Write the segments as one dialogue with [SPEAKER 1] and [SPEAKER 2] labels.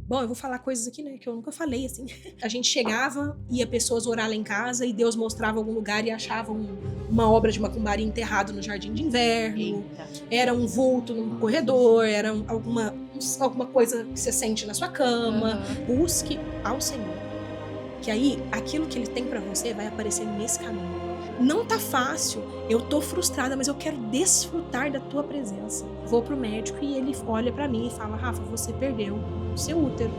[SPEAKER 1] Bom, eu vou falar coisas aqui, né, que eu nunca falei, assim. A gente chegava, ia pessoas orar lá em casa e Deus mostrava algum lugar e achava uma obra de macumbaria enterrado no jardim de inverno.
[SPEAKER 2] Eita.
[SPEAKER 1] Era um vulto num corredor, era alguma coisa que você sente na sua cama. Busque ao Senhor. Que aí, aquilo que Ele tem pra você vai aparecer nesse caminho. Não tá fácil, eu tô frustrada, mas eu quero desfrutar da tua presença. Vou pro médico e ele olha pra mim e fala: Rafa, você perdeu o seu útero.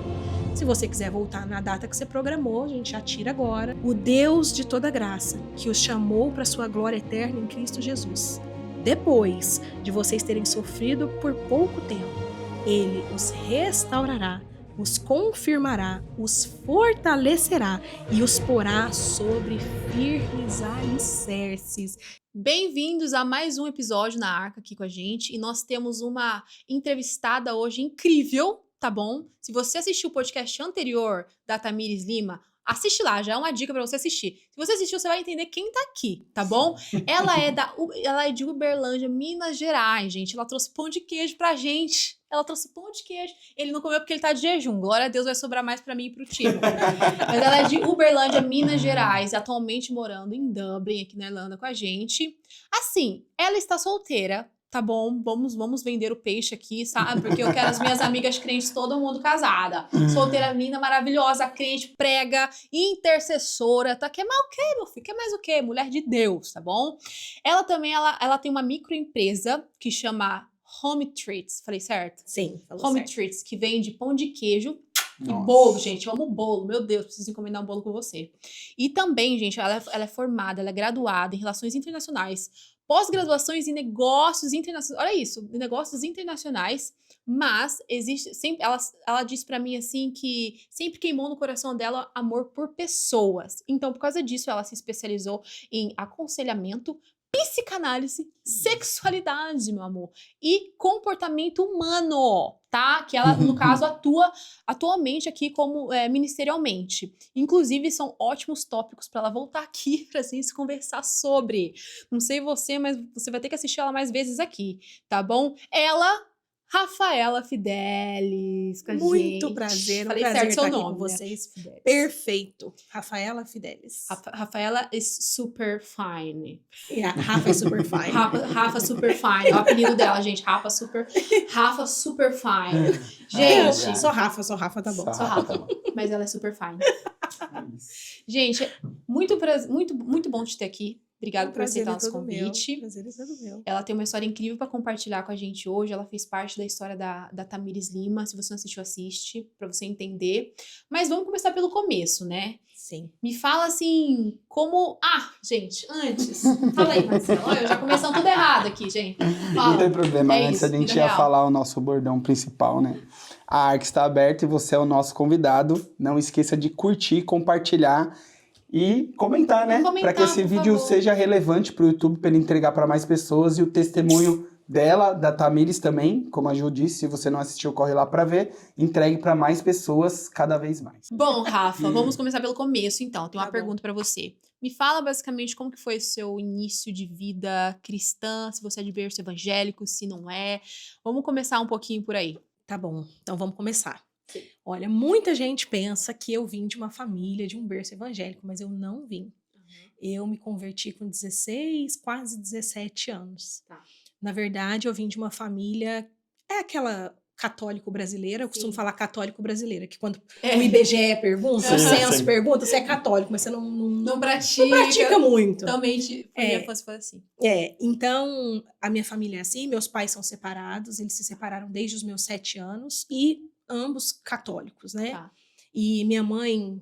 [SPEAKER 1] Se você quiser voltar na data que você programou, a gente já tira agora. O Deus de toda graça, que os chamou para sua glória eterna em Cristo Jesus. Depois de vocês terem sofrido por pouco tempo, Ele os restaurará, os confirmará, os fortalecerá e os porá sobre firmes alicerces.
[SPEAKER 2] Bem-vindos a mais um episódio na Arca aqui com a gente. E nós temos uma entrevistada hoje incrível, tá bom? Se você assistiu o podcast anterior da Tamires Lima, assiste lá, já é uma dica pra você assistir. Se você assistiu, você vai entender quem tá aqui, tá bom? Ela é de Uberlândia, Minas Gerais, gente. Ela trouxe pão de queijo pra gente. Ela trouxe pão de queijo. Ele não comeu porque ele tá de jejum. Glória a Deus, vai sobrar mais pra mim e pro Timo. Mas ela é de Uberlândia, Minas Gerais, atualmente morando em Dublin, aqui na Irlanda, com a gente. Assim, ela está solteira, tá bom? Vamos vender o peixe aqui, sabe? Porque eu quero as minhas amigas crentes, todo mundo casada. Solteira, linda, maravilhosa, crente, prega, intercessora, tá? Quer mais o quê, meu filho? Quer mais o quê? Mulher de Deus, tá bom? Ela também, ela tem uma microempresa que chama Home Treats. Falei certo?
[SPEAKER 1] Sim, falou
[SPEAKER 2] Home
[SPEAKER 1] certo.
[SPEAKER 2] Treats, que vende pão de queijo e
[SPEAKER 3] Nossa.
[SPEAKER 2] bolo, gente. Eu amo bolo. Meu Deus, preciso encomendar um bolo com você. E também, gente, ela é formada, ela é graduada em Relações Internacionais, pós-graduações em Negócios Internacionais. Olha isso, em Negócios Internacionais. Mas existe sempre, ela disse pra mim assim que sempre queimou no coração dela amor por pessoas. Então, por causa disso, ela se especializou em aconselhamento, psicanálise, sexualidade, meu amor, e comportamento humano, tá? Que ela, no caso, atua atualmente aqui como ministerialmente. Inclusive, são ótimos tópicos para ela voltar aqui pra gente conversar sobre. Não sei você, mas você vai ter que assistir ela mais vezes aqui, tá bom? Ela, Rafaela Fidelis, com a gente.
[SPEAKER 1] Muito prazer,
[SPEAKER 2] Falei
[SPEAKER 1] prazer
[SPEAKER 2] certo seu
[SPEAKER 1] estar aqui
[SPEAKER 2] nome,
[SPEAKER 1] com
[SPEAKER 2] né?
[SPEAKER 1] vocês.
[SPEAKER 2] Fidelis.
[SPEAKER 1] Perfeito. Rafaela Fidelis.
[SPEAKER 2] Rafaela is super fine.
[SPEAKER 1] E a Rafa é super fine.
[SPEAKER 2] Rafa super fine. É o apelido dela, gente. Rafa super fine. Gente.
[SPEAKER 1] Só Rafa, tá bom.
[SPEAKER 2] Só Rafa. Mas ela é super fine. Gente, muito bom te ter aqui. Obrigada por aceitar nosso convite.
[SPEAKER 1] Prazer é todo meu.
[SPEAKER 2] Ela tem uma história incrível para compartilhar com a gente hoje. Ela fez parte da história da Tamires Lima. Se você não assistiu, assiste, para você entender. Mas vamos começar pelo começo, né?
[SPEAKER 1] Sim.
[SPEAKER 2] Me fala assim, como... Ah, gente, antes. Fala aí, Marcelo. Olha, já começando tudo errado aqui, gente. Fala.
[SPEAKER 3] Não tem problema,
[SPEAKER 2] É
[SPEAKER 3] antes
[SPEAKER 2] isso,
[SPEAKER 3] a gente
[SPEAKER 2] vida
[SPEAKER 3] ia
[SPEAKER 2] real.
[SPEAKER 3] falar o nosso bordão principal, né? A Arca está aberta e você é o nosso convidado. Não esqueça de curtir, compartilhar e comentar, né? Para que esse
[SPEAKER 2] por
[SPEAKER 3] vídeo
[SPEAKER 2] favor.
[SPEAKER 3] seja relevante para o YouTube, para ele entregar para mais pessoas e o testemunho dela, da Tamires também, como a Ju disse, se você não assistiu, corre lá para ver, entregue para mais pessoas cada vez mais.
[SPEAKER 2] Bom, Rafa, vamos começar pelo começo, então. Tem uma
[SPEAKER 1] Tá bom.
[SPEAKER 2] pergunta pra você. Me fala basicamente como que foi o seu início de vida cristã, se você é de berço evangélico, se não é. Vamos começar um pouquinho por aí.
[SPEAKER 1] Tá bom, então vamos começar.
[SPEAKER 2] Sim.
[SPEAKER 1] Olha, muita gente pensa que eu vim de uma família, de um berço evangélico, mas eu não vim. Eu me converti com 16, quase 17 anos.
[SPEAKER 2] Tá.
[SPEAKER 1] Na verdade, eu vim de uma família, é aquela católico brasileira, eu costumo
[SPEAKER 2] Sim.
[SPEAKER 1] falar católico brasileira, que quando
[SPEAKER 2] É.
[SPEAKER 1] o IBGE pergunta, o
[SPEAKER 3] Sim,
[SPEAKER 1] censo
[SPEAKER 3] sim.
[SPEAKER 1] pergunta, você é católico, mas você não
[SPEAKER 2] pratica.
[SPEAKER 1] pratica muito.
[SPEAKER 2] Também foi
[SPEAKER 1] É.
[SPEAKER 2] minha infância foi assim.
[SPEAKER 1] Então, a minha família é assim, meus pais são separados, eles se separaram desde os meus 7 anos, e ambos católicos, né?
[SPEAKER 2] Tá.
[SPEAKER 1] E minha mãe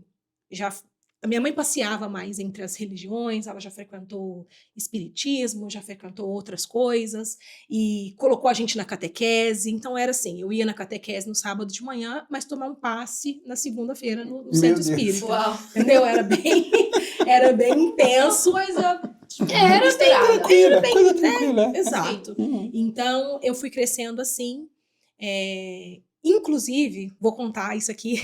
[SPEAKER 1] a minha mãe passeava mais entre as religiões, ela já frequentou espiritismo, já frequentou outras coisas, e colocou a gente na catequese. Então era assim, eu ia na catequese no sábado de manhã, mas tomar um passe na segunda-feira no centro
[SPEAKER 3] Deus.
[SPEAKER 1] espírita.
[SPEAKER 2] Uau.
[SPEAKER 1] Entendeu? Era bem intenso.
[SPEAKER 2] Coisa
[SPEAKER 1] Era bem
[SPEAKER 2] misturada.
[SPEAKER 3] Tranquila, coisa tranquila.
[SPEAKER 1] Exato.
[SPEAKER 3] Uhum.
[SPEAKER 1] Então, eu fui crescendo assim. Inclusive, vou contar isso aqui.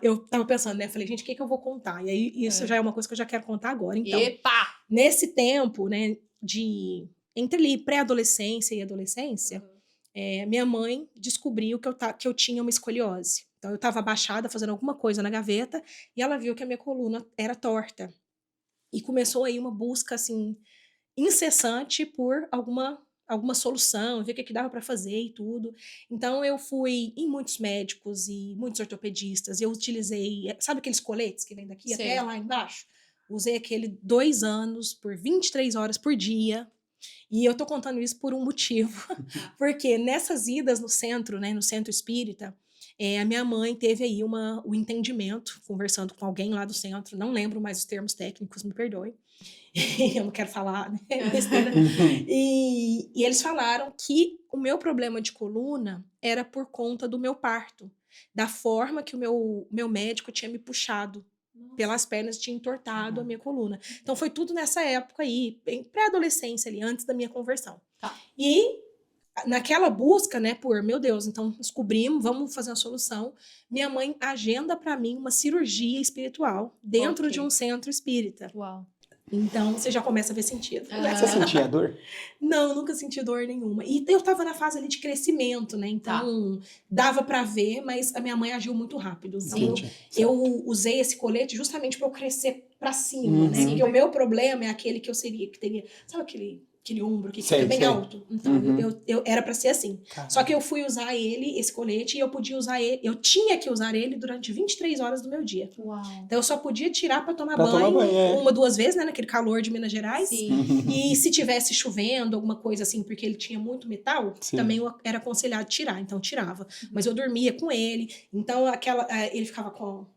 [SPEAKER 1] Eu tava pensando, né? Falei, gente, o que eu vou contar? E aí, isso já é uma coisa que eu já quero contar agora. Então,
[SPEAKER 2] Epa!
[SPEAKER 1] nesse tempo, né, entre ali pré-adolescência e adolescência, minha mãe descobriu que eu tinha uma escoliose. Então eu estava abaixada fazendo alguma coisa na gaveta e ela viu que a minha coluna era torta. E começou aí uma busca assim incessante por alguma solução, ver o que dava para fazer e tudo. Então eu fui em muitos médicos e muitos ortopedistas. Eu utilizei, sabe aqueles coletes que vem daqui
[SPEAKER 2] Sei.
[SPEAKER 1] até lá embaixo? Usei aquele 2 anos por 23 horas por dia. E eu tô contando isso por um motivo. Porque nessas idas no centro, né, no centro espírita, a minha mãe teve aí o entendimento, conversando com alguém lá do centro, não lembro mais os termos técnicos, me perdoe. Eu não quero falar, né? Besteira. E eles falaram que o meu problema de coluna era por conta do meu parto, da forma que o meu médico tinha me puxado pelas pernas, tinha entortado a minha coluna. Então foi tudo nessa época aí, em pré-adolescência ali, antes da minha conversão.
[SPEAKER 2] Tá.
[SPEAKER 1] E naquela busca, né, por, meu Deus, então descobrimos, vamos fazer uma solução. Minha mãe agenda para mim uma cirurgia espiritual dentro de um centro espírita.
[SPEAKER 2] Uau.
[SPEAKER 1] Então, você já começa a ver sentido.
[SPEAKER 3] Você sentia dor?
[SPEAKER 1] Não, nunca senti dor nenhuma. E eu tava na fase ali de crescimento, né? Então, dava pra ver, mas a minha mãe agiu muito rápido. Então, eu usei esse colete justamente pra eu crescer pra cima, né? Porque o meu problema é aquele que eu teria... Sabe aquele ombro que fica bem alto? Então, eu era pra ser assim.
[SPEAKER 3] Caramba.
[SPEAKER 1] Só que eu fui usar esse colete, e eu podia usar ele... Eu tinha que usar ele durante 23 horas do meu dia.
[SPEAKER 2] Uau.
[SPEAKER 1] Então, eu só podia tirar pra tomar banho 1, 2 vezes, né? Naquele calor de Minas Gerais.
[SPEAKER 2] Sim.
[SPEAKER 1] E se tivesse chovendo, alguma coisa assim, porque ele tinha muito metal, também era aconselhado tirar. Então, tirava. Mas eu dormia com ele. Então, ele ficava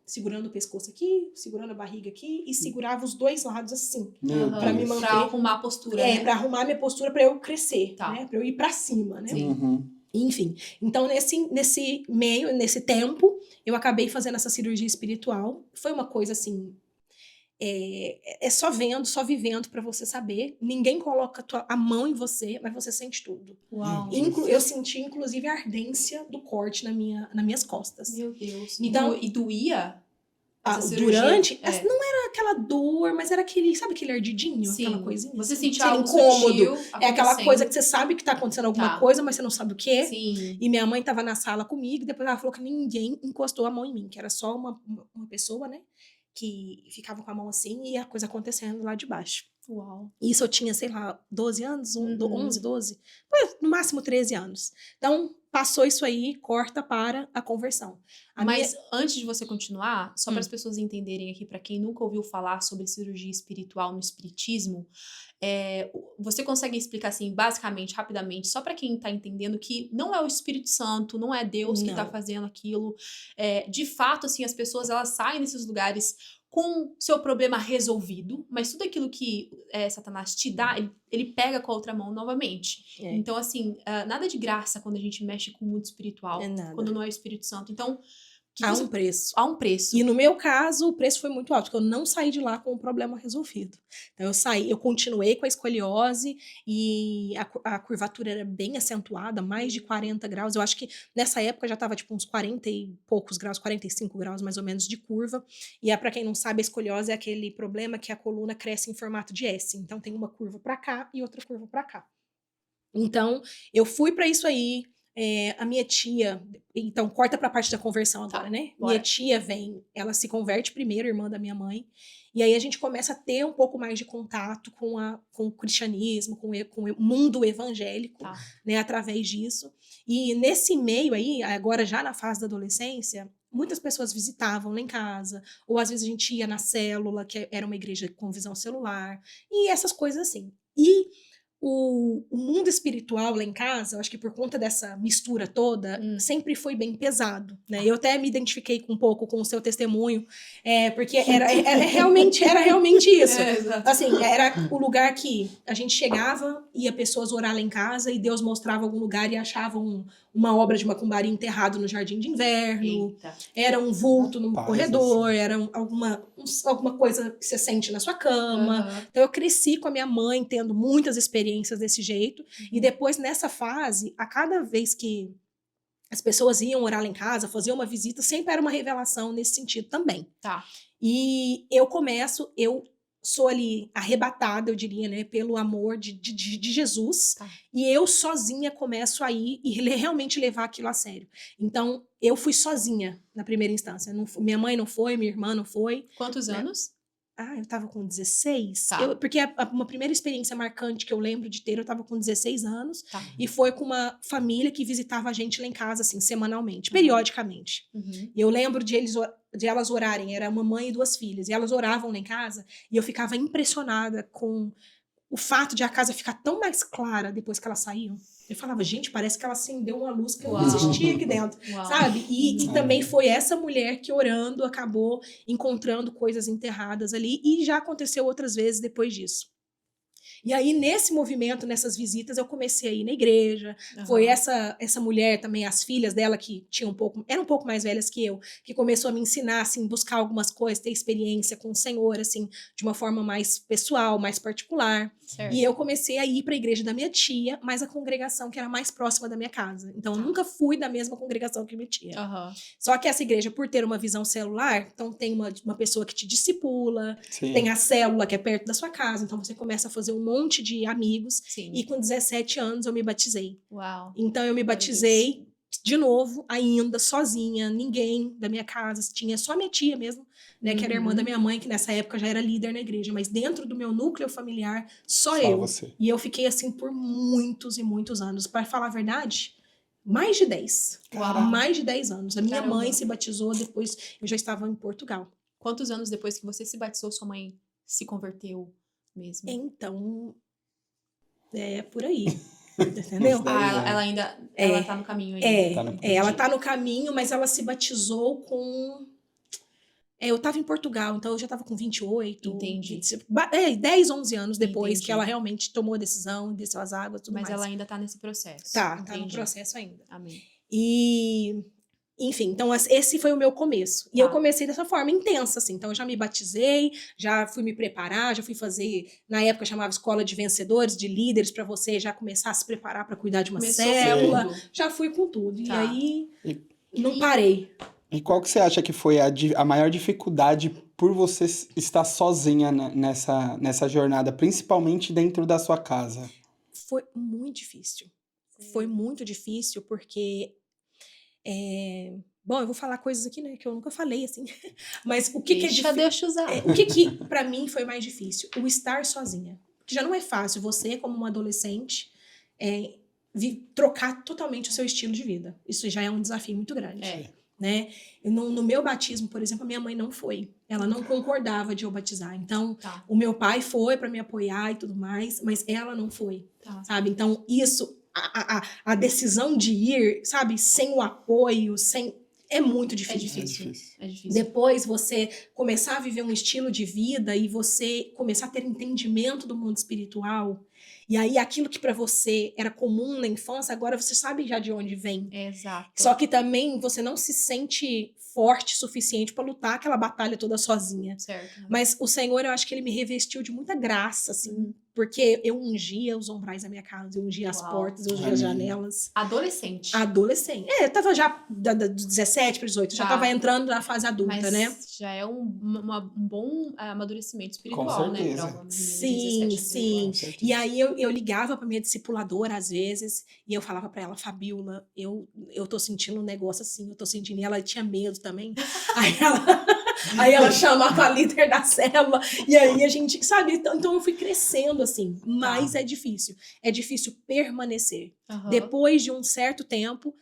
[SPEAKER 1] segurando o pescoço aqui, segurando a barriga aqui, e segurava os 2 lados assim. Pra me manter...
[SPEAKER 2] Pra arrumar a postura, né?
[SPEAKER 1] Pra arrumar minha postura pra eu crescer,
[SPEAKER 2] Tá.
[SPEAKER 1] né? Pra eu ir pra cima, né?
[SPEAKER 3] Uhum.
[SPEAKER 1] Enfim, então nesse tempo, eu acabei fazendo essa cirurgia espiritual. Foi uma coisa assim, só vendo, só vivendo pra você saber. Ninguém coloca a mão em você, mas você sente tudo.
[SPEAKER 2] Uau.
[SPEAKER 1] Eu senti, inclusive, a ardência do corte nas minhas costas.
[SPEAKER 2] Meu Deus.
[SPEAKER 1] Então,
[SPEAKER 2] E doía? Essa cirurgia?
[SPEAKER 1] Durante, não era aquela dor, mas era sabe aquele ardidinho, aquela coisinha?
[SPEAKER 2] Você
[SPEAKER 1] assim,
[SPEAKER 2] sentia algo
[SPEAKER 1] incômodo.
[SPEAKER 2] sutil
[SPEAKER 1] É aquela coisa que você sabe que tá acontecendo alguma coisa, mas você não sabe o quê.
[SPEAKER 2] Sim.
[SPEAKER 1] E minha mãe tava na sala comigo, e depois ela falou que ninguém encostou a mão em mim, que era só uma pessoa, né, que ficava com a mão assim e a coisa acontecendo lá de baixo.
[SPEAKER 2] Uau.
[SPEAKER 1] Isso eu tinha, sei lá, 12 anos, 11, 12, no máximo 13 anos. Então, passou isso aí, corta para a conversão.
[SPEAKER 2] Mas antes de você continuar, só para as pessoas entenderem aqui, para quem nunca ouviu falar sobre cirurgia espiritual no espiritismo, você consegue explicar assim, basicamente, rapidamente, só para quem tá entendendo que não é o Espírito Santo, não é Deus que tá fazendo aquilo. De fato, assim, as pessoas, elas saem desses lugares com seu problema resolvido, mas tudo aquilo que Satanás te dá, ele pega com a outra mão novamente. Então, assim, nada de graça quando a gente mexe com o mundo espiritual, quando não é o Espírito Santo. Então,
[SPEAKER 1] há um preço.
[SPEAKER 2] Há um preço.
[SPEAKER 1] E no meu caso, o preço foi muito alto, porque eu não saí de lá com o problema resolvido. Então eu continuei com a escoliose e a curvatura era bem acentuada, mais de 40 graus. Eu acho que nessa época já estava tipo uns 40 e poucos graus, 45 graus mais ou menos de curva. E para quem não sabe, a escoliose é aquele problema que a coluna cresce em formato de S. Então tem uma curva para cá e outra curva para cá. Então eu fui para isso aí. A minha tia, então corta pra parte da conversão agora, né?
[SPEAKER 2] Bora.
[SPEAKER 1] Minha tia ela se converte primeiro, irmã da minha mãe, e aí a gente começa a ter um pouco mais de contato com o cristianismo, com o mundo evangélico, né? Através disso. E nesse meio aí, agora já na fase da adolescência, muitas pessoas visitavam lá em casa, ou às vezes a gente ia na célula, que era uma igreja com visão celular, e essas coisas assim. E o mundo espiritual lá em casa, eu acho que por conta dessa mistura toda, sempre foi bem pesado, né? Eu até me identifiquei um pouco com o seu testemunho, porque era realmente isso. Assim, era o lugar que a gente chegava, ia pessoas orar lá em casa e Deus mostrava algum lugar e achavam uma obra de macumbaria enterrado no jardim de inverno. Eita. Era um vulto no corredor, era alguma coisa que você sente na sua cama. Então eu cresci com a minha mãe tendo muitas experiências desse jeito. E depois, nessa fase, a cada vez que as pessoas iam orar lá em casa, faziam uma visita, sempre era uma revelação nesse sentido também.
[SPEAKER 2] Tá.
[SPEAKER 1] E eu sou ali arrebatada, eu diria, né, pelo amor de Jesus,
[SPEAKER 2] Tá.
[SPEAKER 1] e eu sozinha começo a ir e realmente levar aquilo a sério. Então, eu fui sozinha na primeira instância. Minha mãe não foi, minha irmã não foi.
[SPEAKER 2] Quantos
[SPEAKER 1] Né?
[SPEAKER 2] anos?
[SPEAKER 1] Eu tava com 16.
[SPEAKER 2] Tá.
[SPEAKER 1] Porque uma primeira experiência marcante que eu lembro de ter, eu tava com 16 anos.
[SPEAKER 2] Tá.
[SPEAKER 1] E foi com uma família que visitava a gente lá em casa, assim, semanalmente, periodicamente.
[SPEAKER 2] Uhum.
[SPEAKER 1] E eu lembro de elas orarem, era uma mãe e 2 filhas. E elas oravam lá em casa e eu ficava impressionada com o fato de a casa ficar tão mais clara depois que elas saíam. Eu falava, gente, parece que ela acendeu uma luz que não
[SPEAKER 2] Uau.
[SPEAKER 1] existia aqui dentro,
[SPEAKER 2] Uau.
[SPEAKER 1] sabe? E
[SPEAKER 2] Uhum.
[SPEAKER 1] também foi essa mulher que orando acabou encontrando coisas enterradas ali e já aconteceu outras vezes depois disso. E aí, nesse movimento, nessas visitas, eu comecei a ir na igreja.
[SPEAKER 2] Uhum.
[SPEAKER 1] Foi essa mulher também, as filhas dela, que eram um pouco mais velhas que eu, que começou a me ensinar, assim, buscar algumas coisas, ter experiência com o Senhor, assim, de uma forma mais pessoal, mais particular.
[SPEAKER 2] Certo.
[SPEAKER 1] E eu comecei a ir para a igreja da minha tia, mas a congregação que era mais próxima da minha casa. Então, eu nunca fui da mesma congregação que minha tia.
[SPEAKER 2] Uhum.
[SPEAKER 1] Só que essa igreja, por ter uma visão celular, então tem uma pessoa que te discipula,
[SPEAKER 3] Sim.
[SPEAKER 1] tem a célula que é perto da sua casa, então você começa a fazer um monte de amigos.
[SPEAKER 2] Sim.
[SPEAKER 1] E com 17 anos eu me batizei.
[SPEAKER 2] Uau.
[SPEAKER 1] Então eu me batizei de novo, ainda, sozinha, ninguém da minha casa, tinha só minha tia mesmo, né, que era irmã da minha mãe, que nessa época já era líder na igreja, mas dentro do meu núcleo familiar, só eu.
[SPEAKER 3] Você.
[SPEAKER 1] E eu fiquei assim por muitos e muitos anos. Para falar a verdade, mais de 10.
[SPEAKER 2] Uau.
[SPEAKER 1] Mais de 10 anos. A minha
[SPEAKER 2] Caramba.
[SPEAKER 1] mãe se batizou, depois eu já estava em Portugal.
[SPEAKER 2] Quantos anos depois que você se batizou, sua mãe se converteu mesmo?
[SPEAKER 1] Então, é por aí. Entendeu?
[SPEAKER 2] Ela ainda ela tá no caminho ainda.
[SPEAKER 1] Ela tá no caminho, mas ela se batizou com... eu tava em Portugal, então eu já tava com 28.
[SPEAKER 2] Entendi.
[SPEAKER 1] 10, 11 anos depois
[SPEAKER 2] Entendi.
[SPEAKER 1] que ela realmente tomou a decisão, desceu as águas, tudo
[SPEAKER 2] Mas
[SPEAKER 1] mais.
[SPEAKER 2] ela ainda tá nesse processo.
[SPEAKER 1] Tá no
[SPEAKER 2] Entendi.
[SPEAKER 1] processo ainda.
[SPEAKER 2] Amém.
[SPEAKER 1] E... Enfim, então esse foi o meu começo. E eu comecei dessa forma intensa, assim. Então eu já me batizei, já fui me preparar, já fui fazer, na época chamava Escola de Vencedores, de líderes, para você já começar a se preparar para cuidar de uma célula. Já fui com tudo.
[SPEAKER 2] Tá.
[SPEAKER 1] E aí não parei.
[SPEAKER 3] E qual que você acha que foi a maior dificuldade por você estar sozinha nessa jornada, principalmente dentro da sua casa?
[SPEAKER 1] Foi muito difícil. Foi muito difícil porque... Bom, eu vou falar coisas aqui, né, que eu nunca falei, assim. Mas o que é difícil?
[SPEAKER 2] Deixa Deus usar.
[SPEAKER 1] O que pra mim foi mais difícil? O estar sozinha. Porque já não é fácil você, como uma adolescente, trocar totalmente o seu estilo de vida. Isso já é um desafio muito grande. Né? No meu batismo, por exemplo, a minha mãe não foi. Ela não concordava de eu batizar. Então, o meu pai foi pra me apoiar e tudo mais, mas ela não foi. Sabe? Então, isso... A decisão de ir, sabe, sem o apoio, é muito difícil.
[SPEAKER 2] É difícil.
[SPEAKER 1] Depois você começar a viver um estilo de vida e você começar a ter entendimento do mundo espiritual, e aí aquilo que para você era comum na infância, agora você sabe já de onde vem.
[SPEAKER 2] Exato.
[SPEAKER 1] Só que também você não se sente forte o suficiente para lutar aquela batalha toda sozinha.
[SPEAKER 2] Certo.
[SPEAKER 1] Mas o Senhor, eu acho que ele me revestiu de muita graça, assim, porque eu ungia os umbrais da minha casa, eu ungia as portas, eu ungia as janelas.
[SPEAKER 2] Adolescente.
[SPEAKER 1] Eu tava já dos 17 para 18, já tava entrando na fase adulta,
[SPEAKER 2] mas
[SPEAKER 1] né?
[SPEAKER 2] Já é um bom amadurecimento espiritual,
[SPEAKER 3] Com certeza.
[SPEAKER 2] né? Pra uma
[SPEAKER 1] Sim. E aí eu ligava pra minha discipuladora às vezes, e eu falava pra ela, Fabiola, eu tô sentindo um negócio assim, eu tô sentindo, e ela tinha medo também. Aí ela chamava a líder da célula, e aí a gente, sabe? Então eu fui crescendo assim, mas é difícil permanecer. Depois de um certo tempo,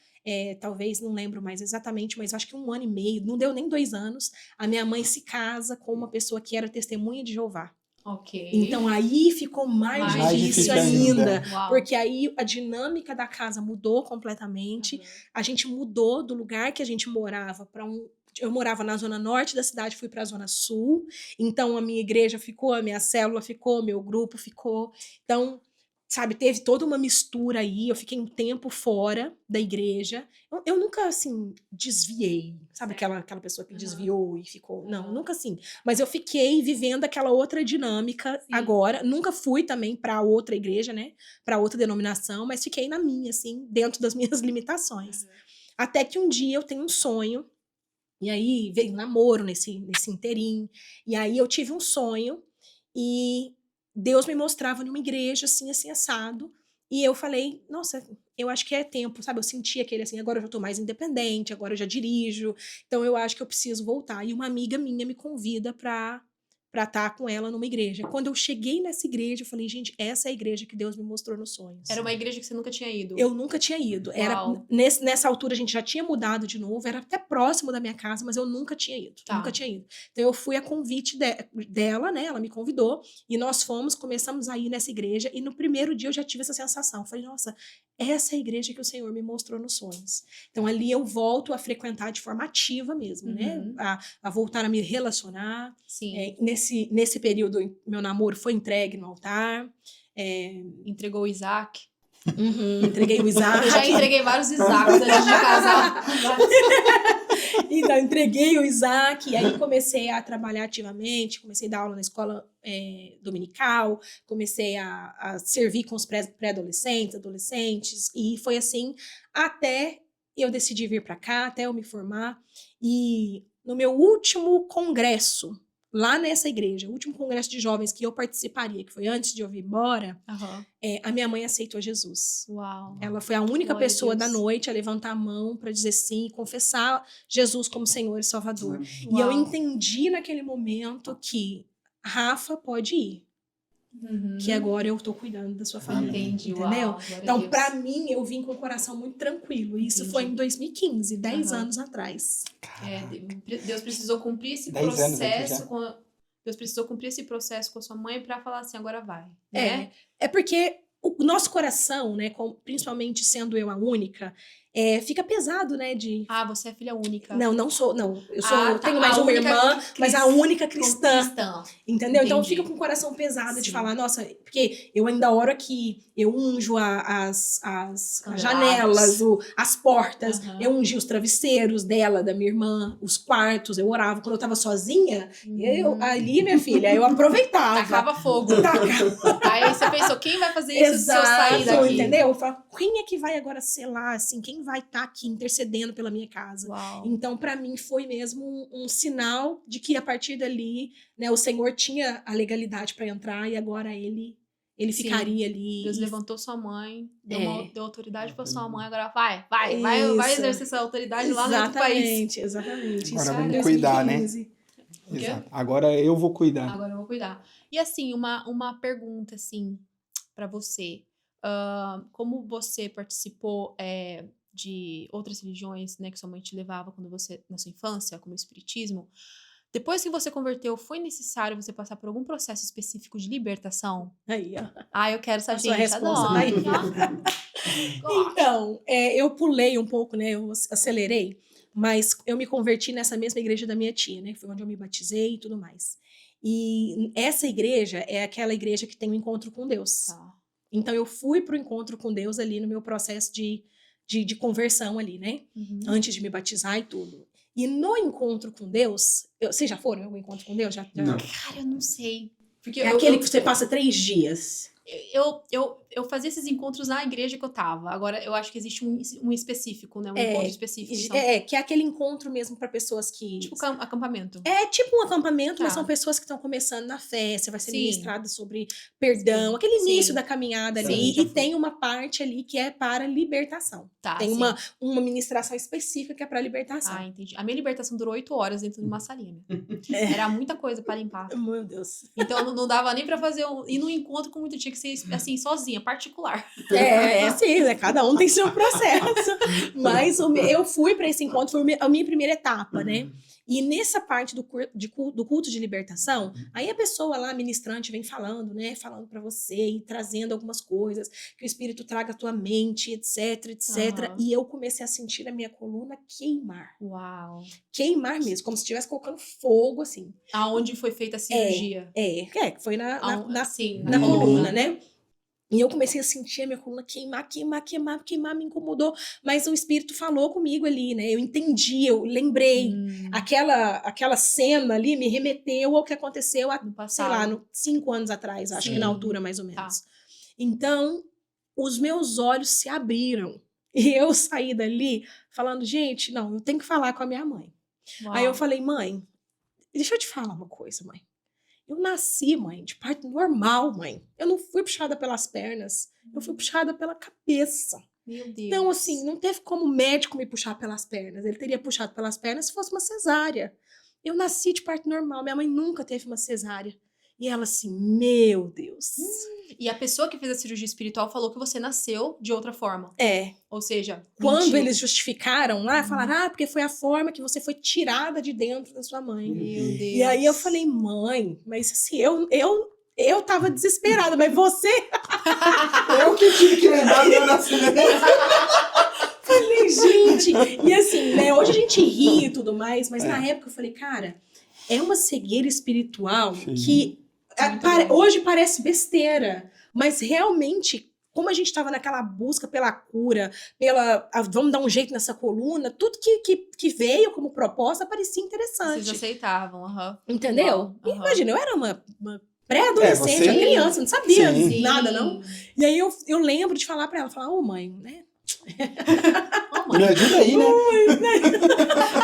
[SPEAKER 1] talvez, não lembro mais exatamente, mas acho que 1 ano e meio, não deu nem 2 anos, a minha mãe se casa com uma pessoa que era testemunha de Jeová. Então aí ficou mais difícil ainda. Porque aí a dinâmica da casa mudou completamente. A gente mudou do lugar que a gente morava para eu morava na zona norte da cidade, fui para a zona sul. Então a minha igreja ficou, a minha célula ficou, meu grupo ficou. Então, sabe, teve toda uma mistura aí. Eu fiquei um tempo fora da igreja. Eu nunca, assim, desviei. Sabe aquela pessoa que desviou e ficou... Não, nunca assim. Mas eu fiquei vivendo aquela outra dinâmica agora. Nunca fui também para outra igreja, né? Para outra denominação, mas fiquei na minha, assim, dentro das minhas limitações. Até que um dia eu tenho um sonho. E aí veio um namoro nesse inteirinho. E aí eu tive um sonho. E Deus me mostrava numa igreja, assim, assado. E eu falei, nossa, eu acho que é tempo, sabe? Eu senti aquele assim, agora eu já tô mais independente, agora eu já dirijo. Então eu acho que eu preciso voltar. E uma amiga minha me convida pra estar com ela numa igreja. Quando eu cheguei nessa igreja, eu falei, gente, essa é a igreja que Deus me mostrou nos sonhos.
[SPEAKER 2] Era uma igreja que você nunca tinha ido?
[SPEAKER 1] Eu nunca tinha ido.
[SPEAKER 2] Uau.
[SPEAKER 1] Nessa altura a gente já tinha mudado de novo, era até próximo da minha casa, mas eu nunca tinha ido.
[SPEAKER 2] Tá.
[SPEAKER 1] Nunca tinha ido. Então eu fui a convite dela, né? Ela me convidou e nós começamos a ir nessa igreja e no primeiro dia eu já tive essa sensação. Eu falei, nossa, essa é a igreja que o Senhor me mostrou nos sonhos. Então ali eu volto a frequentar de forma ativa mesmo, né? A voltar a me relacionar.
[SPEAKER 2] Sim.
[SPEAKER 1] Nesse período, meu namoro foi entregue no altar.
[SPEAKER 2] Entregou o Isaac?
[SPEAKER 1] Entreguei o Isaac.
[SPEAKER 2] Eu já entreguei vários Isaacs antes de casar.
[SPEAKER 1] Então, entreguei o Isaac, e aí comecei a trabalhar ativamente, comecei a dar aula na escola dominical, comecei a servir com os pré-adolescentes, adolescentes, e foi assim até eu decidi vir para cá, até eu me formar. E no meu último congresso, lá nessa igreja, o último congresso de jovens que eu participaria, que foi antes de eu vir embora, a minha mãe aceitou Jesus.
[SPEAKER 2] Uau.
[SPEAKER 1] Ela foi a única
[SPEAKER 2] Glória
[SPEAKER 1] pessoa
[SPEAKER 2] a Deus.
[SPEAKER 1] da noite a levantar a mão para dizer sim, confessar Jesus como Senhor e Salvador.
[SPEAKER 2] Uau.
[SPEAKER 1] E eu entendi naquele momento que Rafa pode ir, que agora eu tô cuidando da sua família.
[SPEAKER 2] Entendi,
[SPEAKER 1] entendeu?
[SPEAKER 2] Uau,
[SPEAKER 1] Então, para mim, eu vim com o coração muito tranquilo. Isso foi em 2015, 10 anos atrás.
[SPEAKER 2] Deus precisou cumprir esse processo Deus precisou cumprir esse processo com a sua mãe para falar assim, agora vai. Né?
[SPEAKER 1] É porque o nosso coração, né, principalmente sendo eu a única, fica pesado, né, de...
[SPEAKER 2] Ah, você é filha única.
[SPEAKER 1] Não sou, eu tenho mais
[SPEAKER 2] a
[SPEAKER 1] uma
[SPEAKER 2] única
[SPEAKER 1] irmã, mas a única cristã. Entendeu?
[SPEAKER 2] Entendi.
[SPEAKER 1] Então fica com o coração pesado
[SPEAKER 2] Sim.
[SPEAKER 1] de falar, nossa, porque eu ainda oro aqui, eu unjo as janelas, as portas, eu ungi os travesseiros dela, da minha irmã, os quartos, eu orava. Quando eu tava sozinha, ali, minha filha, eu aproveitava.
[SPEAKER 2] Tacava fogo. Aí você pensou, quem vai fazer isso se eu sair daqui?
[SPEAKER 1] Entendeu? Eu falo, quem é que vai agora selar, assim, quem vai estar aqui intercedendo pela minha casa?
[SPEAKER 2] Uau.
[SPEAKER 1] Então, para mim, foi mesmo um sinal de que a partir dali, né, o Senhor tinha a legalidade para entrar e agora ele ficaria ali.
[SPEAKER 2] Deus levantou sua mãe, deu autoridade para sua mãe, agora vai exercer essa autoridade lá no outro país.
[SPEAKER 1] Exatamente.
[SPEAKER 3] Agora vamos cuidar, né?
[SPEAKER 2] Exato.
[SPEAKER 3] Agora eu vou cuidar.
[SPEAKER 2] Agora eu vou cuidar. E assim, uma pergunta assim para você. Como você participou de outras religiões, né, que sua mãe te levava quando você, na sua infância, como o espiritismo, depois que você converteu, foi necessário você passar por algum processo específico de libertação?
[SPEAKER 1] Aí, ó.
[SPEAKER 2] Eu quero saber.
[SPEAKER 1] Sua resposta tá aí. Então, eu pulei um pouco, né, eu acelerei, mas eu me converti nessa mesma igreja da minha tia, né, que foi onde eu me batizei e tudo mais. E essa igreja é aquela igreja que tem um encontro com Deus.
[SPEAKER 2] Tá.
[SPEAKER 1] Então, eu fui pro encontro com Deus ali no meu processo de conversão ali, né? Antes de me batizar e tudo. E no encontro com Deus... Vocês já foram em algum encontro com Deus?
[SPEAKER 3] Não.
[SPEAKER 2] Cara, eu não sei. Porque
[SPEAKER 1] aquele que você passa 3 dias.
[SPEAKER 2] Eu fazia esses encontros na igreja que eu tava. Agora, eu acho que existe um específico, né? Um encontro específico.
[SPEAKER 1] Que é aquele encontro mesmo para pessoas que...
[SPEAKER 2] Tipo acampamento.
[SPEAKER 1] É tipo um acampamento,
[SPEAKER 2] Tá.
[SPEAKER 1] mas são pessoas que estão começando na fé. Você vai ser ministrada sobre perdão. Aquele início da caminhada ali. E tem uma parte ali que é para libertação.
[SPEAKER 2] Tá,
[SPEAKER 1] tem uma ministração específica que é para libertação.
[SPEAKER 2] Entendi. A minha libertação durou 8 horas dentro de uma salinha. Era muita coisa para limpar.
[SPEAKER 1] Meu Deus.
[SPEAKER 2] Então, não dava nem pra fazer ir no encontro com muito. Tinha que ser, assim, sozinha, particular.
[SPEAKER 1] Sim, né? Cada um tem seu processo. Mas eu fui para esse encontro, foi a minha primeira etapa, né? E nessa parte do culto de libertação, aí a pessoa lá, ministrante, vem falando, né? Falando para você e trazendo algumas coisas, que o Espírito traga a tua mente, etc, etc. E eu comecei a sentir a minha coluna queimar.
[SPEAKER 2] Uau.
[SPEAKER 1] Queimar mesmo, como se estivesse colocando fogo, assim.
[SPEAKER 2] Aonde foi feita a cirurgia?
[SPEAKER 1] Que foi na
[SPEAKER 2] na
[SPEAKER 1] coluna, né? E eu comecei a sentir a minha coluna queimar, me incomodou. Mas o Espírito falou comigo ali, né? Eu entendi, eu lembrei. Aquela cena ali me remeteu ao que aconteceu há, sei lá, 5 anos atrás, acho que na altura, mais ou menos. Então, os meus olhos se abriram. E eu saí dali falando, gente, não, eu tenho que falar com a minha mãe. Uau. Aí eu falei, mãe, deixa eu te falar uma coisa, mãe. Eu nasci, mãe, de parto normal, mãe. Eu não fui puxada pelas pernas, eu fui puxada pela cabeça.
[SPEAKER 2] Meu Deus.
[SPEAKER 1] Então, assim, não teve como o médico me puxar pelas pernas. Ele teria puxado pelas pernas se fosse uma cesárea. Eu nasci de parto normal, minha mãe nunca teve uma cesárea. E ela assim, meu Deus.
[SPEAKER 2] E a pessoa que fez a cirurgia espiritual falou que você nasceu de outra forma.
[SPEAKER 1] É.
[SPEAKER 2] Ou seja,
[SPEAKER 1] Quando
[SPEAKER 2] mentiu.
[SPEAKER 1] eles justificaram lá, falaram, porque foi a forma que você foi tirada de dentro da sua mãe.
[SPEAKER 2] Meu Deus.
[SPEAKER 1] E aí eu falei, mãe, mas assim, eu tava desesperada, mas você...
[SPEAKER 3] Eu que tive que lembrar do meu nascimento.
[SPEAKER 1] Falei, gente... E assim, né, hoje a gente ri e tudo mais, mas na época eu falei, cara, é uma cegueira espiritual que hoje parece besteira, mas realmente... Como a gente estava naquela busca pela cura, vamos dar um jeito nessa coluna, tudo que veio como proposta parecia interessante.
[SPEAKER 2] Vocês aceitavam,
[SPEAKER 1] Entendeu?
[SPEAKER 2] Uhum.
[SPEAKER 1] Imagina, eu era uma pré-adolescente,
[SPEAKER 3] você-
[SPEAKER 1] uma criança, não sabia
[SPEAKER 3] Sim.
[SPEAKER 1] nada, não. E aí eu lembro de falar pra ela, ô mãe, né?
[SPEAKER 3] Me ajuda aí, né?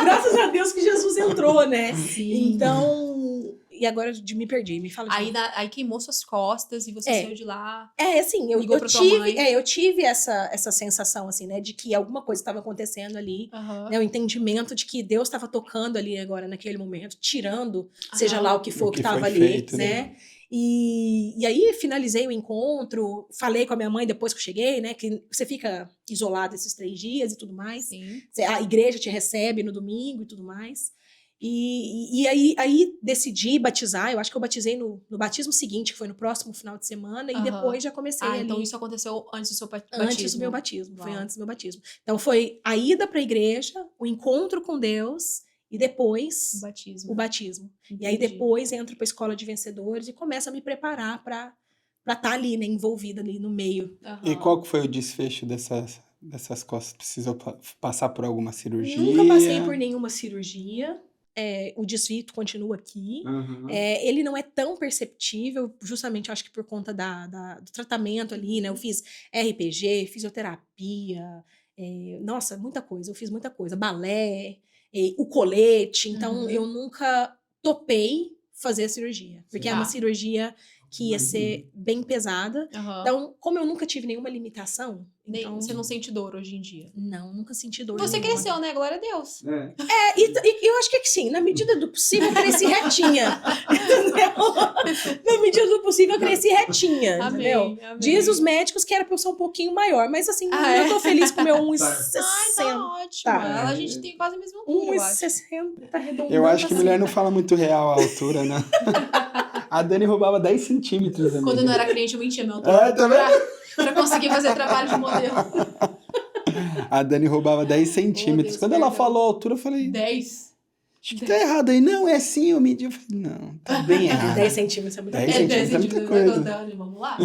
[SPEAKER 1] Graças a Deus que Jesus entrou, né?
[SPEAKER 2] Sim.
[SPEAKER 1] Então... E agora me perdi, me fala de
[SPEAKER 2] Aí,
[SPEAKER 1] novo.
[SPEAKER 2] aí queimou suas costas e você saiu de lá.
[SPEAKER 1] Assim, eu
[SPEAKER 2] Ligou pra tua mãe.
[SPEAKER 1] eu tive essa sensação, assim, né? De que alguma coisa estava acontecendo ali.
[SPEAKER 2] Aham.
[SPEAKER 1] Né, o entendimento de que Deus estava tocando ali agora, naquele momento, tirando, seja lá o que for
[SPEAKER 3] O
[SPEAKER 1] que
[SPEAKER 3] que
[SPEAKER 1] estava
[SPEAKER 3] foi
[SPEAKER 1] ali,
[SPEAKER 3] feito,
[SPEAKER 1] né? E aí finalizei o encontro, falei com a minha mãe depois que eu cheguei, né? Que você fica isolado esses 3 dias e tudo mais.
[SPEAKER 2] Sim.
[SPEAKER 1] A igreja te recebe no domingo e tudo mais. E aí decidi batizar, eu acho que eu batizei no batismo seguinte, que foi no próximo final de semana, e
[SPEAKER 2] Aham.
[SPEAKER 1] depois já comecei ali.
[SPEAKER 2] Então isso aconteceu antes do seu batismo.
[SPEAKER 1] Antes do meu batismo, foi
[SPEAKER 2] Uau.
[SPEAKER 1] antes do meu batismo. Então foi a ida para a igreja, o encontro com Deus e depois
[SPEAKER 2] O batismo.
[SPEAKER 1] o batismo. E aí
[SPEAKER 2] Entendi.
[SPEAKER 1] depois entro para a escola de vencedores e começo a me preparar para estar ali, né, envolvida ali no meio.
[SPEAKER 2] Aham.
[SPEAKER 3] E qual que foi o desfecho dessas costas? Precisou passar por alguma cirurgia?
[SPEAKER 1] Nunca passei por nenhuma cirurgia. O desvio continua aqui.
[SPEAKER 3] Uhum.
[SPEAKER 1] Ele não é tão perceptível, justamente acho que por conta do tratamento ali, né? Eu fiz RPG, fisioterapia, nossa, muita coisa. Eu fiz muita coisa. Balé, o colete. Então,
[SPEAKER 2] Uhum.
[SPEAKER 1] eu nunca topei fazer a cirurgia. Porque é uma
[SPEAKER 2] Tá.
[SPEAKER 1] cirurgia que ia ser bem pesada.
[SPEAKER 2] Aham.
[SPEAKER 1] Então, como eu nunca tive nenhuma limitação, então...
[SPEAKER 2] Você não sente dor hoje em dia.
[SPEAKER 1] Não, nunca senti dor.
[SPEAKER 2] Você
[SPEAKER 1] nenhuma.
[SPEAKER 2] cresceu, né? Glória a Deus.
[SPEAKER 1] E eu acho que sim, na medida do possível eu cresci retinha. Entendeu? Na medida do possível eu cresci retinha, entendeu?
[SPEAKER 2] Amém.
[SPEAKER 1] Diz os médicos que era pra eu ser um pouquinho maior, mas assim,
[SPEAKER 2] Ah, é?
[SPEAKER 1] eu tô feliz com o meu 1,60.
[SPEAKER 2] Ai, tá ótimo.
[SPEAKER 1] Tá.
[SPEAKER 2] A gente tem quase a mesma altura, eu acho.
[SPEAKER 1] 1,60 arredondando.
[SPEAKER 3] Eu acho que
[SPEAKER 1] assim.
[SPEAKER 3] mulher não fala muito real a altura, né? A Dani roubava 10 centímetros. Amiga.
[SPEAKER 2] Quando eu não era crente, eu mentia meu altura.
[SPEAKER 3] Tá vendo?
[SPEAKER 2] Pra conseguir fazer trabalho de modelo.
[SPEAKER 3] A Dani roubava 10 centímetros.
[SPEAKER 2] Deus,
[SPEAKER 3] Quando ela
[SPEAKER 2] perdão.
[SPEAKER 3] falou a altura, eu falei,
[SPEAKER 2] 10.
[SPEAKER 3] acho que tá errado aí. Não, é assim, eu medi. Eu falei, não, tá bem errado.
[SPEAKER 1] 10 centímetros é muito
[SPEAKER 3] 10
[SPEAKER 1] grande.
[SPEAKER 3] centímetros é muita coisa.
[SPEAKER 2] Dani, vamos lá?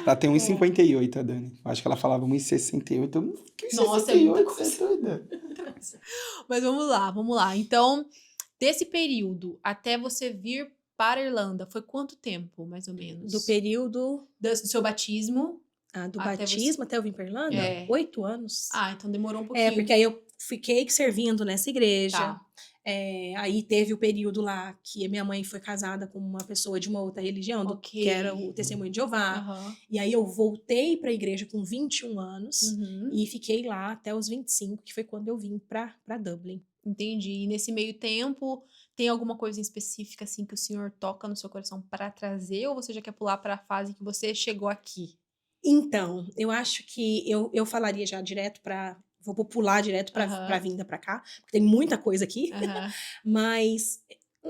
[SPEAKER 3] Ela tem 1,58, a Dani. Eu acho que ela falava 1,68. Eu, que
[SPEAKER 2] Nossa, é muita
[SPEAKER 3] 68?
[SPEAKER 2] coisa.
[SPEAKER 3] Você é doida?
[SPEAKER 2] Mas vamos lá. Então, desse período até você vir para a Irlanda, foi quanto tempo, mais ou menos?
[SPEAKER 1] Do período
[SPEAKER 2] Do seu batismo?
[SPEAKER 1] do
[SPEAKER 2] Até
[SPEAKER 1] batismo até eu vir pra Irlanda?
[SPEAKER 2] É.
[SPEAKER 1] 8 anos.
[SPEAKER 2] Ah, então demorou um pouquinho.
[SPEAKER 1] Porque aí eu fiquei servindo nessa igreja.
[SPEAKER 2] Tá.
[SPEAKER 1] Aí teve o período lá que a minha mãe foi casada com uma pessoa de uma outra religião,
[SPEAKER 2] Ok.
[SPEAKER 1] que era o Testemunho de Jeová.
[SPEAKER 2] Aham.
[SPEAKER 1] E aí eu voltei para a igreja com 21 anos
[SPEAKER 2] Uhum.
[SPEAKER 1] e fiquei lá até os 25, que foi quando eu vim para Dublin.
[SPEAKER 2] Entendi. E nesse meio tempo, tem alguma coisa em específica assim que o senhor toca no seu coração para trazer, ou você já quer pular para a fase que você chegou aqui?
[SPEAKER 1] Então, eu acho que eu falaria já direto para... Vou pular direto para
[SPEAKER 2] Aham.
[SPEAKER 1] a vinda para cá, porque tem muita coisa aqui.
[SPEAKER 2] Aham.
[SPEAKER 1] Mas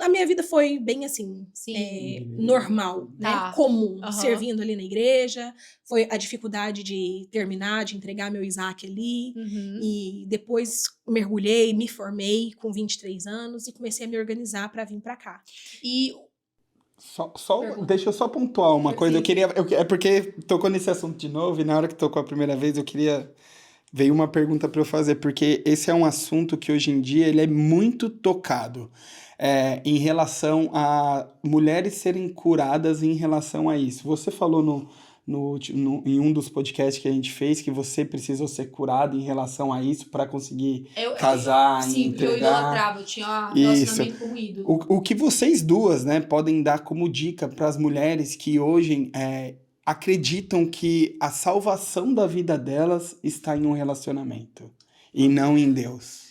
[SPEAKER 1] a minha vida foi bem assim,
[SPEAKER 2] Sim.
[SPEAKER 1] normal,
[SPEAKER 2] Tá.
[SPEAKER 1] né? Comum,
[SPEAKER 2] Aham.
[SPEAKER 1] servindo ali na igreja. Foi a dificuldade de terminar, de entregar meu Isaac ali.
[SPEAKER 2] Uhum.
[SPEAKER 1] E depois mergulhei, me formei com 23 anos e comecei a me organizar para vir para cá.
[SPEAKER 2] E Pergunta.
[SPEAKER 3] Deixa eu só pontuar uma coisa.
[SPEAKER 2] Perfeito.
[SPEAKER 3] É porque tocou nesse assunto de novo, e na hora que tocou a primeira vez, veio uma pergunta para eu fazer, porque esse é um assunto que hoje em dia ele é muito tocado em relação a mulheres serem curadas em relação a isso. Você falou em um dos podcasts que a gente fez, que você precisou ser curado em relação a isso para conseguir casar e
[SPEAKER 2] sim,
[SPEAKER 3] entregar.
[SPEAKER 2] Sim, eu idolatrava, eu tinha relacionamento como ídolo.
[SPEAKER 3] O que vocês duas, né, podem dar como dica para as mulheres que hoje acreditam que a salvação da vida delas está em um relacionamento e não em Deus?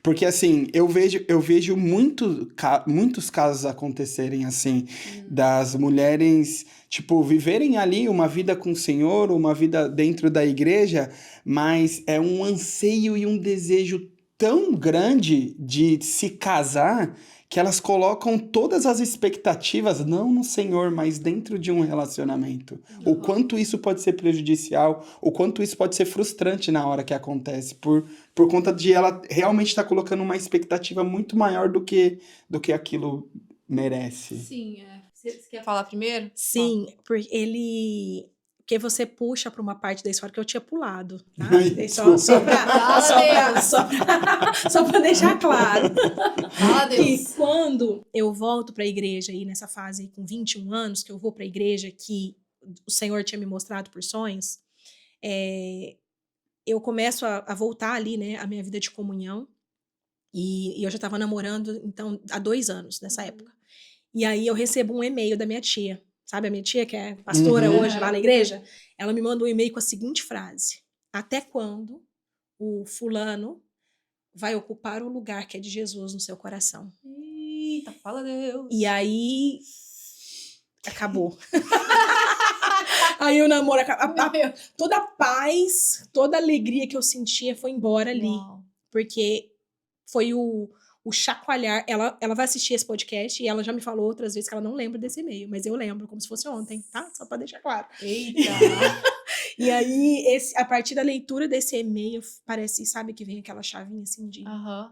[SPEAKER 3] Porque, assim, eu vejo muitos casos acontecerem, assim, das mulheres, tipo, viverem ali uma vida com o Senhor, uma vida dentro da igreja, mas é um anseio e um desejo tão grande de se casar que elas colocam todas as expectativas, não no Senhor, mas dentro de um relacionamento. O quanto isso pode ser prejudicial, o quanto isso pode ser frustrante na hora que acontece, por conta de ela realmente estar colocando uma expectativa muito maior do que aquilo merece.
[SPEAKER 2] Sim, Você quer falar primeiro?
[SPEAKER 1] Sim, porque você puxa para uma parte da história que eu tinha pulado, tá? Só para deixar claro. E quando eu volto para a igreja aí nessa fase aí, com 21 anos, que eu vou para a igreja que o Senhor tinha me mostrado por sonhos, eu começo a voltar ali, né, a minha vida de comunhão, e eu já estava namorando, então, há 2 anos nessa época. E aí eu recebo um e-mail da minha tia. Sabe a minha tia, que é pastora hoje lá na igreja? Ela me mandou um e-mail com a seguinte frase: até quando o fulano vai ocupar o lugar que é de Jesus no seu coração?
[SPEAKER 2] Eita, fala Deus.
[SPEAKER 1] E aí, acabou. Aí o namoro acabou. Toda a paz, toda a alegria que eu sentia foi embora ali.
[SPEAKER 2] Uau.
[SPEAKER 1] Porque foi o chacoalhar. Ela vai assistir esse podcast e ela já me falou outras vezes que ela não lembra desse e-mail, mas eu lembro, como se fosse ontem, tá? Só pra deixar claro.
[SPEAKER 2] Eita!
[SPEAKER 1] E aí, a partir da leitura desse e-mail, parece, sabe, que vem aquela chavinha assim de,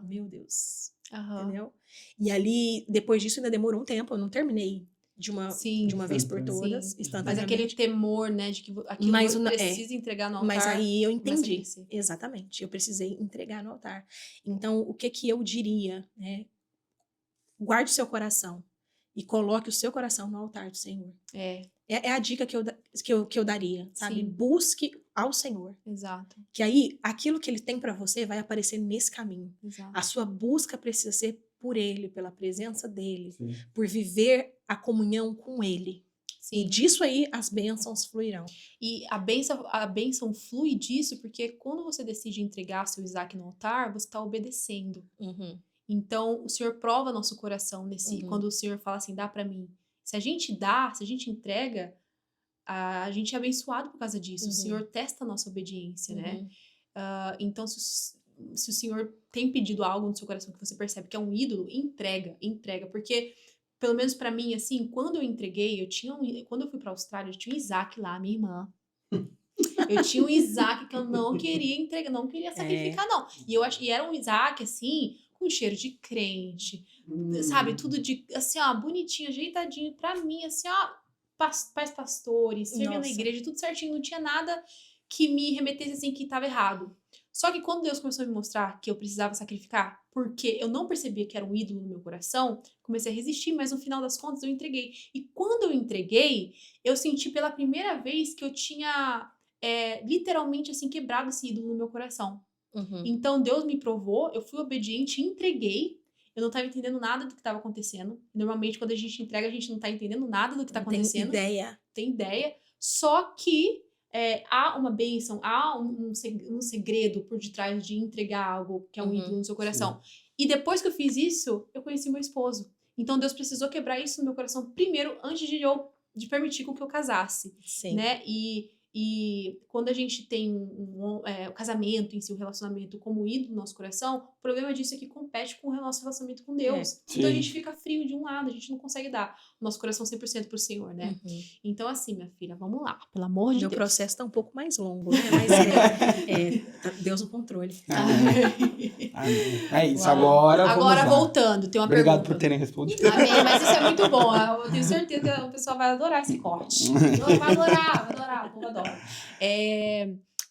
[SPEAKER 1] meu Deus, entendeu? E ali, depois disso, ainda demorou um tempo, eu não terminei de uma vez por todas, instantaneamente.
[SPEAKER 2] Mas aquele temor, né, de que aquilo precisa entregar no altar.
[SPEAKER 1] Mas aí eu entendi, exatamente, eu precisei entregar no altar. Então, o que eu diria, né? Guarde o seu coração e coloque o seu coração no altar do Senhor. É a dica que eu daria, sabe? Sim. Busque ao Senhor.
[SPEAKER 2] Exato.
[SPEAKER 1] Que aí, aquilo que Ele tem para você vai aparecer nesse caminho.
[SPEAKER 2] Exato.
[SPEAKER 1] A sua busca precisa ser por Ele, pela presença dEle, por viver a comunhão com Ele. Sim. E disso aí, as bênçãos fluirão.
[SPEAKER 2] E a bênção flui disso porque quando você decide entregar seu Isaac no altar, você está obedecendo. Então, o Senhor prova nosso coração quando o Senhor fala assim, dá pra mim. Se a gente entrega, a gente é abençoado por causa disso. O Senhor testa a nossa obediência, né? Então, se o Senhor tem pedido algo no seu coração que você percebe que é um ídolo, entrega. Porque, pelo menos pra mim, assim, quando eu entreguei, quando eu fui pra Austrália, eu tinha um Isaac lá, minha irmã. Eu tinha um Isaac que eu não queria entregar, não queria sacrificar, não. E era um Isaac, assim, com cheiro de crente, sabe? Tudo de, assim, ó, bonitinho, ajeitadinho pra mim, assim, ó, pais pastores, servindo na igreja, tudo certinho, não tinha nada que me remetesse, assim, que tava errado. Só que quando Deus começou a me mostrar que eu precisava sacrificar, porque eu não percebia que era um ídolo no meu coração, comecei a resistir, mas no final das contas eu entreguei. E quando eu entreguei, eu senti pela primeira vez que eu tinha, literalmente, assim, quebrado esse ídolo no meu coração. Então, Deus me provou, eu fui obediente, entreguei. Eu não estava entendendo nada do que estava acontecendo. Normalmente, quando a gente entrega, a gente não está entendendo nada do que está acontecendo. Tem ideia. Só que há uma bênção, há um segredo por detrás de entregar algo que é um ídolo no seu coração. Sim. E depois que eu fiz isso, eu conheci meu esposo. Então, Deus precisou quebrar isso no meu coração primeiro, antes de permitir com que eu casasse. Sim. Né? E quando a gente tem o casamento em si, o relacionamento como ídolo no nosso coração, o problema disso é que compete com o nosso relacionamento com Deus. Então a gente fica frio de um lado, a gente não consegue dar o nosso coração 100% pro Senhor, né? Então assim, minha filha, vamos lá, pelo amor de Deus.
[SPEAKER 1] Meu processo tá um pouco mais longo, né? Mas Deus no controle.
[SPEAKER 3] É isso, agora
[SPEAKER 2] voltando, tem uma pergunta.
[SPEAKER 3] Obrigado por terem respondido.
[SPEAKER 2] Amém, mas isso é muito bom, eu tenho certeza que o pessoal vai adorar esse corte. Vai adorar, o povo adora.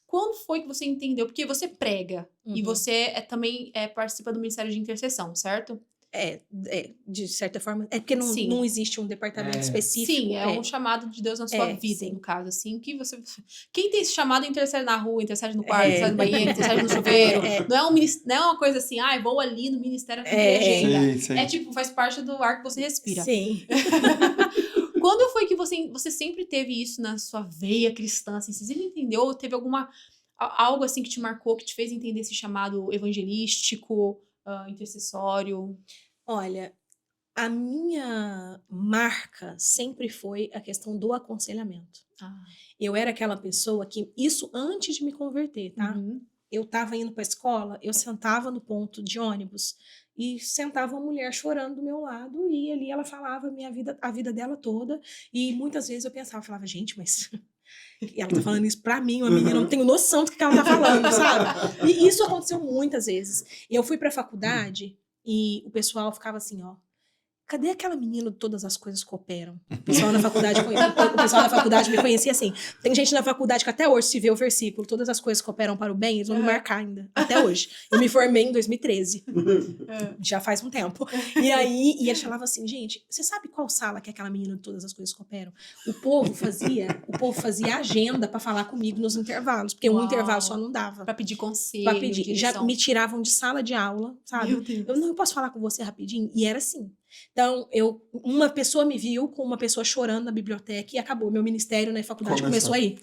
[SPEAKER 2] Quando foi que você entendeu? Porque você prega e você também participa do Ministério de Intercessão, certo?
[SPEAKER 1] de certa forma. É porque
[SPEAKER 2] Sim.
[SPEAKER 1] não existe um departamento específico.
[SPEAKER 2] Sim, é um chamado de Deus na sua vida,
[SPEAKER 1] sim.
[SPEAKER 2] no caso, assim, que você... Quem tem esse chamado intercede na rua, intercede no quarto, intercede no banheiro, intercede no chuveiro. Não é uma coisa assim, vou ali no ministério cumprir agenda.
[SPEAKER 3] Sim.
[SPEAKER 2] É tipo, faz parte do ar que você respira.
[SPEAKER 1] Sim.
[SPEAKER 2] Quando foi que você sempre teve isso na sua veia cristã, assim? Você sempre entendeu? Ou teve algo assim que te marcou, que te fez entender esse chamado evangelístico, intercessório?
[SPEAKER 1] Olha, a minha marca sempre foi a questão do aconselhamento. Eu era aquela pessoa que, isso antes de me converter, tá?
[SPEAKER 2] Uhum.
[SPEAKER 1] Eu tava indo pra escola, eu sentava no ponto de ônibus e sentava uma mulher chorando do meu lado e ali ela falava a vida dela toda e muitas vezes eu falava, gente, mas ela tá falando isso pra mim, uma menina, eu não tenho noção do que ela tá falando, sabe? E isso aconteceu muitas vezes. Eu fui pra faculdade e o pessoal ficava assim, ó, cadê aquela menina de todas as coisas cooperam? O pessoal na faculdade me conhecia assim. Tem gente na faculdade que até hoje se vê o versículo, todas as coisas cooperam para o bem, eles vão me marcar ainda, até hoje. Eu me formei em 2013. Já faz um tempo. E eles falavam assim, gente, você sabe qual sala que aquela menina de todas as coisas cooperam? O povo fazia agenda para falar comigo nos intervalos, porque um intervalo só não dava.
[SPEAKER 2] Pra pedir conselho,
[SPEAKER 1] Pra pedir. Já
[SPEAKER 2] direção.
[SPEAKER 1] me tiravam de sala de aula, sabe?
[SPEAKER 2] Meu Deus.
[SPEAKER 1] Eu posso falar com você rapidinho? E era assim. Então, uma pessoa me viu com uma pessoa chorando na biblioteca e acabou. Meu ministério na faculdade começou aí.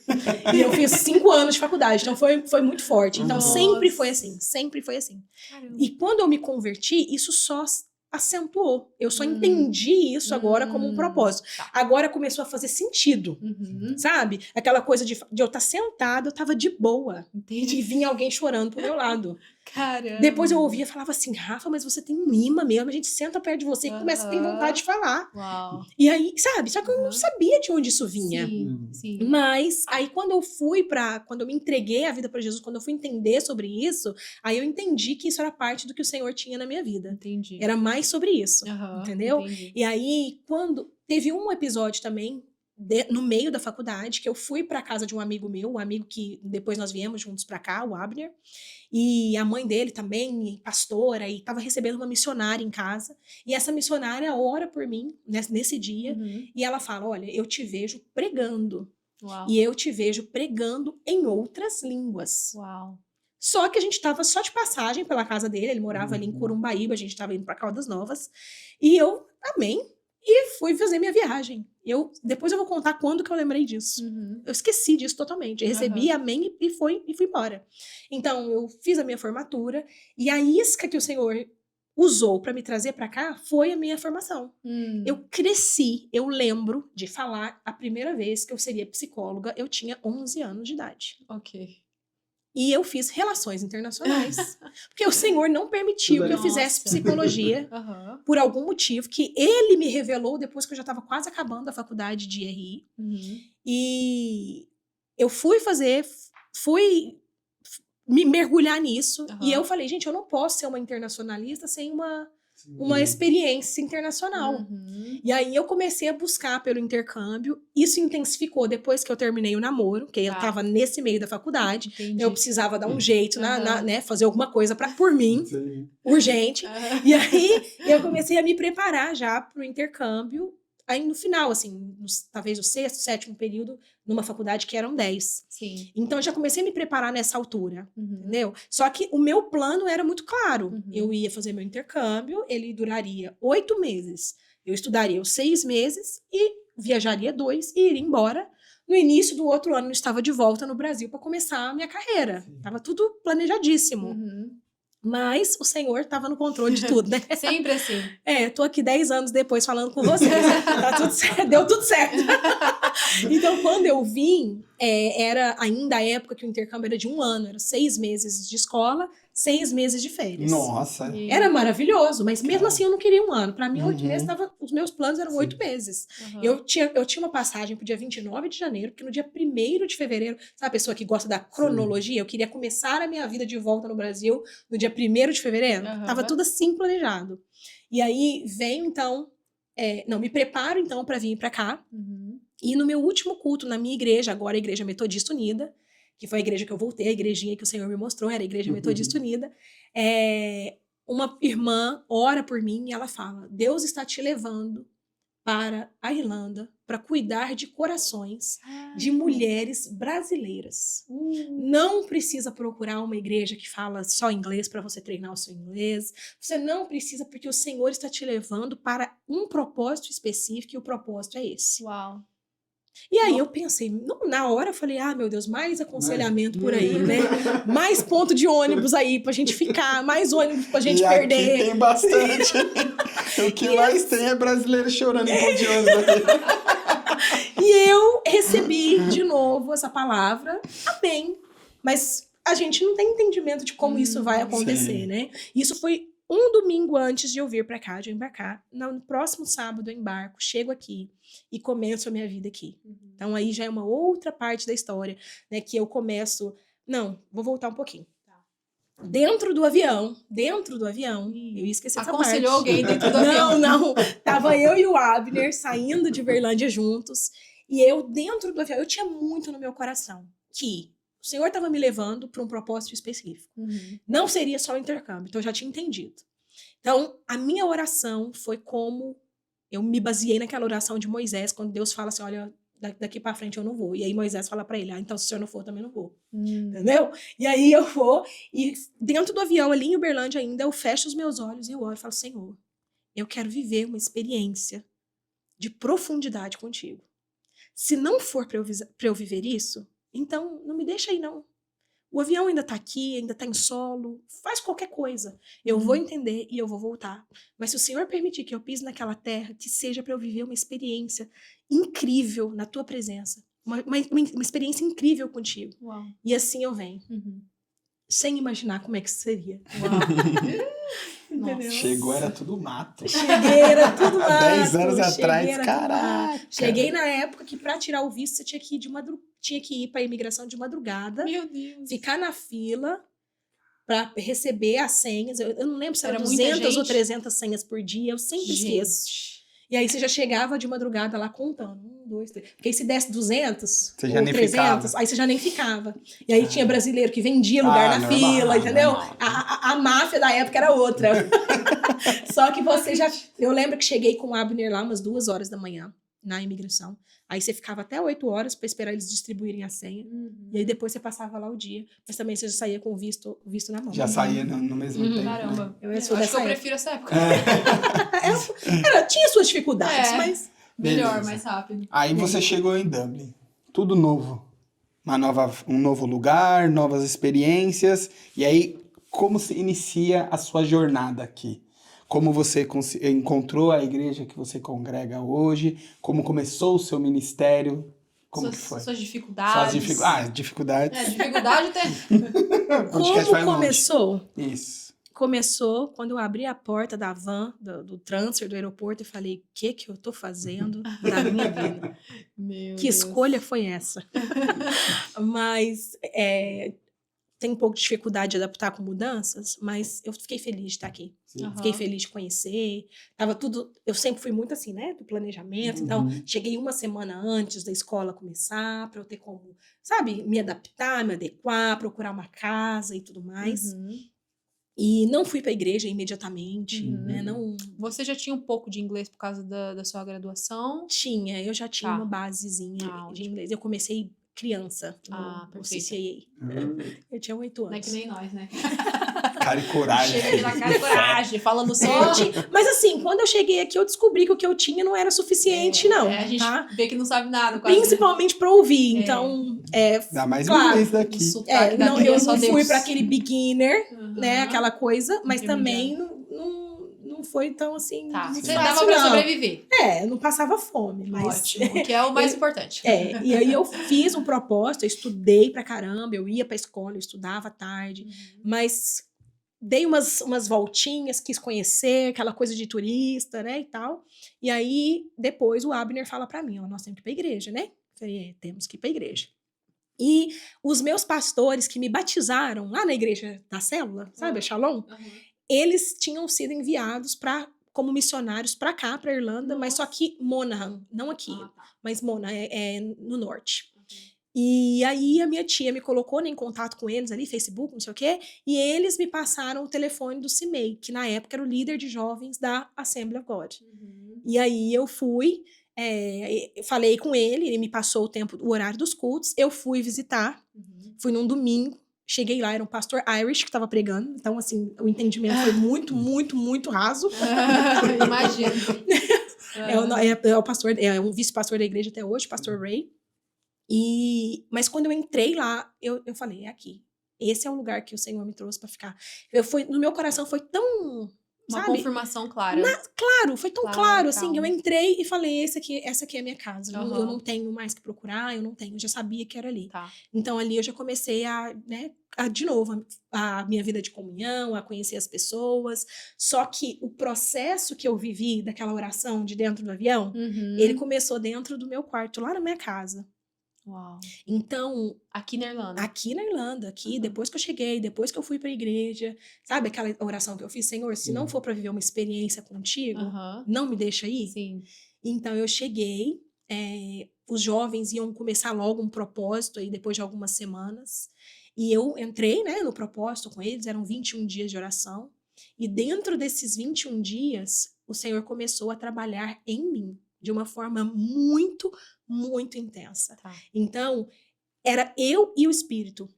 [SPEAKER 1] E eu fiz 5 anos de faculdade, então foi muito forte. Então, sempre foi assim, sempre foi assim.
[SPEAKER 2] Caramba.
[SPEAKER 1] E quando eu me converti, isso só acentuou. Eu só entendi isso agora como um propósito. Agora começou a fazer sentido, sabe? Aquela coisa de eu estar sentada, eu tava de boa.
[SPEAKER 2] Entendi.
[SPEAKER 1] E vinha alguém chorando pro meu lado.
[SPEAKER 2] Caramba.
[SPEAKER 1] Depois eu ouvia e falava assim, Rafa, mas você tem um imã mesmo, a gente senta perto de você e começa a ter vontade de falar.
[SPEAKER 2] Uau.
[SPEAKER 1] E aí, sabe? Só que eu não sabia de onde isso vinha.
[SPEAKER 2] Sim.
[SPEAKER 1] Mas aí quando eu me entreguei a vida para Jesus, quando eu fui entender sobre isso, aí eu entendi que isso era parte do que o Senhor tinha na minha vida.
[SPEAKER 2] Entendi.
[SPEAKER 1] Era mais sobre isso, entendeu?
[SPEAKER 2] Entendi.
[SPEAKER 1] E aí, quando teve um episódio também, no meio da faculdade, que eu fui para casa de um amigo meu, um amigo que depois nós viemos juntos para cá, o Abner, e a mãe dele também, pastora, e estava recebendo uma missionária em casa, e essa missionária ora por mim nesse dia, e ela fala, olha, eu te vejo pregando, e eu te vejo pregando em outras línguas.
[SPEAKER 2] Uau.
[SPEAKER 1] Só que a gente estava só de passagem pela casa dele, ele morava ali em Corumbaíba, a gente estava indo para Caldas Novas, e eu, amém, e fui fazer minha viagem. Depois eu vou contar quando que eu lembrei disso. Eu esqueci disso totalmente. Eu recebi, amém, e fui embora. Então, eu fiz a minha formatura, e a isca que o Senhor usou para me trazer para cá foi a minha formação. Eu cresci, eu lembro de falar a primeira vez que eu seria psicóloga, eu tinha 11 anos de idade.
[SPEAKER 2] Ok.
[SPEAKER 1] E eu fiz relações internacionais. Porque o Senhor não permitiu que eu fizesse psiologia por algum motivo que ele me revelou depois que eu já estava quase acabando a faculdade de RI. E eu fui me mergulhar nisso. E eu falei, gente, eu não posso ser uma internacionalista sem uma experiência internacional. E aí eu comecei a buscar pelo intercâmbio. Isso intensificou depois que eu terminei o namoro, que eu tava nesse meio da faculdade.
[SPEAKER 2] Entendi.
[SPEAKER 1] Eu precisava dar um jeito, né, fazer alguma coisa por mim, urgente. E aí eu comecei a me preparar já pro intercâmbio. Aí no final, assim, talvez o 6º, 7º período, numa faculdade que eram 10.
[SPEAKER 2] Sim.
[SPEAKER 1] Então eu já comecei a me preparar nessa altura, entendeu? Só que o meu plano era muito claro. Eu ia fazer meu intercâmbio, ele duraria 8 meses. Eu estudaria os 6 meses e viajaria 2 e iria embora. No início do outro ano eu estava de volta no Brasil para começar a minha carreira. Tava tudo planejadíssimo. Mas o Senhor estava no controle de tudo, né?
[SPEAKER 2] Sempre assim.
[SPEAKER 1] Tô aqui 10 anos depois falando com vocês. Tá tudo certo, deu tudo certo. Então, quando eu vim, era ainda a época que o intercâmbio era de 1 ano. Era 6 meses de escola, 6 meses de férias.
[SPEAKER 3] Nossa.
[SPEAKER 1] Era maravilhoso, mas mesmo assim eu não queria 1 ano. Para mim, 8 meses, os meus planos eram 8 meses. Eu tinha uma passagem pro dia 29 de janeiro, porque no dia 1º de fevereiro, sabe a pessoa que gosta da cronologia? Eu queria começar a minha vida de volta no Brasil no dia 1º de fevereiro. Tava tudo assim planejado. E aí, venho então... me preparo então para vir para cá. E no meu último culto na minha igreja, agora a Igreja Metodista Unida, que foi a igreja que eu voltei, a igrejinha que o Senhor me mostrou, era a Igreja Metodista Unida, uma irmã ora por mim e ela fala: Deus está te levando para a Irlanda para cuidar de corações de mulheres brasileiras. Não precisa procurar uma igreja que fala só inglês para você treinar o seu inglês. Você não precisa, porque o Senhor está te levando para um propósito específico e o propósito é esse.
[SPEAKER 2] Uau.
[SPEAKER 1] E aí eu pensei, na hora eu falei, meu Deus, mais aconselhamento por aí, né? Mais ponto de ônibus aí pra gente ficar, mais ônibus pra gente perder.
[SPEAKER 3] Aqui tem bastante. O que mais tem é brasileiro chorando em ponto de ônibus aqui.
[SPEAKER 1] E eu recebi de novo essa palavra, amém. Mas a gente não tem entendimento de como isso vai acontecer, né? Isso foi um domingo antes de eu vir pra cá, de eu embarcar. No próximo sábado eu embarco, chego aqui e começo a minha vida aqui. Então aí já é uma outra parte da história, né? Que eu começo... Não, vou voltar um pouquinho. Dentro do avião, eu esqueci essa parte.
[SPEAKER 2] Aconselhou alguém dentro do avião?
[SPEAKER 1] Não. Tava eu e o Abner saindo de Berlândia juntos. E eu, dentro do avião, eu tinha muito no meu coração que o Senhor estava me levando para um propósito específico. Não seria só o intercâmbio, então eu já tinha entendido. Então, a minha oração foi como eu me baseei naquela oração de Moisés, quando Deus fala assim, olha, daqui para frente eu não vou. E aí Moisés fala para ele, então se o senhor não for, eu também não vou. Entendeu? E aí eu vou, e dentro do avião, ali em Uberlândia ainda, eu fecho os meus olhos e eu oro e falo, Senhor, eu quero viver uma experiência de profundidade contigo. Se não for para eu viver isso, então não me deixa aí não. O avião ainda tá aqui, ainda tá em solo, faz qualquer coisa. Eu vou entender e eu vou voltar. Mas se o Senhor permitir que eu pise naquela terra, que seja para eu viver uma experiência incrível na tua presença. Uma experiência incrível contigo.
[SPEAKER 2] Uau.
[SPEAKER 1] E assim eu venho. Sem imaginar como é que seria.
[SPEAKER 2] Entendeu?
[SPEAKER 3] Chegou, era tudo mato.
[SPEAKER 1] Cheguei, era tudo mato.
[SPEAKER 3] 10 anos atrás, caraca.
[SPEAKER 1] Cheguei na época que para tirar o visto você tinha que ir para a imigração de madrugada.
[SPEAKER 2] Meu Deus.
[SPEAKER 1] Ficar na fila para receber as senhas. Eu não lembro se era
[SPEAKER 2] muita
[SPEAKER 1] 200 ou
[SPEAKER 2] gente?
[SPEAKER 1] 300 senhas por dia. Eu sempre esqueço. E aí você já chegava de madrugada lá contando. 1, 2, 3. Porque aí se desse 200
[SPEAKER 3] você já
[SPEAKER 1] ou
[SPEAKER 3] nem
[SPEAKER 1] 300,
[SPEAKER 3] ficava.
[SPEAKER 1] aí você já nem ficava. E aí tinha brasileiro que vendia lugar na
[SPEAKER 3] normal,
[SPEAKER 1] fila, entendeu?
[SPEAKER 3] normal.
[SPEAKER 1] A máfia da época era outra. Só que você já... Eu lembro que cheguei com o Abner lá umas 2 horas da manhã, na imigração. Aí você ficava até 8 horas para esperar eles distribuírem a senha. E aí depois você passava lá o dia. Mas também você já saía com o visto na mão.
[SPEAKER 3] Já saía no mesmo tempo.
[SPEAKER 2] Caramba.
[SPEAKER 1] Eu
[SPEAKER 2] Acho que eu prefiro essa época.
[SPEAKER 1] Tinha suas dificuldades, mas...
[SPEAKER 2] Melhor,
[SPEAKER 3] Beleza.
[SPEAKER 2] mais rápido.
[SPEAKER 3] Aí você chegou em Dublin. Tudo novo. Um novo lugar, novas experiências. E aí, como se inicia a sua jornada aqui? Como você encontrou a igreja que você congrega hoje? Como começou o seu ministério? Como que foi?
[SPEAKER 2] Suas dificuldades.
[SPEAKER 3] Dificuldades.
[SPEAKER 2] Dificuldade tem.
[SPEAKER 1] Como começou?
[SPEAKER 3] Isso.
[SPEAKER 1] Começou quando eu abri a porta da van, do transfer do aeroporto e falei, o que eu tô fazendo da minha vida?
[SPEAKER 2] Meu
[SPEAKER 1] Que
[SPEAKER 2] Deus.
[SPEAKER 1] escolha foi essa? Mas tem um pouco de dificuldade de adaptar com mudanças, mas eu fiquei feliz de estar aqui.
[SPEAKER 2] Aham.
[SPEAKER 1] Fiquei feliz de conhecer. Tava tudo... Eu sempre fui muito assim, né? Do planejamento. Então, cheguei uma semana antes da escola começar, para eu ter como, sabe? Me adaptar, me adequar, procurar uma casa e tudo mais. E não fui para a igreja imediatamente, né? Não
[SPEAKER 2] Você já tinha um pouco de inglês por causa da sua graduação?
[SPEAKER 1] tinha, eu já tinha
[SPEAKER 2] Tá.
[SPEAKER 1] uma basezinha de
[SPEAKER 2] ótimo.
[SPEAKER 1] inglês. Eu comecei criança no
[SPEAKER 2] perfeito.
[SPEAKER 1] CCAA. Eu tinha 8
[SPEAKER 2] Não é
[SPEAKER 1] anos.
[SPEAKER 2] que nem nós, né?
[SPEAKER 3] Cara e coragem.
[SPEAKER 2] Chega na cara e coragem, falando só.
[SPEAKER 1] Mas assim, quando eu cheguei aqui, eu descobri que o que eu tinha não era suficiente, não.
[SPEAKER 2] A gente
[SPEAKER 1] tá?
[SPEAKER 2] vê que não sabe nada. Quase.
[SPEAKER 1] Principalmente para ouvir. Então,
[SPEAKER 3] Dá mais
[SPEAKER 1] claro.
[SPEAKER 3] inglês daqui.
[SPEAKER 2] O sotaque
[SPEAKER 1] não,
[SPEAKER 2] daqui
[SPEAKER 1] eu
[SPEAKER 2] é só
[SPEAKER 1] não fui
[SPEAKER 2] Deus.
[SPEAKER 1] para aquele beginner, né?
[SPEAKER 2] Aham.
[SPEAKER 1] Aquela coisa, mas também
[SPEAKER 2] Intermediário.
[SPEAKER 1] não foi tão assim.
[SPEAKER 2] Tá,
[SPEAKER 1] muito
[SPEAKER 2] você
[SPEAKER 1] fácil,
[SPEAKER 2] dava pra
[SPEAKER 1] não.
[SPEAKER 2] sobreviver.
[SPEAKER 1] Eu não passava fome, mas.
[SPEAKER 2] Ótimo, que é o mais importante.
[SPEAKER 1] E aí eu fiz um propósito, eu estudei pra caramba, eu ia pra escola, eu estudava à tarde, mas dei umas voltinhas, quis conhecer aquela coisa de turista, né, e tal. E aí, depois, o Abner fala pra mim, nós temos que ir pra igreja, né? Eu falei, temos que ir pra igreja. E os meus pastores que me batizaram lá na igreja da célula, sabe, a Shalom, eles tinham sido enviados como missionários para cá, para Irlanda, mas só que Monaghan, não aqui, mas Monaghan é no norte. E aí a minha tia me colocou, né, em contato com eles ali, Facebook, não sei o quê, e eles me passaram o telefone do CIMEI, que na época era o líder de jovens da Assembly of God. E aí eu fui, falei com ele me passou o horário dos cultos, eu fui visitar, fui num domingo, cheguei lá, era um pastor Irish que estava pregando, então assim, o entendimento foi muito, muito, muito raso.
[SPEAKER 2] Imagino.
[SPEAKER 1] É o pastor, é um vice-pastor da igreja até hoje, pastor Ray. Mas quando eu entrei lá, eu falei, é aqui. Esse é o lugar que o Senhor me trouxe para ficar. No meu coração foi tão,
[SPEAKER 2] Uma
[SPEAKER 1] sabe?
[SPEAKER 2] confirmação clara.
[SPEAKER 1] Claro, foi tão claro, assim.
[SPEAKER 2] calma.
[SPEAKER 1] Eu entrei e falei, essa aqui é a minha casa.
[SPEAKER 2] Uhum.
[SPEAKER 1] Eu não tenho mais que procurar, eu já sabia que era ali.
[SPEAKER 2] Tá.
[SPEAKER 1] Então ali eu já comecei de novo, a minha vida de comunhão, a conhecer as pessoas. Só que o processo que eu vivi daquela oração de dentro do avião, ele começou dentro do meu quarto, lá na minha casa.
[SPEAKER 2] Uau.
[SPEAKER 1] Então,
[SPEAKER 2] aqui na Irlanda,
[SPEAKER 1] depois que eu cheguei, depois que eu fui pra igreja, sabe aquela oração que eu fiz, Senhor, se não for para viver uma experiência contigo, não me deixa ir?
[SPEAKER 2] Sim.
[SPEAKER 1] Então eu cheguei, os jovens iam começar logo um propósito aí depois de algumas semanas, e eu entrei, né, no propósito com eles, eram 21 dias de oração, e dentro desses 21 dias, o Senhor começou a trabalhar em mim, de uma forma muito, muito intensa.
[SPEAKER 2] Tá.
[SPEAKER 1] Então, era eu e o Espírito.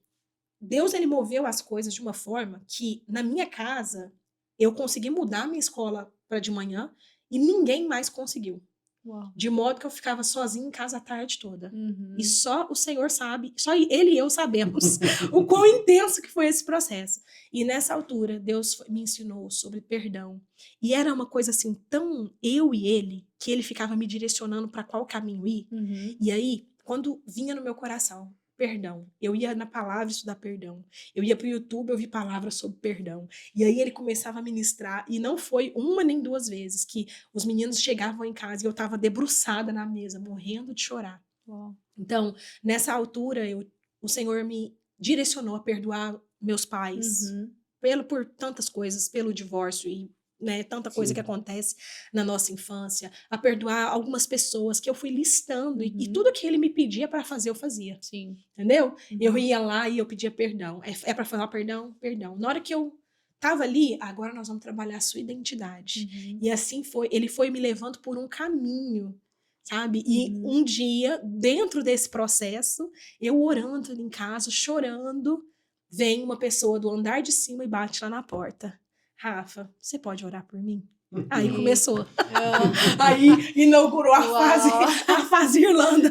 [SPEAKER 1] Deus, ele moveu as coisas de uma forma que, na minha casa, eu consegui mudar minha escola para de manhã e ninguém mais conseguiu.
[SPEAKER 2] Uau.
[SPEAKER 1] De modo que eu ficava sozinha em casa a tarde toda. E só o Senhor sabe, só ele e eu sabemos o quão intenso que foi esse processo. E nessa altura, Deus me ensinou sobre perdão. E era uma coisa assim, tão eu e ele, que ele ficava me direcionando para qual caminho ir. E aí, quando vinha no meu coração, perdão, eu ia na palavra estudar perdão. Eu ia pro YouTube, eu vi palavras sobre perdão. E aí ele começava a ministrar, e não foi uma nem duas vezes que os meninos chegavam em casa e eu estava debruçada na mesa, morrendo de chorar.
[SPEAKER 2] Uau.
[SPEAKER 1] Então, nessa altura, o Senhor me direcionou a perdoar meus pais por tantas coisas, pelo divórcio e tanta coisa que acontece na nossa infância, a perdoar algumas pessoas que eu fui listando e tudo que ele me pedia para fazer, eu fazia.
[SPEAKER 2] Sim.
[SPEAKER 1] Entendeu? Eu ia lá e eu pedia perdão. É para falar perdão? Perdão. Na hora que eu tava ali, agora nós vamos trabalhar a sua identidade. E assim foi, ele foi me levando por um caminho, sabe? E um dia, dentro desse processo, eu orando em casa, chorando, vem uma pessoa do andar de cima e bate lá na porta. Rafa, você pode orar por mim? Aí começou. Aí inaugurou a fase Irlanda.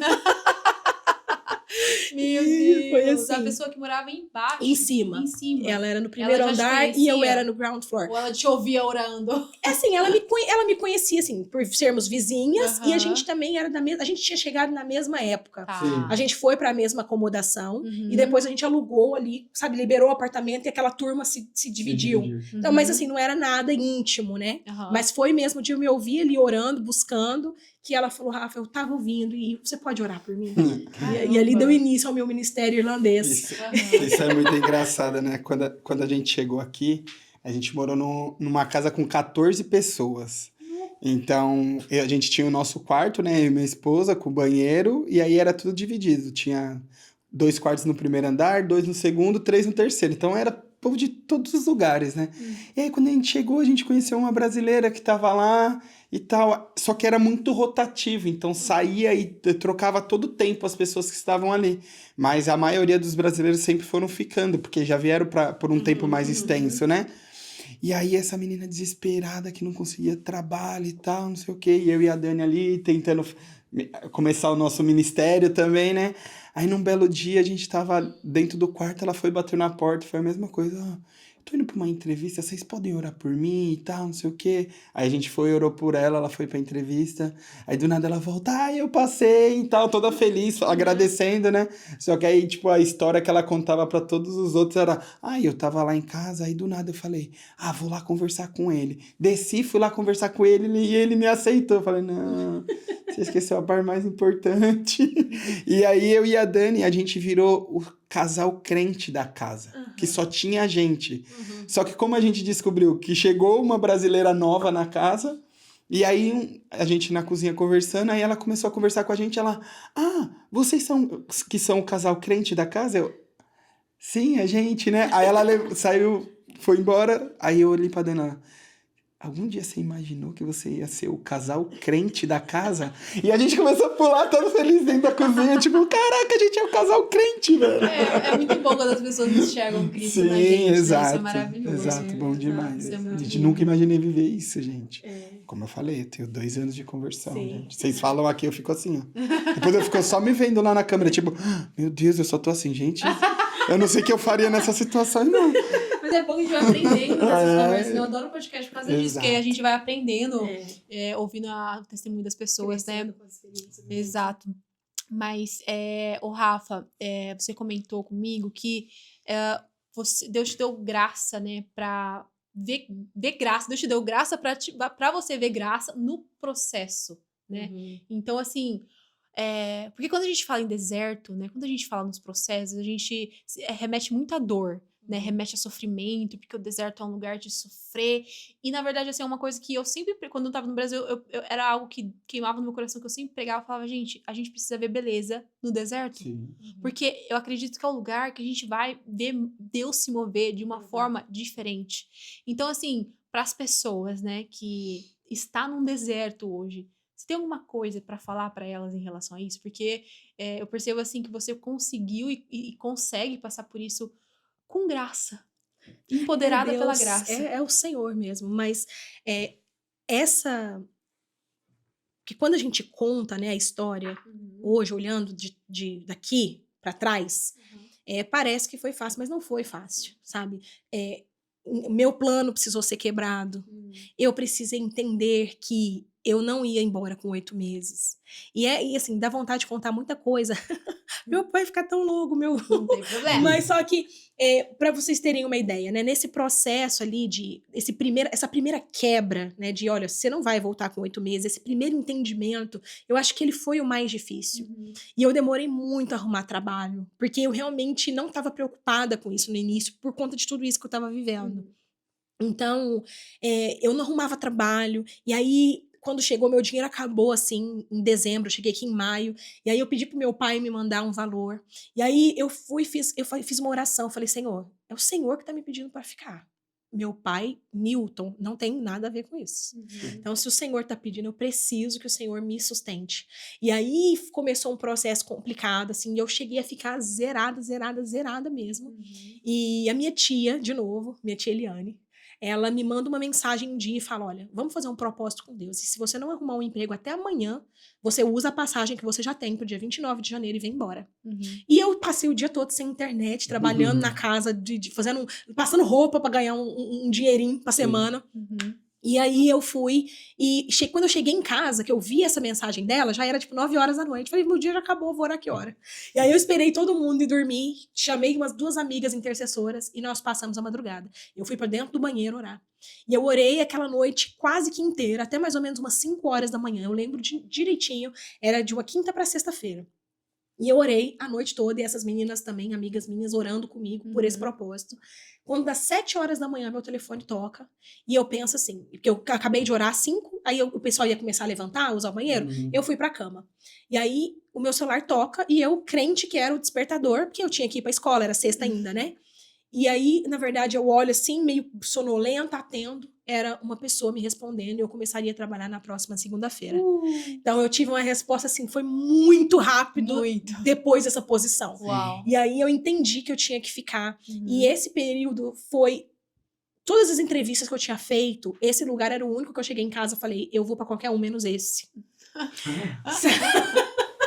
[SPEAKER 2] Meu Deus,
[SPEAKER 1] foi assim.
[SPEAKER 2] A pessoa que morava embaixo.
[SPEAKER 1] Em cima. Ela era no primeiro
[SPEAKER 2] Ela já te
[SPEAKER 1] andar e
[SPEAKER 2] conhecia?
[SPEAKER 1] eu era no ground floor.
[SPEAKER 2] Ou ela te ouvia orando?
[SPEAKER 1] Assim, ela me conhecia, assim, por sermos vizinhas, e a gente também era a gente tinha chegado na mesma época.
[SPEAKER 2] Tá.
[SPEAKER 3] Sim.
[SPEAKER 1] A gente foi pra mesma acomodação, e depois a gente alugou ali, sabe, liberou o apartamento e aquela turma se dividiu. Então, mas assim, não era nada íntimo, né? Mas foi mesmo de eu me ouvir ali orando, buscando, que ela falou, Rafa, eu tava ouvindo, e você pode orar por mim? E ali deu início ao meu ministério irlandês.
[SPEAKER 3] Isso é muito engraçado, né? Quando a gente chegou aqui, a gente morou numa casa com 14 pessoas. Então, a gente tinha o nosso quarto, né? Eu e minha esposa, com o banheiro, e aí era tudo dividido. Tinha 2 quartos no primeiro andar, 2 no segundo, 3 no terceiro. Então, era povo de todos os lugares, né? E aí, quando a gente chegou, a gente conheceu uma brasileira que tava lá e tal. Só que era muito rotativo, então saía e trocava todo o tempo as pessoas que estavam ali. Mas a maioria dos brasileiros sempre foram ficando, porque já vieram por um tempo mais extenso, né? E aí essa menina desesperada que não conseguia trabalho e tal, não sei o quê. E eu e a Dani ali tentando começar o nosso ministério também, né? Aí num belo dia a gente tava dentro do quarto, ela foi bater na porta, foi a mesma coisa. Tô indo pra uma entrevista, vocês podem orar por mim e tal, não sei o quê. Aí a gente orou por ela foi pra entrevista. Aí do nada ela volta, eu passei e tal, toda feliz, agradecendo, né? Só que aí, tipo, a história que ela contava pra todos os outros era, eu tava lá em casa, aí do nada eu falei, vou lá conversar com ele. Desci, fui lá conversar com ele e ele me aceitou. Eu falei, não, você esqueceu a parte mais importante. E aí eu e a Dani, a gente virou o casal crente da casa, que só tinha a gente. Só que como a gente descobriu que chegou uma brasileira nova na casa, E aí, a gente na cozinha conversando, aí ela começou a conversar com a gente, ela... vocês que são o casal crente da casa? Sim, a gente, né? Aí ela saiu, foi embora, aí eu olhei pra Dana... Algum dia você imaginou que você ia ser o casal crente da casa? E a gente começou a pular todo feliz dentro da cozinha. Tipo, caraca, a gente é o casal crente, velho.
[SPEAKER 2] É muito bom quando as pessoas enxergam Cristo na gente.
[SPEAKER 3] Exato.
[SPEAKER 2] Né? Isso é maravilhoso.
[SPEAKER 3] Exato, bom demais.
[SPEAKER 2] Isso é
[SPEAKER 3] A
[SPEAKER 2] muito
[SPEAKER 3] gente
[SPEAKER 2] lindo.
[SPEAKER 3] nunca imaginei viver isso, gente. Como eu falei, eu tenho 2 anos de conversão, gente. Vocês falam aqui, eu fico assim, ó. Depois eu fico só me vendo lá na câmera, tipo, meu Deus, eu só tô assim, gente. Eu não sei o que eu faria nessa situação, não.
[SPEAKER 2] Mas é bom que a gente vai aprendendo nessas conversas. Eu adoro podcast por causa disso, porque a gente vai aprendendo, ouvindo o testemunho das pessoas, né? Exato. Mas, Rafa, você comentou comigo que Deus te deu graça, né, pra ver graça. Deus te deu graça pra você ver graça no processo, né? Então, assim... porque quando a gente fala em deserto, né, quando a gente fala nos processos, a gente remete muito à dor, né, remete a sofrimento, porque o deserto é um lugar de sofrer, e na verdade, assim, é uma coisa que eu sempre, quando eu tava no Brasil, eu era algo que queimava no meu coração, que eu sempre pregava e falava, gente, a gente precisa ver beleza no deserto, porque eu acredito que é o lugar que a gente vai ver Deus se mover de uma forma diferente. Então, assim, para as pessoas, né, que está num deserto hoje, você tem alguma coisa para falar para elas em relação a isso? Porque eu percebo, assim, que você conseguiu e consegue passar por isso com graça. Empoderada
[SPEAKER 1] Deus,
[SPEAKER 2] pela graça.
[SPEAKER 1] É o Senhor mesmo. Mas que quando a gente conta, né, a história, hoje, olhando daqui para trás, parece que foi fácil, mas não foi fácil, sabe? Meu plano precisou ser quebrado. Eu precisei entender que eu não ia embora com 8 meses. E assim, dá vontade de contar muita coisa. Meu pai fica tão louco, meu...
[SPEAKER 2] Não tem problema.
[SPEAKER 1] Mas só que, para vocês terem uma ideia, né? Nesse processo ali essa primeira quebra, né? De, olha, você não vai voltar com 8 meses. Esse primeiro entendimento, eu acho que ele foi o mais difícil. E eu demorei muito a arrumar trabalho. Porque eu realmente não estava preocupada com isso no início, por conta de tudo isso que eu estava vivendo. Então, eu não arrumava trabalho. E aí... Quando chegou, meu dinheiro acabou, assim, em dezembro, eu cheguei aqui em maio, e aí eu pedi pro meu pai me mandar um valor, e aí eu fiz uma oração, falei, Senhor, é o Senhor que tá me pedindo para ficar. Meu pai, Milton, não tem nada a ver com isso. Então, se o Senhor tá pedindo, eu preciso que o Senhor me sustente. E aí começou um processo complicado, assim, e eu cheguei a ficar zerada mesmo. E a minha tia, de novo, minha tia Eliane, ela me manda uma mensagem um dia e fala, olha, vamos fazer um propósito com Deus. E se você não arrumar um emprego até amanhã, você usa a passagem que você já tem pro dia 29 de janeiro e vem embora. E eu passei o dia todo sem internet, trabalhando na casa, passando roupa para ganhar um dinheirinho pra semana. E aí eu fui, e quando eu cheguei em casa, que eu vi essa mensagem dela, já era tipo 9 horas da noite. Falei, meu dia já acabou, vou orar que hora. E aí eu esperei todo mundo ir dormir, chamei umas 2 amigas intercessoras e nós passamos a madrugada. Eu fui pra dentro do banheiro orar. E eu orei aquela noite quase que inteira, até mais ou menos umas 5 horas da manhã. Eu lembro direitinho, era de uma quinta pra sexta-feira. E eu orei a noite toda, e essas meninas também, amigas minhas, orando comigo por esse propósito. Quando das 7 horas da manhã, meu telefone toca, e eu penso assim, porque eu acabei de orar às 5, aí o pessoal ia começar a levantar, usar o banheiro, eu fui pra cama. E aí, o meu celular toca, e eu, crente que era o despertador, porque eu tinha que ir pra escola, era sexta ainda, né? E aí, na verdade, eu olho assim, meio sonolenta, atendo, era uma pessoa me respondendo e eu começaria a trabalhar na próxima segunda-feira. Então, eu tive uma resposta, assim, foi muito rápido depois dessa posição.
[SPEAKER 2] Uau.
[SPEAKER 1] E aí, eu entendi que eu tinha que ficar. E esse período foi... Todas as entrevistas que eu tinha feito, esse lugar era o único que eu cheguei em casa e falei, eu vou pra qualquer um, menos esse.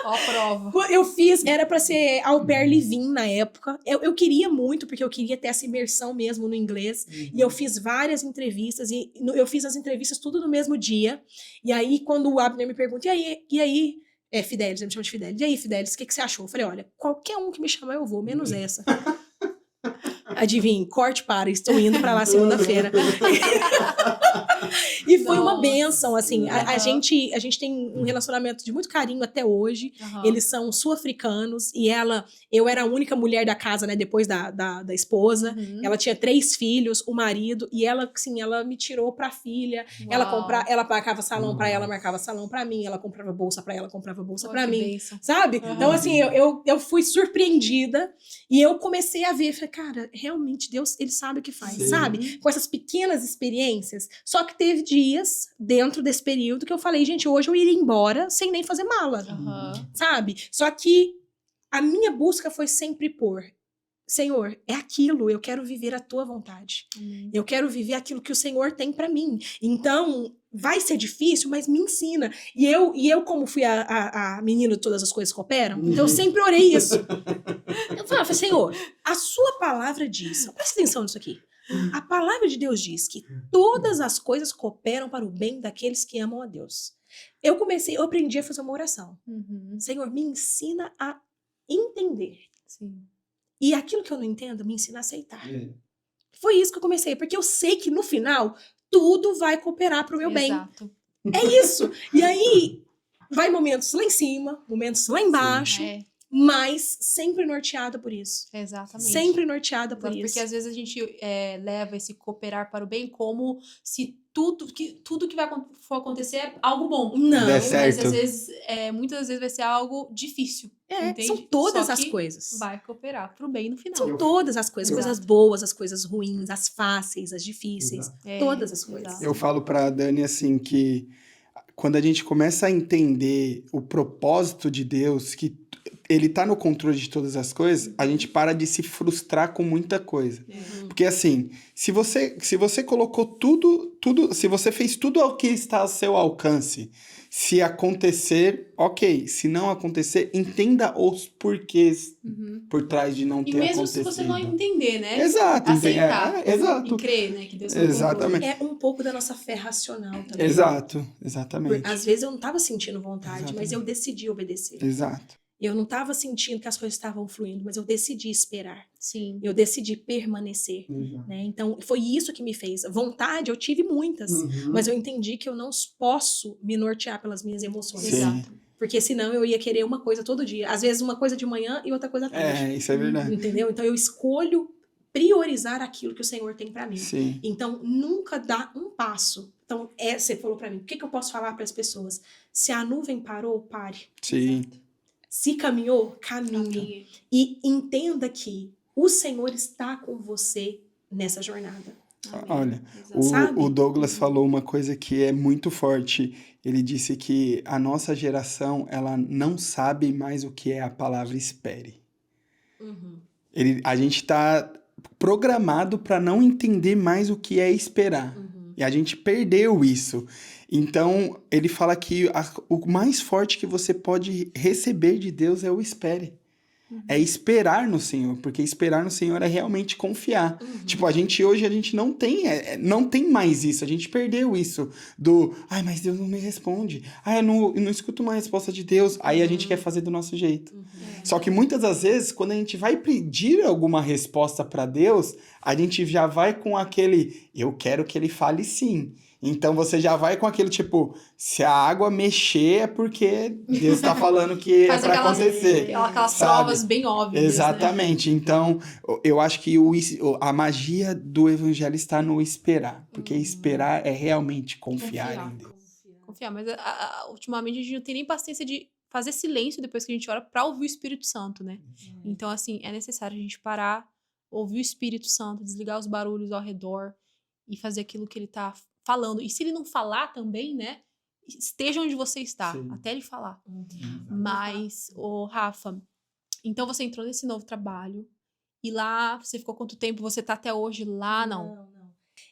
[SPEAKER 2] Ó a prova.
[SPEAKER 1] Eu fiz, era pra ser au pair live-in na época. Eu queria muito, porque eu queria ter essa imersão mesmo no inglês. E eu fiz várias entrevistas, e eu fiz as entrevistas tudo no mesmo dia. E aí, quando o Abner me pergunta, e aí, Fidelis, ele me chama de Fidelis. E aí, Fidelis, o que você achou? Eu falei, olha, qualquer um que me chamar eu vou, menos essa. Adivinhe, corte para, estou indo para lá segunda-feira. E foi uma bênção, assim. A gente tem um relacionamento de muito carinho até hoje. Eles são sul-africanos e eu era a única mulher da casa, né, depois da esposa. Ela tinha 3 filhos, o marido, e ela, assim, ela me tirou pra filha. Ela marcava salão pra ela, marcava salão pra mim. Ela comprava bolsa pra ela, comprava bolsa pra mim. Bênção. Sabe? Então, assim, eu fui surpreendida e eu comecei a ver, falei, cara, realmente Deus, ele sabe o que faz, sabe? Com essas pequenas experiências. Só que teve dias dentro desse período que eu falei, gente, hoje eu iria embora sem nem fazer mala, sabe? Só que a minha busca foi sempre por Senhor, é aquilo, eu quero viver a tua vontade. Eu quero viver aquilo que o Senhor tem pra mim. Então, vai ser difícil, mas me ensina. E eu como fui a menina de todas as coisas que cooperam, então eu sempre orei isso. Eu falava, Senhor, a sua palavra diz, presta atenção nisso aqui. A palavra de Deus diz que todas as coisas cooperam para o bem daqueles que amam a Deus. Eu aprendi a fazer uma oração. Senhor, me ensina a entender.
[SPEAKER 2] Sim.
[SPEAKER 1] E aquilo que eu não entendo, me ensina a aceitar. Foi isso que eu comecei, porque eu sei que no final, tudo vai cooperar pro meu bem. É isso. E aí, vai momentos lá em cima, momentos lá embaixo, mas sempre norteada por isso.
[SPEAKER 2] Exatamente.
[SPEAKER 1] Sempre norteada por isso.
[SPEAKER 2] Porque às vezes a gente leva esse cooperar para o bem como se tudo que for acontecer é algo bom.
[SPEAKER 1] Não.
[SPEAKER 3] É certo.
[SPEAKER 2] Mas às vezes, muitas vezes vai ser algo difícil.
[SPEAKER 1] São todas as coisas.
[SPEAKER 2] Vai cooperar pro bem no final.
[SPEAKER 1] São todas as coisas. Coisas boas, as coisas ruins, as fáceis, as difíceis. Todas as coisas.
[SPEAKER 3] Eu falo pra Dani assim que quando a gente começa a entender o propósito de Deus, que ele tá no controle de todas as coisas, a gente para de se frustrar com muita coisa. Porque assim, se você colocou tudo, se você fez tudo ao que está ao seu alcance, se acontecer, ok. Se não acontecer, entenda os porquês por trás de não ter acontecido.
[SPEAKER 2] E mesmo se você não entender, né?
[SPEAKER 3] Exato.
[SPEAKER 2] Aceitar.
[SPEAKER 3] Exato.
[SPEAKER 2] E crer, né? Que Deus
[SPEAKER 3] Exatamente.
[SPEAKER 1] É um pouco da nossa fé racional também.
[SPEAKER 3] Exatamente.
[SPEAKER 1] Às vezes eu não estava sentindo vontade, mas eu decidi obedecer.
[SPEAKER 3] Exato.
[SPEAKER 1] Eu não estava sentindo que as coisas estavam fluindo, mas eu decidi esperar.
[SPEAKER 2] Sim.
[SPEAKER 1] Eu decidi permanecer. Né? Então, foi isso que me fez. Vontade, eu tive muitas, mas eu entendi que eu não posso me nortear pelas minhas emoções.
[SPEAKER 3] Sim.
[SPEAKER 1] Exato. Porque senão eu ia querer uma coisa todo dia. Às vezes uma coisa de manhã e outra coisa à tarde.
[SPEAKER 3] Isso é verdade.
[SPEAKER 1] Entendeu? Então eu escolho priorizar aquilo que o Senhor tem pra mim.
[SPEAKER 3] Sim.
[SPEAKER 1] Então, nunca dá um passo. Então, você falou pra mim, o que eu posso falar pras pessoas? Se a nuvem parou, pare.
[SPEAKER 3] Sim.
[SPEAKER 1] Se caminhou, caminhe. E entenda que o Senhor está com você nessa jornada.
[SPEAKER 3] Olha, o Douglas falou uma coisa que é muito forte. Ele disse que a nossa geração, ela não sabe mais o que é a palavra espere. A gente está programado para não entender mais o que é esperar. E a gente perdeu isso. Então, ele fala que o mais forte que você pode receber de Deus é o espere. É esperar no Senhor, porque esperar no Senhor é realmente confiar. Tipo, hoje a gente não tem mais isso, a gente perdeu isso ai, mas Deus não me responde, eu não escuto uma resposta de Deus, aí a gente quer fazer do nosso jeito. Só que muitas das vezes, quando a gente vai pedir alguma resposta para Deus, a gente já vai com aquele, eu quero que ele fale sim. Então você já vai com aquele tipo, se a água mexer é porque Deus está falando que é para acontecer.
[SPEAKER 2] Aquelas provas bem óbvias.
[SPEAKER 3] Exatamente. Né? Então, eu acho que a magia do evangelho está no esperar. Porque esperar é realmente confiar em Deus.
[SPEAKER 2] Confiar, mas ultimamente a gente não tem nem paciência de fazer silêncio depois que a gente ora para ouvir o Espírito Santo, né? Então, assim, é necessário a gente parar, ouvir o Espírito Santo, desligar os barulhos ao redor e fazer aquilo que ele tá falando. E se ele não falar também, né? Esteja onde você está, até ele falar. Mas, Rafa, então você entrou nesse novo trabalho e lá você ficou quanto tempo? Você tá até hoje lá? Não.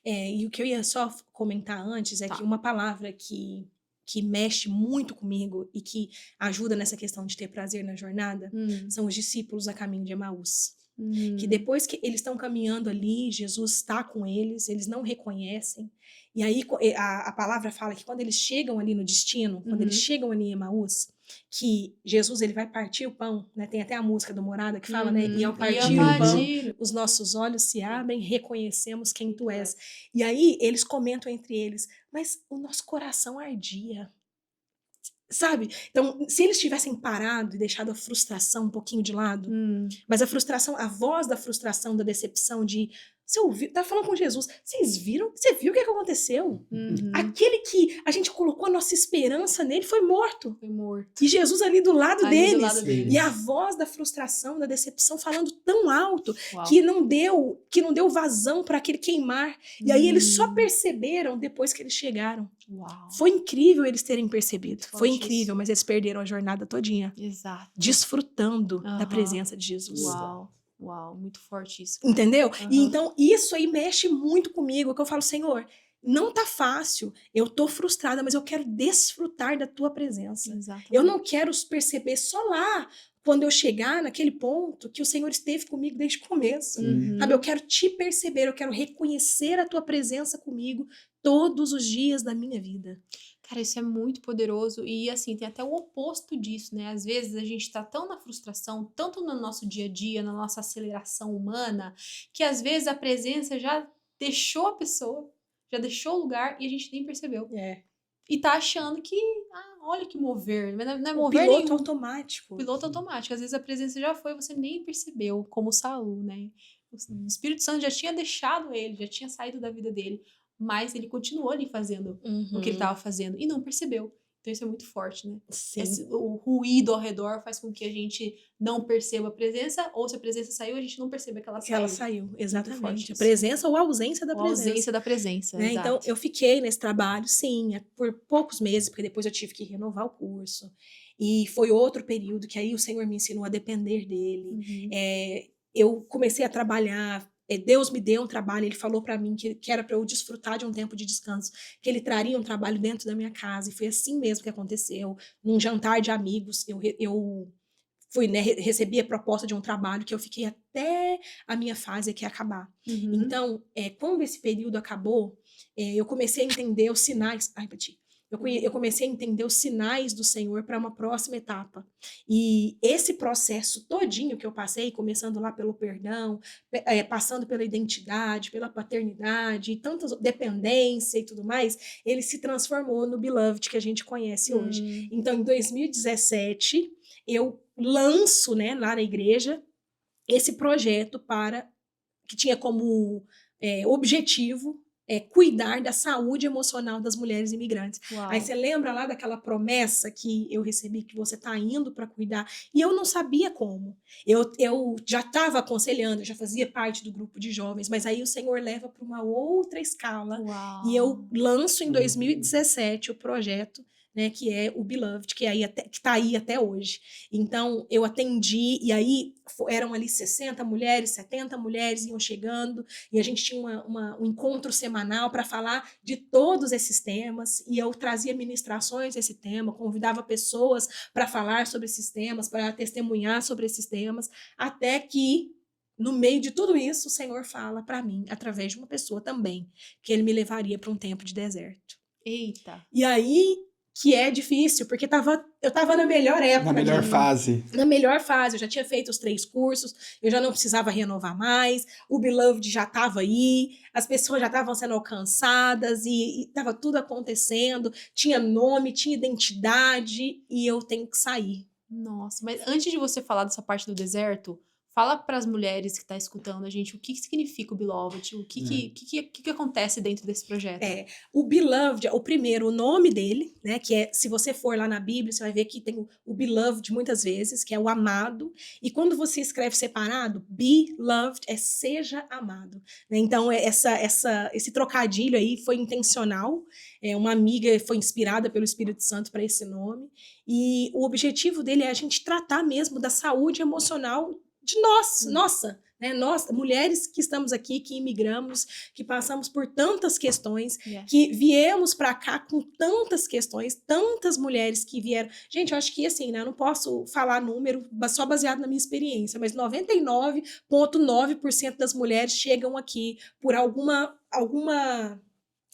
[SPEAKER 1] E o que eu ia só comentar antes é que uma palavra que mexe muito comigo e que ajuda nessa questão de ter prazer na jornada são os discípulos a caminho de Emaús. Que depois que eles estão caminhando ali, Jesus está com eles não reconhecem. E aí a palavra fala que quando eles chegam ali no destino, quando eles chegam ali em Emaús, que Jesus ele vai partir o pão, né? Tem até a música do Morada que fala, né? E ao
[SPEAKER 2] E
[SPEAKER 1] partir
[SPEAKER 2] ao
[SPEAKER 1] o pão,
[SPEAKER 2] partir.
[SPEAKER 1] os nossos olhos se abrem, reconhecemos quem tu és. E aí eles comentam entre eles, mas o nosso coração ardia. Sabe? Então, se eles tivessem parado e deixado a frustração um pouquinho de lado, mas a frustração, a voz da frustração, da decepção, de você ouviu, tá falando com Jesus, vocês viram? Você viu o que aconteceu? Aquele que a gente colocou a nossa esperança nele foi morto.
[SPEAKER 2] Foi morto.
[SPEAKER 1] E Jesus ali do lado
[SPEAKER 2] Ali do
[SPEAKER 1] deles.
[SPEAKER 2] lado deles.
[SPEAKER 1] E a voz da frustração, da decepção falando tão alto
[SPEAKER 2] Uau.
[SPEAKER 1] que não deu vazão para aquele queimar. E aí eles só perceberam depois que eles chegaram.
[SPEAKER 2] Uau.
[SPEAKER 1] Foi incrível eles terem percebido. Foi
[SPEAKER 2] Fortíssimo.
[SPEAKER 1] incrível, mas eles perderam a jornada todinha.
[SPEAKER 2] Exato.
[SPEAKER 1] Desfrutando da
[SPEAKER 2] Aham.
[SPEAKER 1] presença de Jesus.
[SPEAKER 2] Uau. Uau, muito forte isso. cara.
[SPEAKER 1] Entendeu? E
[SPEAKER 2] Aham.
[SPEAKER 1] então, isso aí mexe muito comigo, que eu falo, Senhor, não tá fácil, eu tô frustrada, mas eu quero desfrutar da tua presença.
[SPEAKER 2] Exatamente.
[SPEAKER 1] Eu não quero perceber só lá, quando eu chegar naquele ponto, que o Senhor esteve comigo desde o começo.
[SPEAKER 2] Uhum.
[SPEAKER 1] Sabe, eu quero te perceber, eu quero reconhecer a tua presença comigo todos os dias da minha vida.
[SPEAKER 2] Cara, isso é muito poderoso e, assim, tem até o oposto disso, né? Às vezes a gente tá tão na frustração, tanto no nosso dia a dia, na nossa aceleração humana, que às vezes a presença já deixou a pessoa, já deixou o lugar e a gente nem percebeu. E tá achando que, olha que mover, mas não é
[SPEAKER 1] O
[SPEAKER 2] mover
[SPEAKER 1] piloto
[SPEAKER 2] nenhum.
[SPEAKER 1] automático.
[SPEAKER 2] Piloto automático. Às vezes a presença já foi e você nem percebeu, como Saul, né? O Espírito Santo já tinha deixado ele, já tinha saído da vida dele, mas ele continuou ali fazendo o que ele estava fazendo e não percebeu. Então isso é muito forte, né?
[SPEAKER 1] Sim.
[SPEAKER 2] O ruído ao redor faz com que a gente não perceba a presença, ou se a presença saiu, a gente não percebe que ela
[SPEAKER 1] Que
[SPEAKER 2] saiu.
[SPEAKER 1] ela saiu,
[SPEAKER 2] forte
[SPEAKER 1] exatamente. A
[SPEAKER 2] isso.
[SPEAKER 1] presença ou a ausência da
[SPEAKER 2] Ou a
[SPEAKER 1] presença.
[SPEAKER 2] ausência da presença,
[SPEAKER 1] Né?
[SPEAKER 2] exato.
[SPEAKER 1] Então, eu fiquei nesse trabalho, sim, por poucos meses, porque depois eu tive que renovar o curso. E foi outro período que aí o Senhor me ensinou a depender dele.
[SPEAKER 2] Uhum.
[SPEAKER 1] Eu comecei a trabalhar, Deus me deu um trabalho, ele falou para mim que era para eu desfrutar de um tempo de descanso, que ele traria um trabalho dentro da minha casa, e foi assim mesmo que aconteceu. Num jantar de amigos, eu fui, né, recebi a proposta de um trabalho que eu fiquei até a minha fase aqui acabar.
[SPEAKER 2] Uhum.
[SPEAKER 1] Então, quando esse período acabou, eu comecei a entender os sinais. Ai, Pati. Eu comecei a entender os sinais do Senhor para uma próxima etapa. E esse processo todinho que eu passei, começando lá pelo perdão, passando pela identidade, pela paternidade, e tanta dependência e tudo mais, ele se transformou no Beloved que a gente conhece hoje. Então, em 2017, eu lanço, né, lá na igreja, esse projeto que tinha como objetivo cuidar da saúde emocional das mulheres imigrantes.
[SPEAKER 2] Uau.
[SPEAKER 1] Aí você lembra lá daquela promessa que eu recebi, que você está indo para cuidar, e eu não sabia como. Eu já estava aconselhando, eu já fazia parte do grupo de jovens, mas aí o Senhor leva para uma outra escala.
[SPEAKER 2] Uau.
[SPEAKER 1] E eu lanço em 2017 o projeto, né, que é o Beloved, que está aí até hoje. Então, eu atendi, e aí eram ali 60 mulheres, 70 mulheres iam chegando, e a gente tinha um encontro semanal para falar de todos esses temas, e eu trazia ministrações desse tema, convidava pessoas para falar sobre esses temas, para testemunhar sobre esses temas, até que, no meio de tudo isso, o Senhor fala para mim, através de uma pessoa também, que ele me levaria para um tempo de deserto.
[SPEAKER 2] Eita.
[SPEAKER 1] E aí que é difícil, porque eu estava na melhor época.
[SPEAKER 3] Na melhor fase.
[SPEAKER 1] Na melhor fase, eu já tinha feito os 3 cursos, eu já não precisava renovar mais, o Beloved já estava aí, as pessoas já estavam sendo alcançadas e estava tudo acontecendo, tinha nome, tinha identidade, e eu tenho que sair.
[SPEAKER 2] Nossa, mas antes de você falar dessa parte do deserto, fala para as mulheres que tá escutando a gente o que significa o Beloved, o que acontece dentro desse projeto.
[SPEAKER 1] O Beloved, o nome dele, né, que se você for lá na Bíblia, você vai ver que tem o Beloved muitas vezes, que é o amado, e quando você escreve separado, Beloved seja amado, né? Então esse trocadilho aí foi intencional, uma amiga foi inspirada pelo Espírito Santo para esse nome, e o objetivo dele é a gente tratar mesmo da saúde emocional de nossa, né? Nós, mulheres que estamos aqui, que imigramos, que passamos por tantas questões, que viemos para cá com tantas questões, tantas mulheres que vieram. Gente, eu acho que assim, né? Eu não posso falar número só baseado na minha experiência, mas 99,9% das mulheres chegam aqui por alguma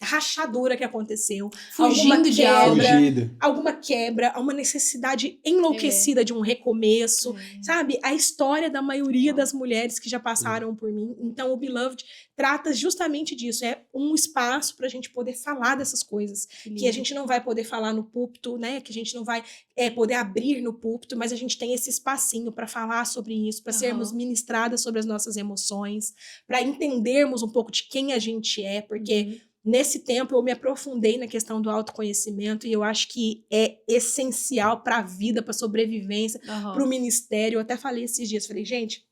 [SPEAKER 1] rachadura que aconteceu,
[SPEAKER 2] Fugindo de algo.
[SPEAKER 3] Fugido.
[SPEAKER 1] alguma quebra, uma necessidade enlouquecida de um recomeço, sabe? A história da maioria das mulheres que já passaram por mim. Então, o Beloved trata justamente disso. É um espaço para a gente poder falar dessas coisas. Que a gente não vai poder falar no púlpito, né? Que a gente não vai poder abrir no púlpito, mas a gente tem esse espacinho para falar sobre isso, para sermos ministradas sobre as nossas emoções, para entendermos um pouco de quem a gente é, porque nesse tempo eu me aprofundei na questão do autoconhecimento e eu acho que é essencial para a vida, para a sobrevivência, para o ministério. Eu até falei esses dias, falei, gente,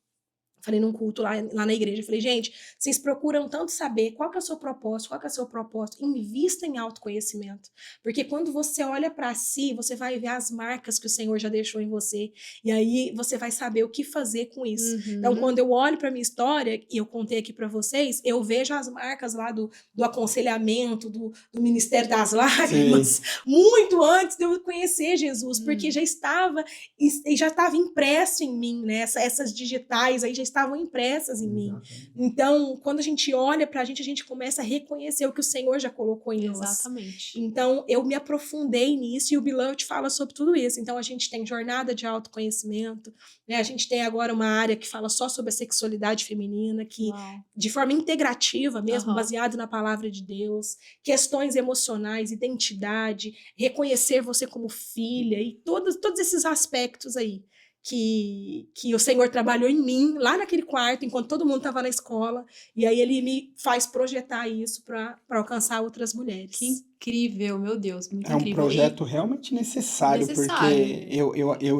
[SPEAKER 1] falei num culto lá na igreja, falei, gente, vocês procuram tanto saber qual que é o seu propósito, qual que é o seu propósito, invista em autoconhecimento, porque quando você olha para si, você vai ver as marcas que o Senhor já deixou em você, e aí você vai saber o que fazer com isso. Então, quando eu olho para minha história, e eu contei aqui para vocês, eu vejo as marcas lá do aconselhamento, do Ministério das Lágrimas, muito antes de eu conhecer Jesus, porque já estava impresso em mim, né? Essas digitais aí já estavam impressas em mim. Então, quando a gente olha pra gente, a gente começa a reconhecer o que o Senhor já colocou em nós.
[SPEAKER 2] Exatamente.
[SPEAKER 1] Então, eu me aprofundei nisso e o Beloved fala sobre tudo isso. Então, a gente tem jornada de autoconhecimento, né? A gente tem agora uma área que fala só sobre a sexualidade feminina, que de forma integrativa mesmo, baseado na palavra de Deus, questões emocionais, identidade, reconhecer você como filha e todos esses aspectos aí. Que o Senhor trabalhou em mim, lá naquele quarto, enquanto todo mundo estava na escola, e aí ele me faz projetar isso para alcançar outras mulheres.
[SPEAKER 2] Que incrível, meu Deus, muito
[SPEAKER 3] incrível.
[SPEAKER 2] É
[SPEAKER 3] um projeto realmente necessário, porque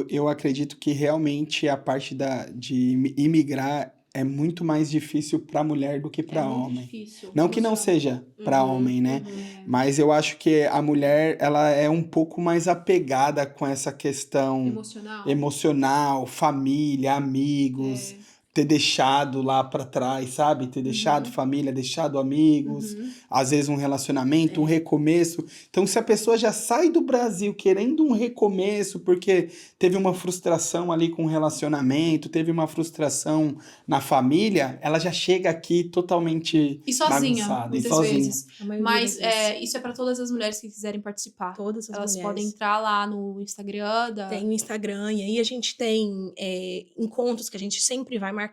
[SPEAKER 3] eu acredito que realmente a parte de imigrar é muito mais difícil para mulher do que para homem.
[SPEAKER 2] Difícil.
[SPEAKER 3] Não que não seja para homem, né? Mas eu acho que a mulher, ela é um pouco mais apegada com essa questão emocional, família, amigos, ter deixado lá para trás, sabe? Ter deixado família, deixado amigos, às vezes um relacionamento, um recomeço. Então, se a pessoa já sai do Brasil querendo um recomeço, porque teve uma frustração ali com o relacionamento, teve uma frustração na família, ela já chega aqui totalmente
[SPEAKER 2] e sozinha,
[SPEAKER 3] bagunçada,
[SPEAKER 2] muitas vezes. Mas isso é para todas as mulheres que quiserem participar.
[SPEAKER 1] Todas as
[SPEAKER 2] Elas
[SPEAKER 1] mulheres.
[SPEAKER 2] podem entrar lá no Instagram.
[SPEAKER 1] Tem o Instagram, e aí a gente tem encontros que a gente sempre vai marcar.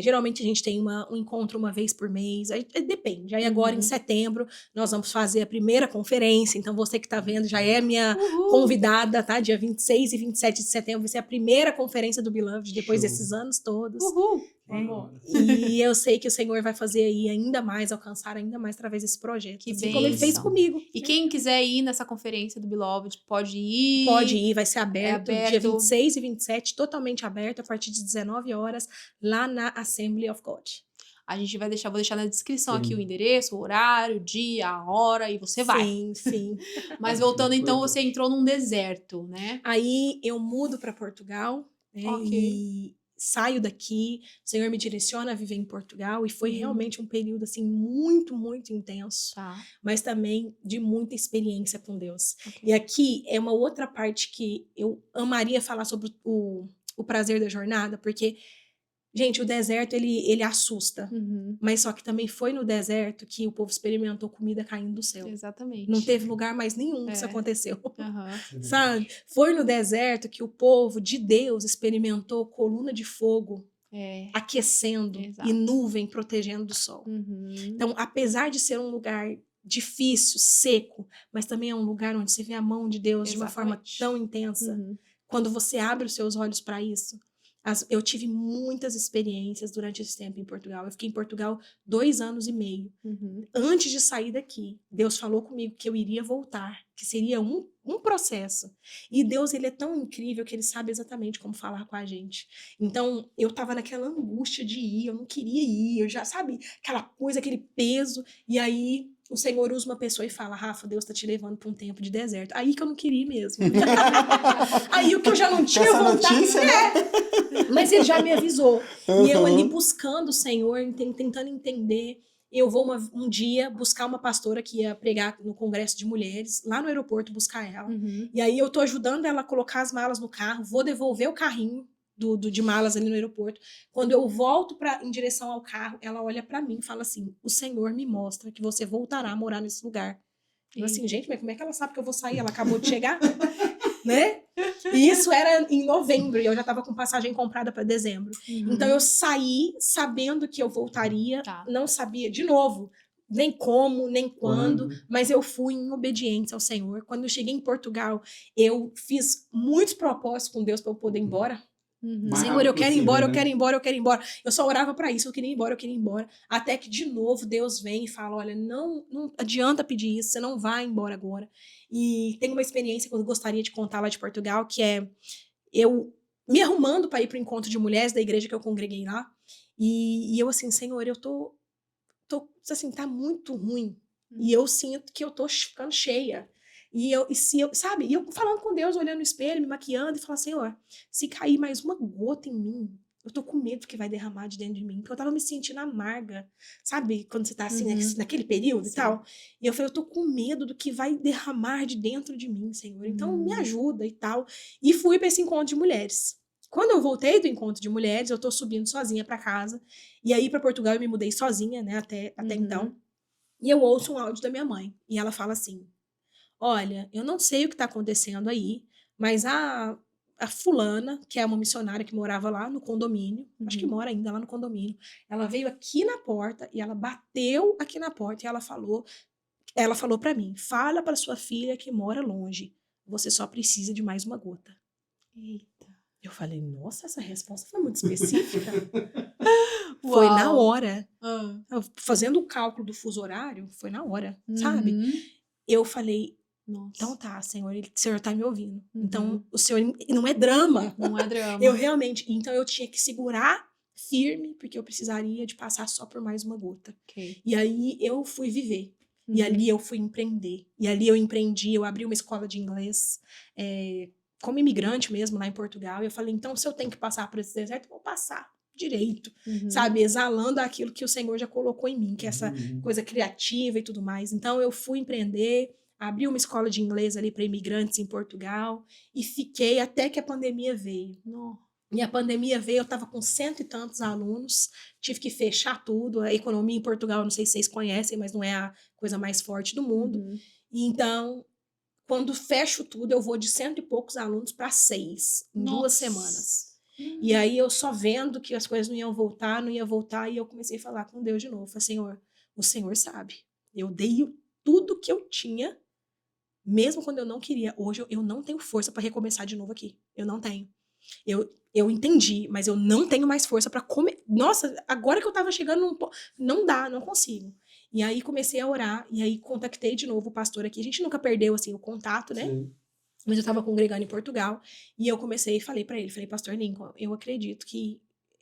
[SPEAKER 1] Geralmente a gente tem um encontro uma vez por mês, aí depende. Aí agora em setembro nós vamos fazer a primeira conferência, então você que está vendo já é minha convidada, tá? Dia 26 e 27 de setembro vai ser a primeira conferência do Beloved depois desses anos todos. E eu sei que o Senhor vai fazer aí ainda mais, alcançar ainda mais através desse projeto.
[SPEAKER 2] Que
[SPEAKER 1] assim como ele fez comigo.
[SPEAKER 2] E quem quiser ir nessa conferência do Beloved, pode ir.
[SPEAKER 1] Pode ir, vai ser aberto. Dia 26 e 27, totalmente aberto, a partir de 19 horas, lá na Assembly of God.
[SPEAKER 2] A gente vai vou deixar na descrição aqui o endereço, o horário, o dia, a hora, e você vai.
[SPEAKER 1] Sim.
[SPEAKER 2] Mas voltando, então, você entrou num deserto, né?
[SPEAKER 1] Aí eu mudo para Portugal, né? E saio daqui, o Senhor me direciona a viver em Portugal, e foi realmente um período, assim, muito, muito intenso, mas também de muita experiência com Deus. E aqui é uma outra parte que eu amaria falar sobre o prazer da jornada, porque, gente, o deserto, ele assusta, mas só que também foi no deserto que o povo experimentou comida caindo do céu.
[SPEAKER 2] Exatamente.
[SPEAKER 1] Não teve lugar mais nenhum que isso aconteceu. Sabe? Foi no deserto que o povo de Deus experimentou coluna de fogo aquecendo e nuvem protegendo do sol. Então, apesar de ser um lugar difícil, seco, mas também é um lugar onde você vê a mão de Deus de uma forma tão intensa, quando você abre os seus olhos para isso. Eu tive muitas experiências durante esse tempo em Portugal. Eu fiquei em Portugal 2 anos e meio. Antes de sair daqui, Deus falou comigo que eu iria voltar, que seria um processo. E Deus, ele é tão incrível que ele sabe exatamente como falar com a gente. Então, eu tava naquela angústia de ir, eu não queria ir, eu já, sabe, aquela coisa, aquele peso. E aí, o Senhor usa uma pessoa e fala, Rafa, Deus tá te levando para um tempo de deserto. Aí que eu não queria ir mesmo. Aí o que eu já não tinha vontade. Mas ele já me avisou. E eu ali buscando o Senhor, tentando entender. Eu vou um dia buscar uma pastora que ia pregar no congresso de mulheres, lá no aeroporto, buscar ela. E aí eu tô ajudando ela a colocar as malas no carro, vou devolver o carrinho. de malas ali no aeroporto. Quando eu volto em direção ao carro, ela olha pra mim e fala assim: o Senhor me mostra que você voltará a morar nesse lugar. Eu assim, gente, mas como é que ela sabe que eu vou sair? Ela acabou de chegar, né? E isso era em novembro, e eu já tava com passagem comprada para dezembro. Então eu saí sabendo que eu voltaria, não sabia, de novo, nem como, nem quando, mas eu fui em obediência ao Senhor. Quando eu cheguei em Portugal, eu fiz muitos propósitos com Deus para eu poder ir embora. Senhor, eu quero ir embora, eu quero ir embora, eu quero ir embora. Eu só orava para isso, eu queria ir embora, eu queria ir embora. Até que, de novo, Deus vem e fala, olha, não adianta pedir isso, você não vai embora agora. E tem uma experiência que eu gostaria de contar lá de Portugal, que é eu me arrumando para ir para o encontro de mulheres da igreja que eu congreguei lá. E eu assim, Senhor, eu tô assim, tá muito ruim. E eu sinto que eu tô ficando cheia. E eu falando com Deus, olhando no espelho, me maquiando, e falando, Senhor, se cair mais uma gota em mim, eu tô com medo que vai derramar de dentro de mim, porque eu tava me sentindo amarga, sabe? Quando você tá assim, naquele período e tal. E eu falei, eu tô com medo do que vai derramar de dentro de mim, Senhor. Então me ajuda e tal. E fui pra esse encontro de mulheres. Quando eu voltei do encontro de mulheres, eu tô subindo sozinha pra casa. E aí, pra Portugal, eu me mudei sozinha, né? Até então. E eu ouço um áudio da minha mãe. E ela fala assim, olha, eu não sei o que está acontecendo aí, mas a fulana, que é uma missionária que morava lá no condomínio, acho que mora ainda lá no condomínio, ela veio aqui na porta e ela bateu aqui na porta e ela falou para mim, fala para sua filha que mora longe, você só precisa de mais uma gota. Eita. Eu falei, nossa, essa resposta foi muito específica. Foi na hora. Fazendo o cálculo do fuso horário, foi na hora, sabe? Eu falei, nossa. Então tá, Senhor, o Senhor tá me ouvindo. Então, o Senhor não é drama.
[SPEAKER 2] Não é drama.
[SPEAKER 1] Eu realmente, então eu tinha que segurar firme, porque eu precisaria de passar só por mais uma gota.
[SPEAKER 2] Okay.
[SPEAKER 1] E aí eu fui viver. E ali eu fui empreender. E ali eu empreendi, eu abri uma escola de inglês, como imigrante mesmo, lá em Portugal. E eu falei, então se eu tenho que passar por esse deserto, eu vou passar direito, sabe? Exalando aquilo que o Senhor já colocou em mim, que é essa coisa criativa e tudo mais. Então eu fui empreender, abri uma escola de inglês ali para imigrantes em Portugal e fiquei até que a pandemia veio. E a pandemia veio, eu estava com 100 e tantos alunos, tive que fechar tudo. A economia em Portugal, não sei se vocês conhecem, mas não é a coisa mais forte do mundo. E então, quando fecho tudo, eu vou de 100 e poucos alunos para 6 em 2 semanas. E aí eu só vendo que as coisas não iam voltar, e eu comecei a falar com Deus de novo. Falei, Senhor, o Senhor sabe. Eu dei tudo que eu tinha, mesmo quando eu não queria. Hoje eu não tenho força para recomeçar de novo aqui. Eu não tenho. Eu entendi, mas eu não tenho mais força para comer. Nossa, agora que eu tava chegando, não dá, não consigo. E aí comecei a orar, e aí contactei de novo o pastor aqui. A gente nunca perdeu, assim, o contato, né? Sim. Mas eu tava congregando em Portugal, e eu comecei e falei para ele, pastor Lincoln, eu acredito que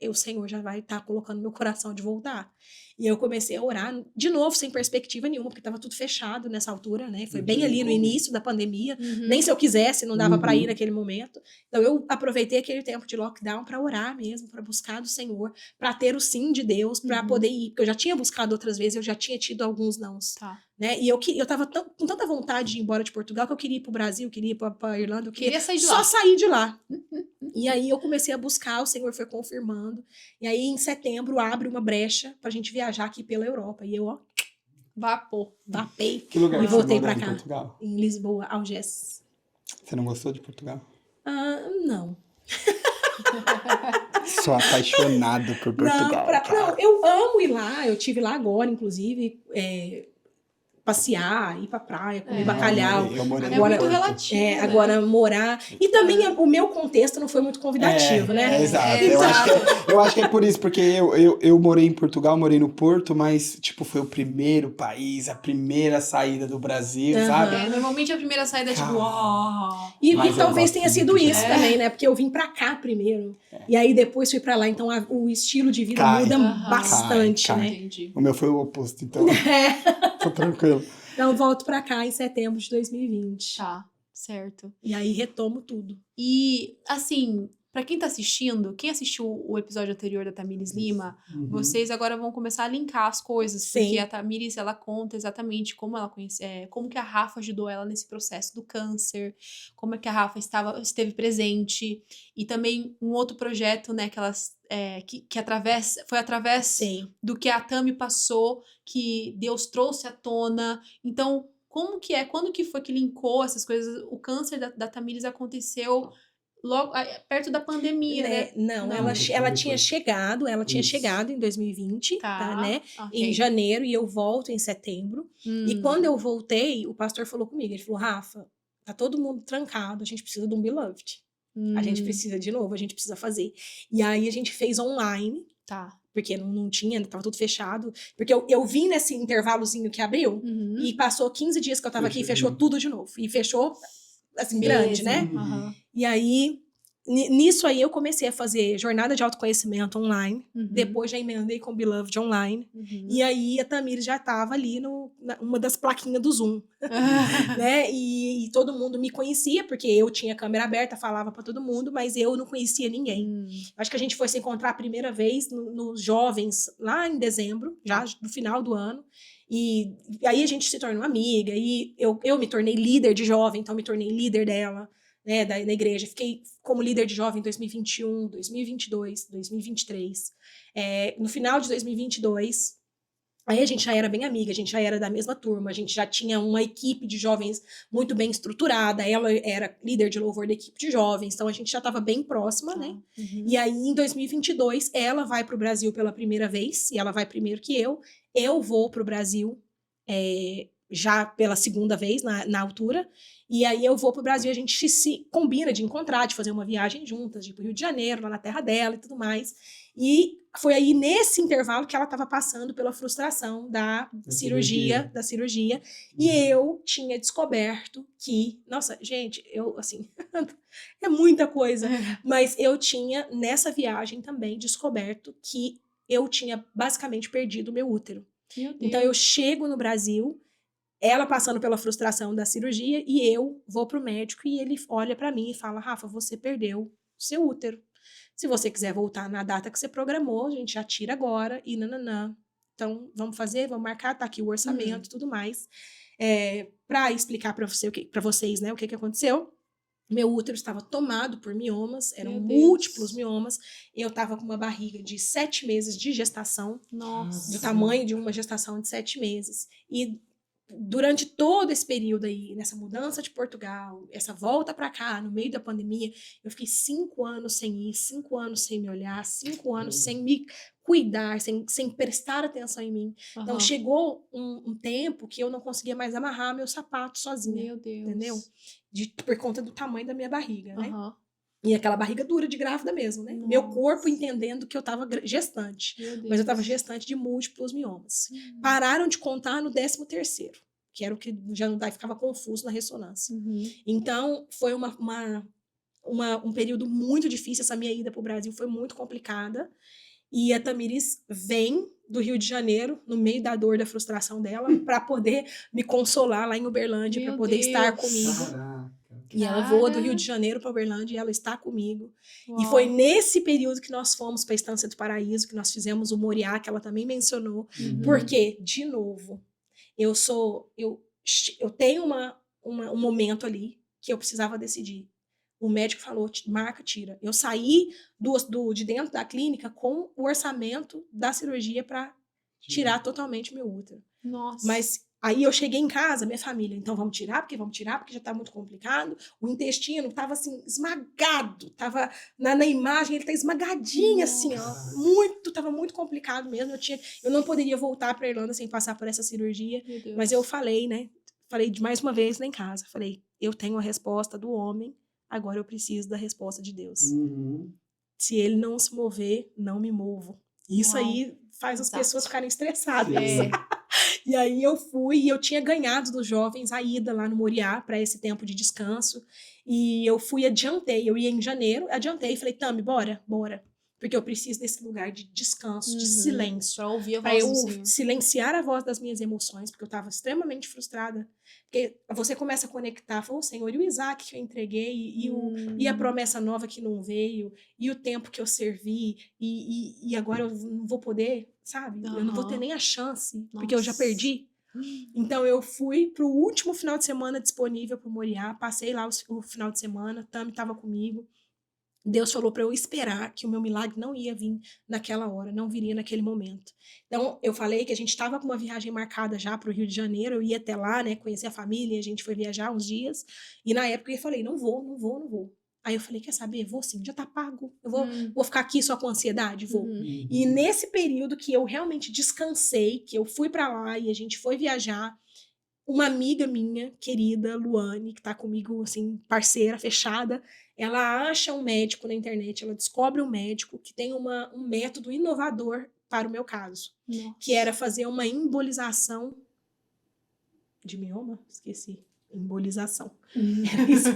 [SPEAKER 1] o Senhor já vai estar colocando no meu coração de voltar. E eu comecei a orar, de novo, sem perspectiva nenhuma, porque estava tudo fechado nessa altura, né? Foi bem ali no início da pandemia. Nem se eu quisesse, não dava para ir naquele momento. Então, eu aproveitei aquele tempo de lockdown para orar mesmo, para buscar do Senhor, para ter o sim de Deus, para poder ir. Porque eu já tinha buscado outras vezes, eu já tinha tido alguns nãos.
[SPEAKER 2] Tá.
[SPEAKER 1] Né? E eu tava com tanta vontade de ir embora de Portugal que eu queria ir pro Brasil, queria ir pra Irlanda, eu queria
[SPEAKER 2] sair de
[SPEAKER 1] só
[SPEAKER 2] lá.
[SPEAKER 1] sair de lá. E aí eu comecei a buscar, o Senhor foi confirmando. E aí em setembro abre uma brecha pra gente viajar aqui pela Europa. E eu, vapei.
[SPEAKER 3] Que lugar
[SPEAKER 1] e
[SPEAKER 3] que
[SPEAKER 1] voltei
[SPEAKER 3] você
[SPEAKER 1] pra
[SPEAKER 3] morou
[SPEAKER 1] cá.
[SPEAKER 3] Em Portugal?
[SPEAKER 1] Em Lisboa, Algés.
[SPEAKER 3] Você não gostou de Portugal?
[SPEAKER 1] Não.
[SPEAKER 3] Sou apaixonado por Portugal.
[SPEAKER 1] Não, eu amo ir lá. Eu tive lá agora, inclusive, passear, ir pra praia, comer bacalhau.
[SPEAKER 3] Eu morei
[SPEAKER 1] agora,
[SPEAKER 2] muito relativo.
[SPEAKER 1] Né? Agora morar. E também o meu contexto não foi muito convidativo, né?
[SPEAKER 3] Exato. Eu acho que é por isso, porque eu morei em Portugal, morei no Porto, mas, tipo, foi o primeiro país, a primeira saída do Brasil, sabe?
[SPEAKER 2] Normalmente a primeira saída é tipo, uau.
[SPEAKER 1] E talvez tenha sido isso também, né? Porque eu vim pra cá primeiro. E aí depois fui pra lá. Então o estilo de vida muda bastante, né?
[SPEAKER 2] Entendi.
[SPEAKER 3] O meu foi o oposto, então. Tô tranquilo.
[SPEAKER 1] Então, volto pra cá em setembro de 2020.
[SPEAKER 2] Tá, certo.
[SPEAKER 1] E aí retomo tudo.
[SPEAKER 2] E, assim, Pra quem tá assistindo, quem assistiu o episódio anterior da Tamires Lima, vocês agora vão começar a linkar as coisas,
[SPEAKER 1] Sim.
[SPEAKER 2] porque a Tamires, ela conta exatamente como ela como que a Rafa ajudou ela nesse processo do câncer, como é que a Rafa esteve presente, e também um outro projeto, né, que elas foi através
[SPEAKER 1] Sim.
[SPEAKER 2] do que a Tami passou, que Deus trouxe à tona. Então, quando que foi que linkou essas coisas? O câncer da Tamires aconteceu logo perto da pandemia, né?
[SPEAKER 1] Não, ela tinha chegado em 2020,
[SPEAKER 2] Tá,
[SPEAKER 1] né?
[SPEAKER 2] ok.
[SPEAKER 1] Em janeiro, e eu volto em setembro. E quando eu voltei, o pastor falou comigo, ele falou, Rafa, tá todo mundo trancado, a gente precisa de um Beloved. A gente precisa de novo, a gente precisa fazer. E aí a gente fez online,
[SPEAKER 2] Tá.
[SPEAKER 1] porque não tinha, tava tudo fechado. Porque eu vim nesse intervalozinho que abriu, e passou 15 dias que eu tava aqui e fechou tudo de novo. E fechou, assim, grande, né?
[SPEAKER 2] Uhum.
[SPEAKER 1] E aí, nisso aí eu comecei a fazer jornada de autoconhecimento online. Depois já emendei com Beloved online. E aí a Tamires já tava ali uma das plaquinhas do Zoom. Né? E todo mundo me conhecia, porque eu tinha câmera aberta, falava pra todo mundo, mas eu não conhecia ninguém. Acho que a gente foi se encontrar a primeira vez nos jovens, lá em dezembro, já no final do ano. E aí a gente se tornou amiga, e eu me tornei líder de jovem, então me tornei líder dela, né, da igreja. Fiquei como líder de jovem em 2021, 2022, 2023. No final de 2022, aí a gente já era bem amiga, a gente já era da mesma turma, a gente já tinha uma equipe de jovens muito bem estruturada, ela era líder de louvor da equipe de jovens, então a gente já estava bem próxima, né? E aí em 2022 ela vai para o Brasil pela primeira vez, e ela vai primeiro que eu vou para o Brasil já pela segunda vez na altura, e aí eu vou para o Brasil, a gente se combina de encontrar, de fazer uma viagem juntas, de ir para o Rio de Janeiro, lá na terra dela e tudo mais. E foi aí nesse intervalo que ela estava passando pela frustração da cirurgia. E eu tinha descoberto que, nossa, gente, eu, assim, é muita coisa, mas eu tinha, nessa viagem também, descoberto que eu tinha basicamente perdido o meu útero. Então eu chego no Brasil, ela passando pela frustração da cirurgia, e eu vou pro médico e ele olha para mim e fala, Rafa, você perdeu o seu útero. Se você quiser voltar na data que você programou, a gente já tira agora e nananã. Então, vamos marcar, tá aqui o orçamento e tudo mais. Para explicar para vocês, né, o que aconteceu. Meu útero estava tomado por miomas, eram múltiplos miomas. Eu estava com uma barriga de 7 meses de gestação.
[SPEAKER 2] Nossa.
[SPEAKER 1] Do tamanho de uma gestação de 7 meses. E durante todo esse período aí, nessa mudança de Portugal, essa volta para cá, no meio da pandemia, eu fiquei 5 anos sem ir, 5 anos sem me olhar, 5 anos sem me cuidar, sem prestar atenção em mim. Então, chegou um tempo que eu não conseguia mais amarrar meu sapato sozinha.
[SPEAKER 2] Meu Deus.
[SPEAKER 1] Entendeu? Por conta do tamanho da minha barriga, né? E aquela barriga dura de grávida mesmo, né? Nossa. Meu corpo entendendo que eu estava gestante. Mas eu estava gestante de múltiplos miomas. Pararam de contar no 13º, que era o que já não dá, ficava confuso na ressonância. Então, foi um período muito difícil. Essa minha ida para o Brasil foi muito complicada. E a Tamires vem do Rio de Janeiro, no meio da dor, da frustração dela, para poder me consolar lá em Uberlândia, para poder estar comigo.
[SPEAKER 3] Caraca.
[SPEAKER 1] E ela voa do Rio de Janeiro para Uberlândia e ela está comigo.
[SPEAKER 2] Uau.
[SPEAKER 1] E foi nesse período que nós fomos para a Estância do Paraíso, que nós fizemos o Moriá, que ela também mencionou. Porque, de novo, eu tenho um momento ali que eu precisava decidir. O médico falou, marca, tira. Eu saí de dentro da clínica com o orçamento da cirurgia para tirar totalmente meu útero.
[SPEAKER 2] Nossa.
[SPEAKER 1] Mas aí eu cheguei em casa, minha família, então vamos tirar, porque já tá muito complicado. O intestino tava assim, esmagado, tava na imagem, ele tá esmagadinho, assim, ó. Tava muito complicado mesmo. Eu não poderia voltar pra Irlanda sem passar por essa cirurgia. Mas eu falei, né? Falei de mais uma vez lá em casa. Falei, eu tenho a resposta do homem, agora eu preciso da resposta de Deus. Se ele não se mover, não me movo. Isso aí faz as pessoas ficarem estressadas. E aí eu fui, e eu tinha ganhado dos jovens a ida lá no Moriá para esse tempo de descanso. E eu fui, eu ia em janeiro, adiantei e falei, Tami, bora. Porque eu preciso desse lugar de descanso, de silêncio.
[SPEAKER 2] Pra ouvir a
[SPEAKER 1] Pra
[SPEAKER 2] voz
[SPEAKER 1] eu
[SPEAKER 2] do Senhor.
[SPEAKER 1] silenciar a voz das minhas emoções, porque eu estava extremamente frustrada. Porque você começa a conectar, fala, Senhor, e o Isaac que eu entreguei, e a promessa nova que não veio, e o tempo que eu servi, e agora eu não vou poder, sabe? Eu não vou ter nem a chance, porque eu já perdi. Então eu fui pro último final de semana disponível pro Moriá, passei lá o final de semana, Tami estava comigo. Deus falou para eu esperar que o meu milagre não ia vir naquela hora, não viria naquele momento. Então, eu falei que a gente estava com uma viagem marcada já para o Rio de Janeiro, eu ia até lá, né, conhecer a família, a gente foi viajar uns dias, e na época eu falei, não vou. Aí eu falei, quer saber, vou sim, já tá pago, eu vou ficar aqui só com ansiedade? Vou. E nesse período que eu realmente descansei, que eu fui para lá e a gente foi viajar, uma amiga minha, querida, Luane, que tá comigo, assim, parceira, fechada, ela acha um médico na internet, ela descobre um médico que tem um método inovador para o meu caso, que era fazer uma embolização de mioma? Esqueci. Embolização. Era isso.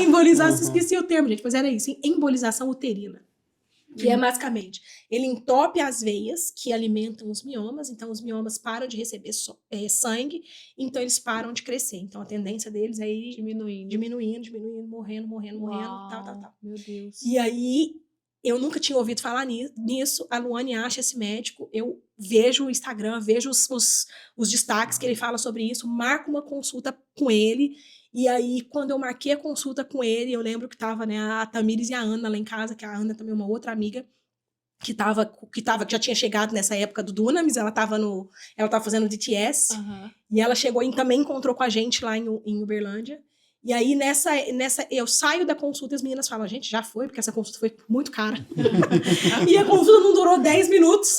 [SPEAKER 1] Embolização, esqueci o termo, gente, mas era isso, embolização uterina. Que é basicamente, ele entope as veias que alimentam os miomas, então os miomas param de receber sangue, então eles param de crescer. Então a tendência deles é ir diminuindo, morrendo, tal.
[SPEAKER 2] Meu Deus.
[SPEAKER 1] E aí, eu nunca tinha ouvido falar nisso, a Luane acha esse médico, eu vejo o Instagram, vejo os destaques que ele fala sobre isso, marco uma consulta com ele. E aí, quando eu marquei a consulta com ele, eu lembro que tava, né, a Tamires e a Ana lá em casa, que a Ana também é uma outra amiga, que já tinha chegado nessa época do Dunamis, ela tava fazendo DTS, e ela chegou e também encontrou com a gente lá em Uberlândia. E aí, nessa eu saio da consulta e as meninas falam, gente, já foi, porque essa consulta foi muito cara. E a consulta não durou 10 minutos.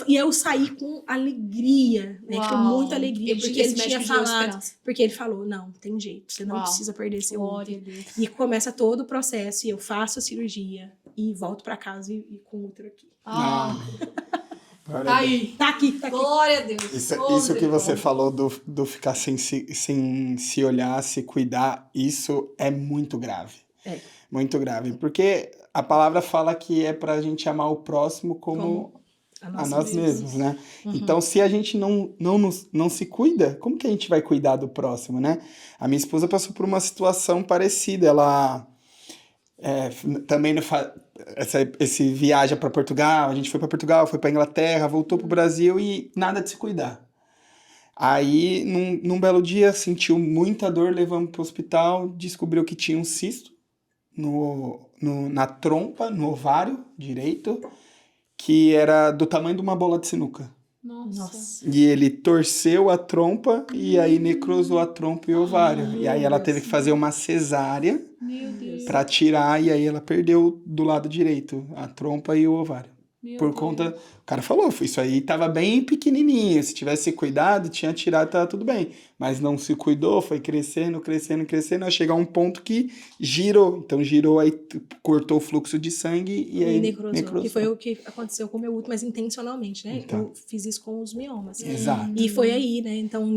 [SPEAKER 1] E eu saí com alegria, né? Com muita alegria. Porque ele tinha falado. Porque ele falou, não, tem jeito, você não precisa perder seu útero. E começa todo o processo, e eu faço a cirurgia, e volto pra casa e com o útero aqui. Tá aqui.
[SPEAKER 2] Glória a Deus.
[SPEAKER 3] Isso que você falou do ficar sem se olhar, se cuidar, isso é muito grave. É. Muito grave. Porque a palavra fala que é pra gente amar o próximo como a nós mesmos, né? Então, se a gente não se cuida, como que a gente vai cuidar do próximo, né? A minha esposa passou por uma situação parecida. Ela também esse viagem para Portugal, a gente foi para Portugal, foi para Inglaterra, voltou pro Brasil e nada de se cuidar. Aí, num belo dia, sentiu muita dor, levamos pro hospital, descobriu que tinha um cisto na trompa, no ovário direito, que era do tamanho de uma bola de sinuca.
[SPEAKER 2] Nossa.
[SPEAKER 3] E ele torceu a trompa e aí necrosou a trompa e o ovário. E aí ela teve que fazer uma cesárea pra tirar, e aí ela perdeu do lado direito a trompa e o ovário. Por conta... O cara falou, isso aí tava bem pequenininho, se tivesse cuidado, tinha tirado, tava tudo bem. Mas não se cuidou, foi crescendo, a chegar a um ponto que girou. Então girou, aí cortou o fluxo de sangue e aí necrosou.
[SPEAKER 1] Que foi o que aconteceu com o meu útero, mas intencionalmente, né?
[SPEAKER 3] Então.
[SPEAKER 1] Eu fiz isso com os miomas.
[SPEAKER 3] Exato.
[SPEAKER 1] E foi aí, né? Então,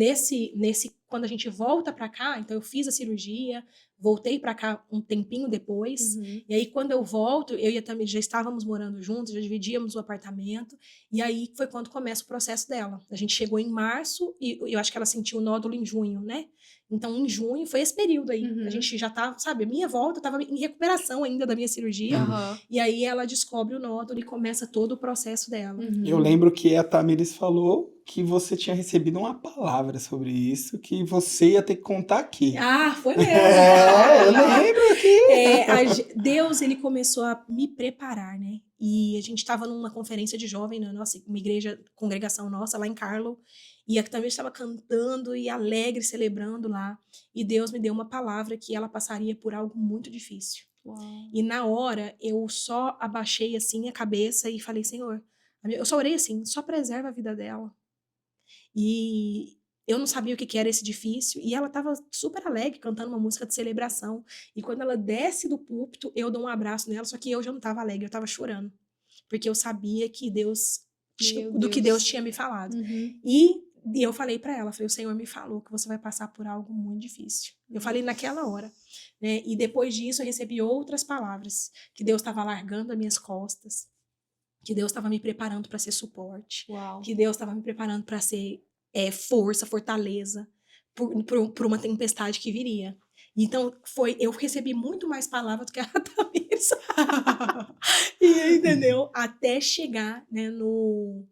[SPEAKER 1] quando a gente volta pra cá, então eu fiz a cirurgia, voltei pra cá um tempinho depois, e aí quando eu volto, eu e a Tamires já estávamos morando juntos, já dividíamos o apartamento, e aí foi quando começa o processo dela. A gente chegou em março, e eu acho que ela sentiu o nódulo em junho, né? Então, em junho, foi esse período aí. A gente já tava, sabe, a minha volta, eu tava em recuperação ainda da minha cirurgia, e aí ela descobre o nódulo e começa todo o processo dela.
[SPEAKER 3] Eu lembro que a Tamires falou que você tinha recebido uma palavra sobre isso, que você ia ter que contar aqui.
[SPEAKER 1] Ah, foi mesmo.
[SPEAKER 3] Eu lembro aqui.
[SPEAKER 1] Deus, ele começou a me preparar, né? E a gente estava numa conferência de jovem, na nossa, uma congregação nossa, lá em Carlo, e a Tamires estava cantando e alegre, celebrando lá, e Deus me deu uma palavra que ela passaria por algo muito difícil. E na hora, eu só abaixei assim a cabeça e falei, Senhor, eu só orei assim, só preserva a vida dela. E eu não sabia o que era esse difícil, e ela estava super alegre, cantando uma música de celebração, e quando ela desce do púlpito, eu dou um abraço nela, só que eu já não estava alegre, eu estava chorando, porque eu sabia que Deus tinha me falado. E E eu falei pra ela, falei, o Senhor me falou que você vai passar por algo muito difícil. Eu falei naquela hora, né? E depois disso eu recebi outras palavras, que Deus estava largando as minhas costas, que Deus estava me preparando para ser suporte,
[SPEAKER 2] Uau.
[SPEAKER 1] que Deus estava me preparando para ser força, fortaleza, por uma tempestade que viria. Então, eu recebi muito mais palavras do que a Tamires. E, entendeu? Até chegar, né, no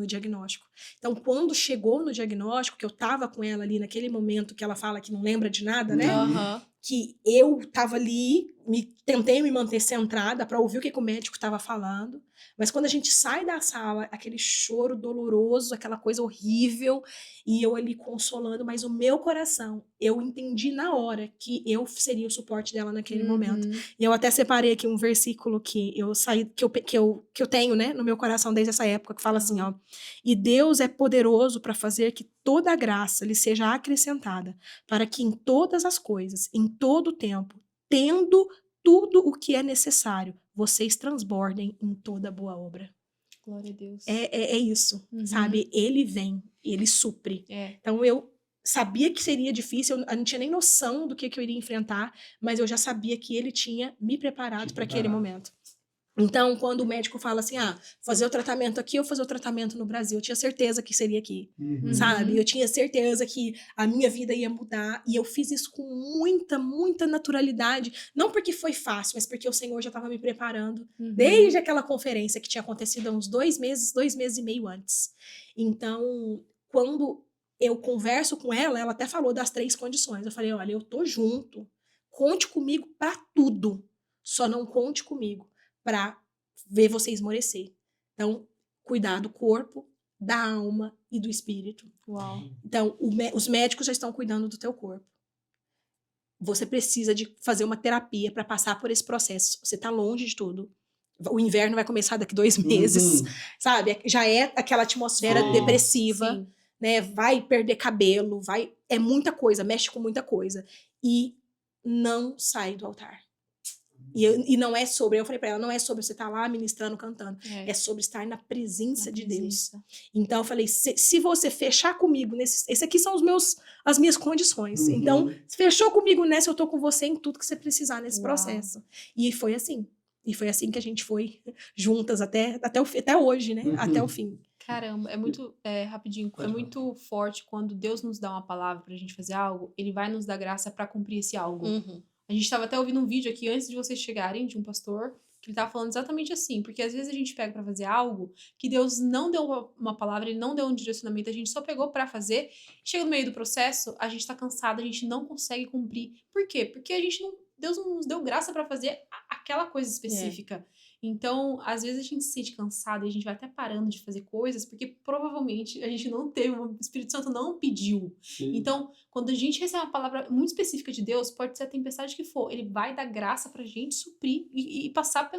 [SPEAKER 1] diagnóstico. Então, quando chegou no diagnóstico, que eu tava com ela ali naquele momento que ela fala que não lembra de nada, né?
[SPEAKER 2] Aham.
[SPEAKER 1] Que eu tava ali, tentei me manter centrada para ouvir o que o médico estava falando, mas quando a gente sai da sala, aquele choro doloroso, aquela coisa horrível, e eu ali consolando, mas o meu coração, eu entendi na hora que eu seria o suporte dela naquele momento. E eu até separei aqui um versículo que eu tenho, né, no meu coração desde essa época, que fala assim, ó: "E Deus é poderoso para fazer que toda a graça lhe seja acrescentada, para que em todas as coisas, em todo o tempo, tendo tudo o que é necessário, vocês transbordem em toda boa obra."
[SPEAKER 2] Glória a Deus.
[SPEAKER 1] É isso, sabe? Ele vem, ele supre. Então eu sabia que seria difícil, eu não tinha nem noção do que eu iria enfrentar, mas eu já sabia que ele tinha me preparado para aquele momento. Então, quando o médico fala assim, fazer o tratamento aqui ou fazer o tratamento no Brasil, eu tinha certeza que seria aqui, sabe? Eu tinha certeza que a minha vida ia mudar, e eu fiz isso com muita, muita naturalidade, não porque foi fácil, mas porque o Senhor já estava me preparando desde aquela conferência que tinha acontecido há uns 2 meses e meio antes. Então, quando eu converso com ela, ela até falou das 3 condições. Eu falei, olha, eu tô junto, conte comigo para tudo, só não conte comigo para ver você esmorecer. Então, cuidar do corpo, da alma e do espírito.
[SPEAKER 2] Uau.
[SPEAKER 1] Então, os médicos já estão cuidando do teu corpo. Você precisa de fazer uma terapia para passar por esse processo. Você está longe de tudo. O inverno vai começar daqui 2 meses, sabe? Já é aquela atmosfera depressiva, né? Vai perder cabelo, é muita coisa, mexe com muita coisa. E não sai do altar. E não é sobre, eu falei pra ela, não é sobre você estar lá ministrando, cantando. É sobre estar na presença de Deus. Então eu falei, se você fechar comigo esses aqui são as minhas condições. Então, se fechou comigo nessa, eu tô com você em tudo que você precisar nesse processo. E foi assim. E foi assim que a gente foi juntas até hoje, né? Até o fim.
[SPEAKER 2] Caramba, é muito, rapidinho, é muito forte quando Deus nos dá uma palavra pra gente fazer algo, ele vai nos dar graça pra cumprir esse algo. A gente estava até ouvindo um vídeo aqui antes de vocês chegarem, de um pastor, que ele estava falando exatamente assim, porque às vezes a gente pega para fazer algo que Deus não deu uma palavra, ele não deu um direcionamento, a gente só pegou para fazer, chega no meio do processo, a gente está cansado, a gente não consegue cumprir. Por quê? Porque Deus não nos deu graça para fazer aquela coisa específica. Então, às vezes a gente se sente cansado e a gente vai até parando de fazer coisas, porque provavelmente a gente não teve, o Espírito Santo não pediu. Então, quando a gente recebe uma palavra muito específica de Deus, pode ser a tempestade que for, ele vai dar graça pra gente suprir e passar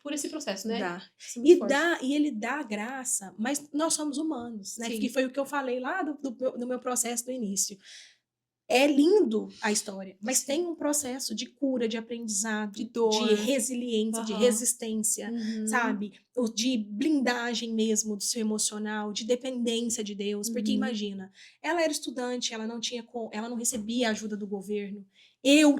[SPEAKER 2] por esse processo, né?
[SPEAKER 1] E ele dá graça, mas nós somos humanos, né? Que foi o que eu falei lá no meu processo do início. É lindo a história, mas tem um processo de cura, de aprendizado,
[SPEAKER 2] de dor,
[SPEAKER 1] de resiliência, de resistência, sabe? De blindagem mesmo do seu emocional, de dependência de Deus. Porque imagina, ela era estudante, ela não recebia a ajuda do governo. Eu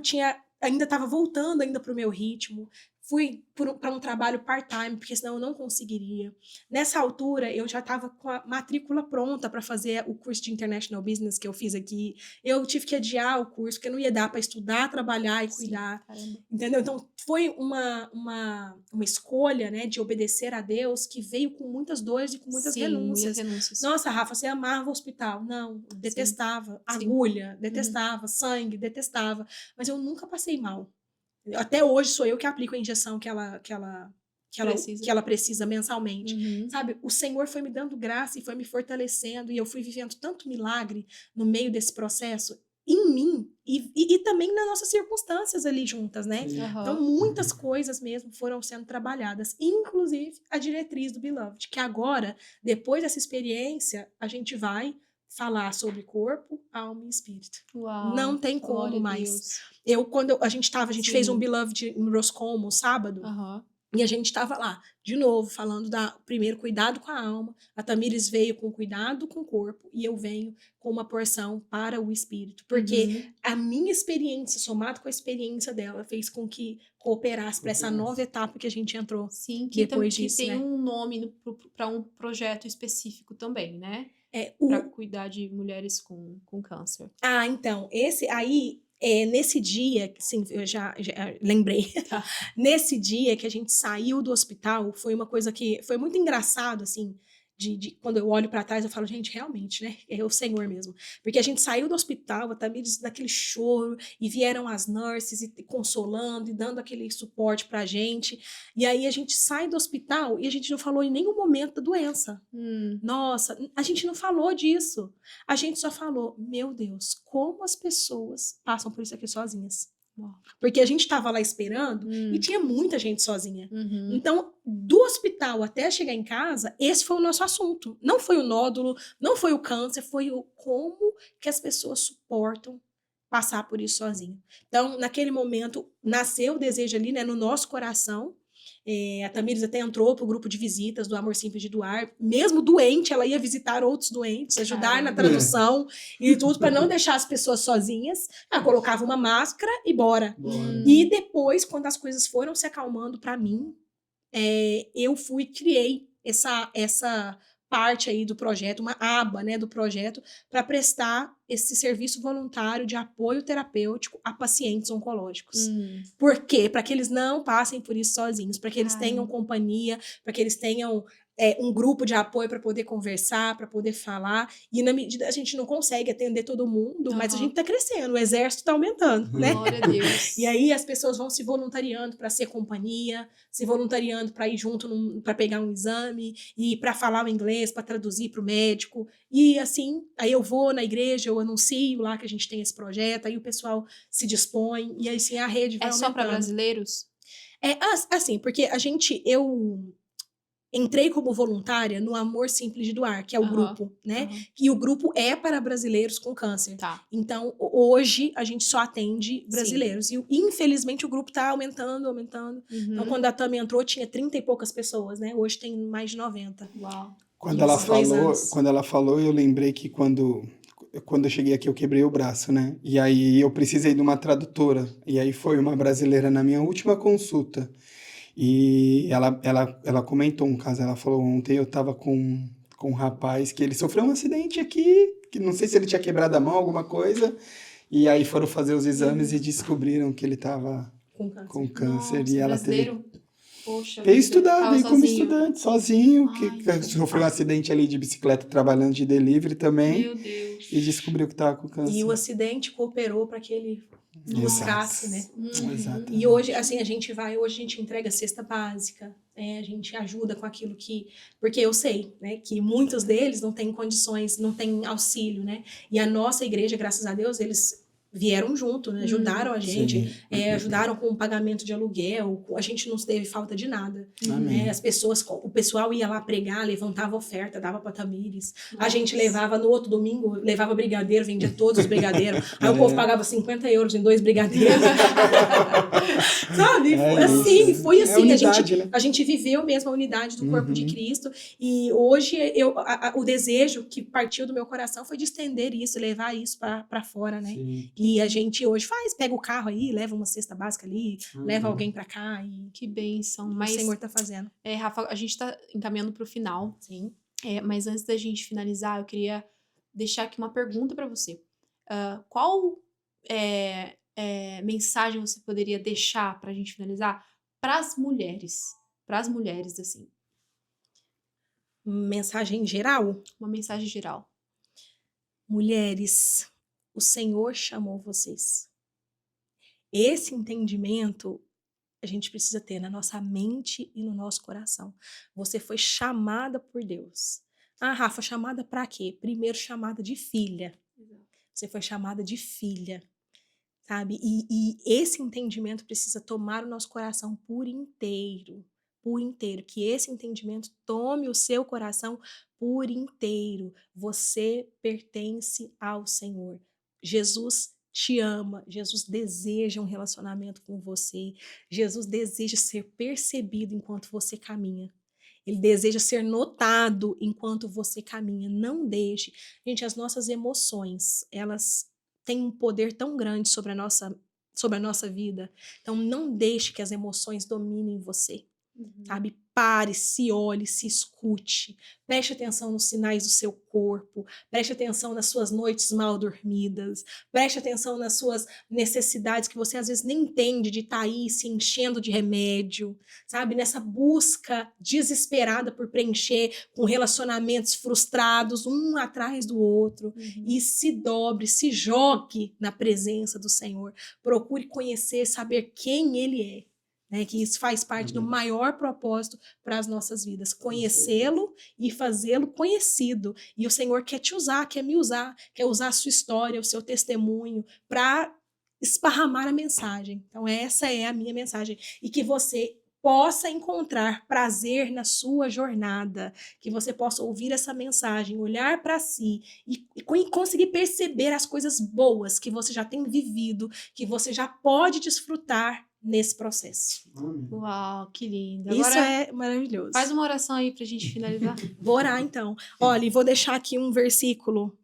[SPEAKER 1] ainda estava voltando ainda para o meu ritmo. Fui para um trabalho part-time, porque senão eu não conseguiria. Nessa altura, eu já estava com a matrícula pronta para fazer o curso de International Business que eu fiz aqui. Eu tive que adiar o curso, porque não ia dar para estudar, trabalhar e cuidar. Entendeu? Então, foi uma escolha, né, de obedecer a Deus que veio com muitas dores e com muitas renúncias. Nossa, Rafa, você amava o hospital. Não, eu detestava. Agulha, detestava. Sangue, detestava. Mas eu nunca passei mal. Até hoje sou eu que aplico a injeção que ela precisa mensalmente, sabe? O Senhor foi me dando graça e foi me fortalecendo, e eu fui vivendo tanto milagre no meio desse processo em mim e também nas nossas circunstâncias ali juntas, né? Então muitas coisas mesmo foram sendo trabalhadas, inclusive a diretriz do Beloved, que agora, depois dessa experiência, a gente vai falar sobre corpo, alma e espírito.
[SPEAKER 2] Uau,
[SPEAKER 1] não tem como mais. Quando a gente fez um Beloved em Roscommon sábado, E a gente estava lá, de novo, falando primeiro, cuidado com a alma. A Tamires veio com cuidado com o corpo e eu venho com uma porção para o espírito. Porque a minha experiência, somado com a experiência dela, fez com que cooperasse para essa nova etapa que a gente entrou.
[SPEAKER 2] Sim, que
[SPEAKER 1] depois
[SPEAKER 2] que
[SPEAKER 1] disso,
[SPEAKER 2] tem
[SPEAKER 1] né?
[SPEAKER 2] um nome para um projeto específico também, né?
[SPEAKER 1] É,
[SPEAKER 2] Para cuidar de mulheres com câncer.
[SPEAKER 1] Ah, então, esse aí, nesse dia, sim, eu já lembrei.
[SPEAKER 2] Tá.
[SPEAKER 1] Nesse dia que a gente saiu do hospital, foi uma coisa que foi muito engraçado, assim, quando eu olho para trás, eu falo, gente, realmente, né? É o Senhor mesmo. Porque a gente saiu do hospital, a Tamires daquele choro, e vieram as nurses e consolando e dando aquele suporte pra gente. E aí a gente sai do hospital e a gente não falou em nenhum momento da doença. Nossa, a gente não falou disso. A gente só falou, meu Deus, como as pessoas passam por isso aqui sozinhas. Porque a gente estava lá esperando e tinha muita gente sozinha. Então, do hospital até chegar em casa, esse foi o nosso assunto. Não foi o nódulo, não foi o câncer, foi o como que as pessoas suportam passar por isso sozinho. Então, naquele momento, nasceu o desejo ali, né, no nosso coração. A Tamires até entrou para o grupo de visitas do Amor Simples de Doar. Mesmo doente, ela ia visitar outros doentes, ajudar na tradução e tudo, para não deixar as pessoas sozinhas. Ela colocava uma máscara e bora. E depois, quando as coisas foram se acalmando para mim, eu criei essa parte aí do projeto, uma aba, né, do projeto, para prestar esse serviço voluntário de apoio terapêutico a pacientes oncológicos. Por quê? Para que eles não passem por isso sozinhos, para que eles tenham companhia, para que eles tenham um grupo de apoio para poder conversar, para poder falar. E na medida a gente não consegue atender todo mundo, mas a gente está crescendo, o exército está aumentando, né?
[SPEAKER 2] Glória a Deus.
[SPEAKER 1] E aí as pessoas vão se voluntariando para ser companhia, se voluntariando para ir junto para pegar um exame e para falar o inglês, para traduzir para o médico. E assim, aí eu vou na igreja, eu anuncio lá que a gente tem esse projeto, aí o pessoal se dispõe e aí assim a rede vai aumentando.
[SPEAKER 2] É só para brasileiros?
[SPEAKER 1] Assim, porque eu entrei como voluntária no Amor Simples de Doar, que é o grupo, né? E o grupo é para brasileiros com câncer.
[SPEAKER 2] Tá.
[SPEAKER 1] Então, hoje, a gente só atende brasileiros. Sim. E, infelizmente, o grupo está aumentando. Então, quando a Tami entrou, tinha 30 e poucas pessoas, né? Hoje tem mais de 90.
[SPEAKER 2] Uau.
[SPEAKER 3] Quando ela falou, eu lembrei que quando eu cheguei aqui, eu quebrei o braço, né? E aí eu precisei de uma tradutora. E aí foi uma brasileira na minha última consulta. E ela comentou um caso, ela falou, ontem eu tava com um rapaz que ele sofreu um acidente aqui, que não sei se ele tinha quebrado a mão, alguma coisa, e aí foram fazer os exames e descobriram que ele tava com câncer.
[SPEAKER 2] Nossa,
[SPEAKER 3] e ela
[SPEAKER 2] brasileiro? Poxa,
[SPEAKER 3] veio estudar, veio como
[SPEAKER 2] sozinho.
[SPEAKER 3] estudante, sozinho,
[SPEAKER 2] Ai,
[SPEAKER 3] que sofreu um acidente ali de bicicleta, trabalhando de delivery também,
[SPEAKER 2] meu Deus.
[SPEAKER 3] e descobriu que tava com câncer.
[SPEAKER 1] E o acidente cooperou para que ele buscasse, né?
[SPEAKER 3] Exatamente.
[SPEAKER 1] E hoje, assim, hoje a gente entrega cesta básica, a gente ajuda com aquilo porque eu sei, né, que muitos deles não têm condições, não têm auxílio, né? E a nossa igreja, graças a Deus, eles vieram junto, né? Ajudaram a gente, ajudaram com o pagamento de aluguel, a gente não teve falta de nada. Né? O pessoal ia lá pregar, levantava oferta, dava para Tamires. A gente levava no outro domingo, levava brigadeiro, vendia todos os brigadeiros. Aí o povo pagava 50 euros em 2 brigadeiros. Sabe? Foi assim.
[SPEAKER 3] Unidade, né?
[SPEAKER 1] A gente viveu mesmo a unidade do corpo de Cristo. E hoje o desejo que partiu do meu coração foi de estender isso, levar isso para fora, né? Sim. E a gente hoje pega o carro aí, leva uma cesta básica ali, leva alguém pra cá e
[SPEAKER 2] que bênção.
[SPEAKER 1] Mas o Senhor tá fazendo.
[SPEAKER 2] Rafa, a gente tá encaminhando pro final.
[SPEAKER 1] Sim.
[SPEAKER 2] Mas antes da gente finalizar, eu queria deixar aqui uma pergunta pra você. Qual mensagem você poderia deixar pra gente finalizar pras mulheres? Pras mulheres, assim.
[SPEAKER 1] Mensagem geral?
[SPEAKER 2] Uma mensagem geral.
[SPEAKER 1] Mulheres, o Senhor chamou vocês. Esse entendimento a gente precisa ter na nossa mente e no nosso coração. Você foi chamada por Deus. Ah, Rafa, chamada para quê? Primeiro, chamada de filha. Você foi chamada de filha, sabe? E esse entendimento precisa tomar o nosso coração por inteiro. Que esse entendimento tome o seu coração por inteiro. Você pertence ao Senhor. Jesus te ama, Jesus deseja um relacionamento com você, Jesus deseja ser percebido enquanto você caminha. Ele deseja ser notado enquanto você caminha. Não deixe. Gente, as nossas emoções, elas têm um poder tão grande sobre a nossa vida. Então, não deixe que as emoções dominem você. Sabe? Pare, se olhe, se escute. Preste atenção nos sinais do seu corpo. Preste atenção nas suas noites mal dormidas. Preste atenção nas suas necessidades que você às vezes nem entende de estar aí se enchendo de remédio. Sabe? Nessa busca desesperada por preencher com relacionamentos frustrados, um atrás do outro. E se dobre, se jogue na presença do Senhor. Procure conhecer, saber quem Ele é. Né, que isso faz parte do maior propósito para as nossas vidas, conhecê-lo e fazê-lo conhecido. E o Senhor quer te usar, quer me usar, quer usar a sua história, o seu testemunho para esparramar a mensagem. Então essa é a minha mensagem. E que você possa encontrar prazer na sua jornada, que você possa ouvir essa mensagem, olhar para si e conseguir perceber as coisas boas que você já tem vivido, que você já pode desfrutar nesse processo.
[SPEAKER 2] Uau, que lindo.
[SPEAKER 1] Isso é maravilhoso.
[SPEAKER 2] Faz uma oração aí pra gente finalizar.
[SPEAKER 1] Vou orar então. Olha, e vou deixar aqui um versículo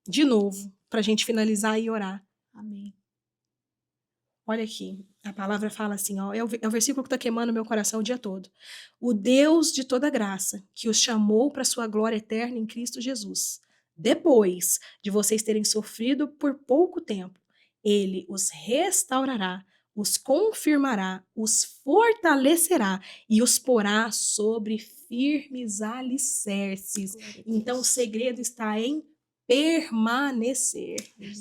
[SPEAKER 1] de novo pra gente finalizar e orar.
[SPEAKER 2] Amém.
[SPEAKER 1] Olha aqui, a palavra fala assim, ó, é o versículo que tá queimando meu coração o dia todo. O Deus de toda graça, que os chamou para sua glória eterna em Cristo Jesus, depois de vocês terem sofrido por pouco tempo, Ele os restaurará, os confirmará, os fortalecerá e os porá sobre firmes alicerces. Então o segredo está em permanecer.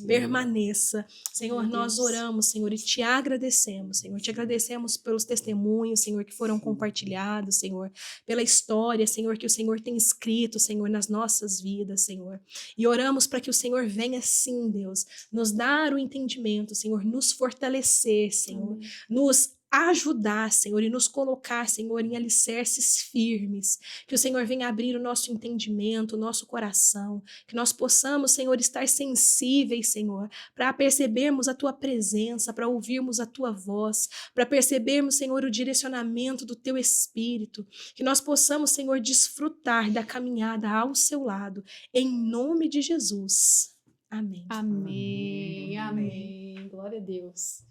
[SPEAKER 1] Permaneça. Senhor, nós oramos, Senhor, e te agradecemos, Senhor. Te agradecemos pelos testemunhos, Senhor, que foram compartilhados, Senhor. Pela história, Senhor, que o Senhor tem escrito, Senhor, nas nossas vidas, Senhor. E oramos para que o Senhor venha, sim, Deus, nos dar o entendimento, Senhor, nos fortalecer, Senhor, nos ajudar, Senhor, e nos colocar, Senhor, em alicerces firmes. Que o Senhor venha abrir o nosso entendimento, o nosso coração. Que nós possamos, Senhor, estar sensíveis, Senhor, para percebermos a Tua presença, para ouvirmos a Tua voz, para percebermos, Senhor, o direcionamento do Teu Espírito. Que nós possamos, Senhor, desfrutar da caminhada ao Seu lado. Em nome de Jesus. Amém.
[SPEAKER 2] Amém. Amém. Glória a Deus.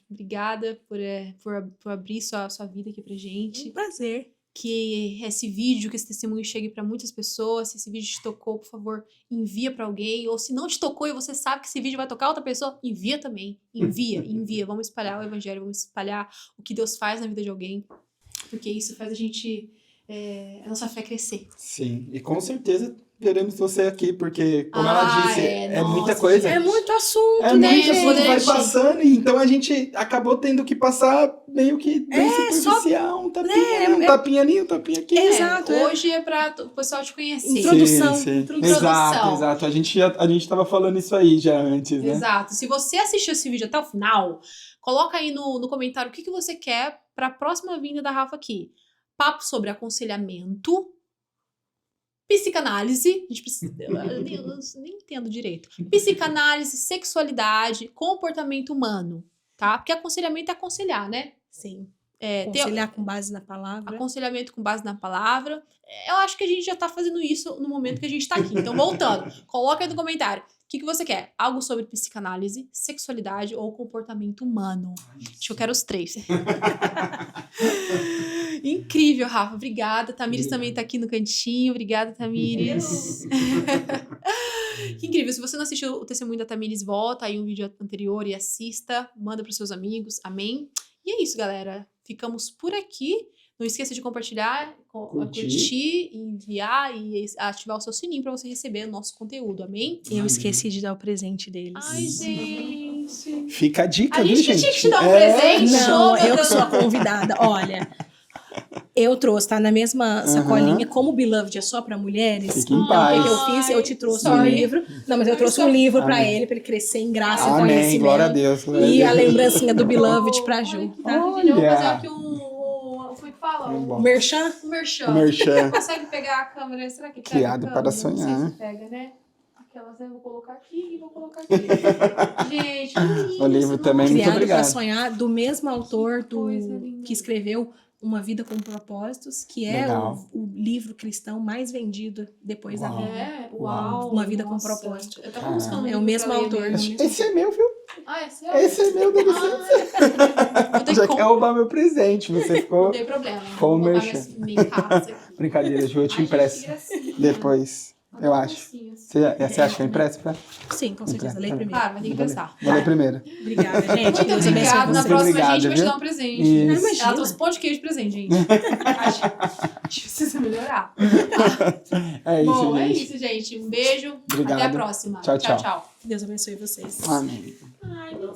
[SPEAKER 2] Obrigada por abrir sua vida aqui pra gente.
[SPEAKER 1] Um prazer.
[SPEAKER 2] Que esse vídeo, que esse testemunho chegue para muitas pessoas. Se esse vídeo te tocou, por favor, envia para alguém. Ou se não te tocou e você sabe que esse vídeo vai tocar outra pessoa, envia também. Envia. Vamos espalhar o evangelho, vamos espalhar o que Deus faz na vida de alguém. Porque isso faz a nossa fé crescer.
[SPEAKER 3] Sim, e com certeza teremos você aqui, porque, como ela disse, é muita
[SPEAKER 2] nossa,
[SPEAKER 3] coisa.
[SPEAKER 1] É muito assunto,
[SPEAKER 3] É
[SPEAKER 1] né,
[SPEAKER 3] muito assunto,
[SPEAKER 1] gente?
[SPEAKER 3] vai passando, e então a gente acabou tendo que passar meio que bem superficial, um tapinha ali, um tapinha aqui.
[SPEAKER 1] Exato.
[SPEAKER 2] Hoje é para o pessoal te conhecer.
[SPEAKER 1] Introdução.
[SPEAKER 3] Sim.
[SPEAKER 2] Introdução.
[SPEAKER 3] Exato. A gente tava falando isso aí já antes, né?
[SPEAKER 2] Exato. Se você assistiu esse vídeo até o final, coloca aí no comentário o que você quer para a próxima vinda da Rafa aqui. Papo sobre aconselhamento, psicanálise, a gente precisa, eu nem entendo direito. Psicanálise, sexualidade, comportamento humano, tá? Porque aconselhamento é aconselhar, né?
[SPEAKER 1] Sim. Aconselhar com base na palavra.
[SPEAKER 2] Aconselhamento com base na palavra. Eu acho que a gente já tá fazendo isso no momento que a gente tá aqui. Então, voltando, coloca aí no comentário. O que você quer? Algo sobre psicanálise, sexualidade ou comportamento humano? Acho que eu quero os 3. Incrível, Rafa. Obrigada. Tamires também tá aqui no cantinho. Obrigada, Tamires. Que incrível. Se você não assistiu o testemunho da Tamires, volta aí um vídeo anterior e assista. Manda pros seus amigos. Amém? E é isso, galera. Ficamos por aqui. Não esqueça de compartilhar, curtir, enviar e ativar o seu sininho para você receber o nosso conteúdo, amém?
[SPEAKER 1] Eu esqueci de dar o presente deles.
[SPEAKER 2] Ai, gente.
[SPEAKER 3] Fica a dica,
[SPEAKER 2] viu, gente? A gente tinha que te dar um presente.
[SPEAKER 1] Não, eu que sou a convidada. Olha, eu trouxe, tá na mesma sacolinha. Como o Beloved é só para mulheres,
[SPEAKER 3] Fique em
[SPEAKER 1] então
[SPEAKER 3] paz.
[SPEAKER 1] o que eu fiz? Eu te trouxe um livro. Não, mas eu trouxe um livro para ele crescer em graça e
[SPEAKER 3] Amém,
[SPEAKER 1] conhecimento.
[SPEAKER 3] glória a Deus.
[SPEAKER 1] E a lembrancinha do Beloved pra Ju.
[SPEAKER 2] Tá? Eu vou fazer aqui como é que fala?
[SPEAKER 1] Merchan?
[SPEAKER 2] Um merchan.
[SPEAKER 3] Merchan.
[SPEAKER 2] Consegue pegar a câmera? Será que pega
[SPEAKER 3] Criado
[SPEAKER 2] a câmera?
[SPEAKER 3] para sonhar.
[SPEAKER 2] Não sei se pega, né? Aquelas eu vou colocar aqui e vou colocar aqui. Gente, que lindo
[SPEAKER 3] O livro
[SPEAKER 2] esse
[SPEAKER 3] também,
[SPEAKER 2] nome.
[SPEAKER 3] muito
[SPEAKER 1] Criado
[SPEAKER 3] obrigado.
[SPEAKER 1] para Sonhar, do mesmo autor
[SPEAKER 2] coisa linda.
[SPEAKER 1] que escreveu Uma Vida com Propósitos, que é
[SPEAKER 3] Legal.
[SPEAKER 1] o livro cristão mais vendido depois da
[SPEAKER 3] Uau.
[SPEAKER 1] Bíblia.
[SPEAKER 2] É, uau.
[SPEAKER 1] Uma Vida com
[SPEAKER 2] nossa.
[SPEAKER 1] Propósito.
[SPEAKER 2] Eu tava buscando um
[SPEAKER 1] É o
[SPEAKER 2] livro
[SPEAKER 1] mesmo
[SPEAKER 2] pra ler
[SPEAKER 1] autor.
[SPEAKER 2] mesmo.
[SPEAKER 3] Esse é meu, viu?
[SPEAKER 2] Ah, esse é?
[SPEAKER 3] Esse é meu, dá licença.
[SPEAKER 2] Não tem
[SPEAKER 3] Já
[SPEAKER 2] como.
[SPEAKER 3] quer roubar meu presente, você
[SPEAKER 2] Não
[SPEAKER 3] ficou...
[SPEAKER 2] tem problema.
[SPEAKER 3] Como
[SPEAKER 2] Vou botar
[SPEAKER 3] merchan.
[SPEAKER 2] minhas cartas aqui.
[SPEAKER 3] Brincadeira, Ju, eu te
[SPEAKER 2] Ai,
[SPEAKER 3] impresso
[SPEAKER 2] gente, que gracinha.
[SPEAKER 3] depois, eu
[SPEAKER 2] Adoro
[SPEAKER 3] acho.
[SPEAKER 2] docinhos.
[SPEAKER 3] Você acha que eu impresso pra...
[SPEAKER 1] Sim, com certeza. Leia primeiro.
[SPEAKER 2] Claro, vai ter que pensar.
[SPEAKER 3] Vou ler primeiro.
[SPEAKER 1] Obrigada, gente.
[SPEAKER 2] Muito
[SPEAKER 1] Deus abençoe
[SPEAKER 2] obrigado. Na
[SPEAKER 1] vocês.
[SPEAKER 2] próxima
[SPEAKER 3] Obrigado,
[SPEAKER 2] a gente vai te
[SPEAKER 3] viu?
[SPEAKER 2] dar um presente.
[SPEAKER 3] Isso.
[SPEAKER 1] Ah, imagina.
[SPEAKER 2] Ela trouxe pão de queijo de presente, gente. A gente precisa melhorar.
[SPEAKER 3] É isso,
[SPEAKER 2] Bom,
[SPEAKER 3] gente.
[SPEAKER 2] é isso, gente. Um beijo.
[SPEAKER 3] Obrigado.
[SPEAKER 2] Até a próxima.
[SPEAKER 3] Tchau, tchau.
[SPEAKER 2] Tchau.
[SPEAKER 1] Deus abençoe vocês.
[SPEAKER 3] Amém.
[SPEAKER 2] Ai,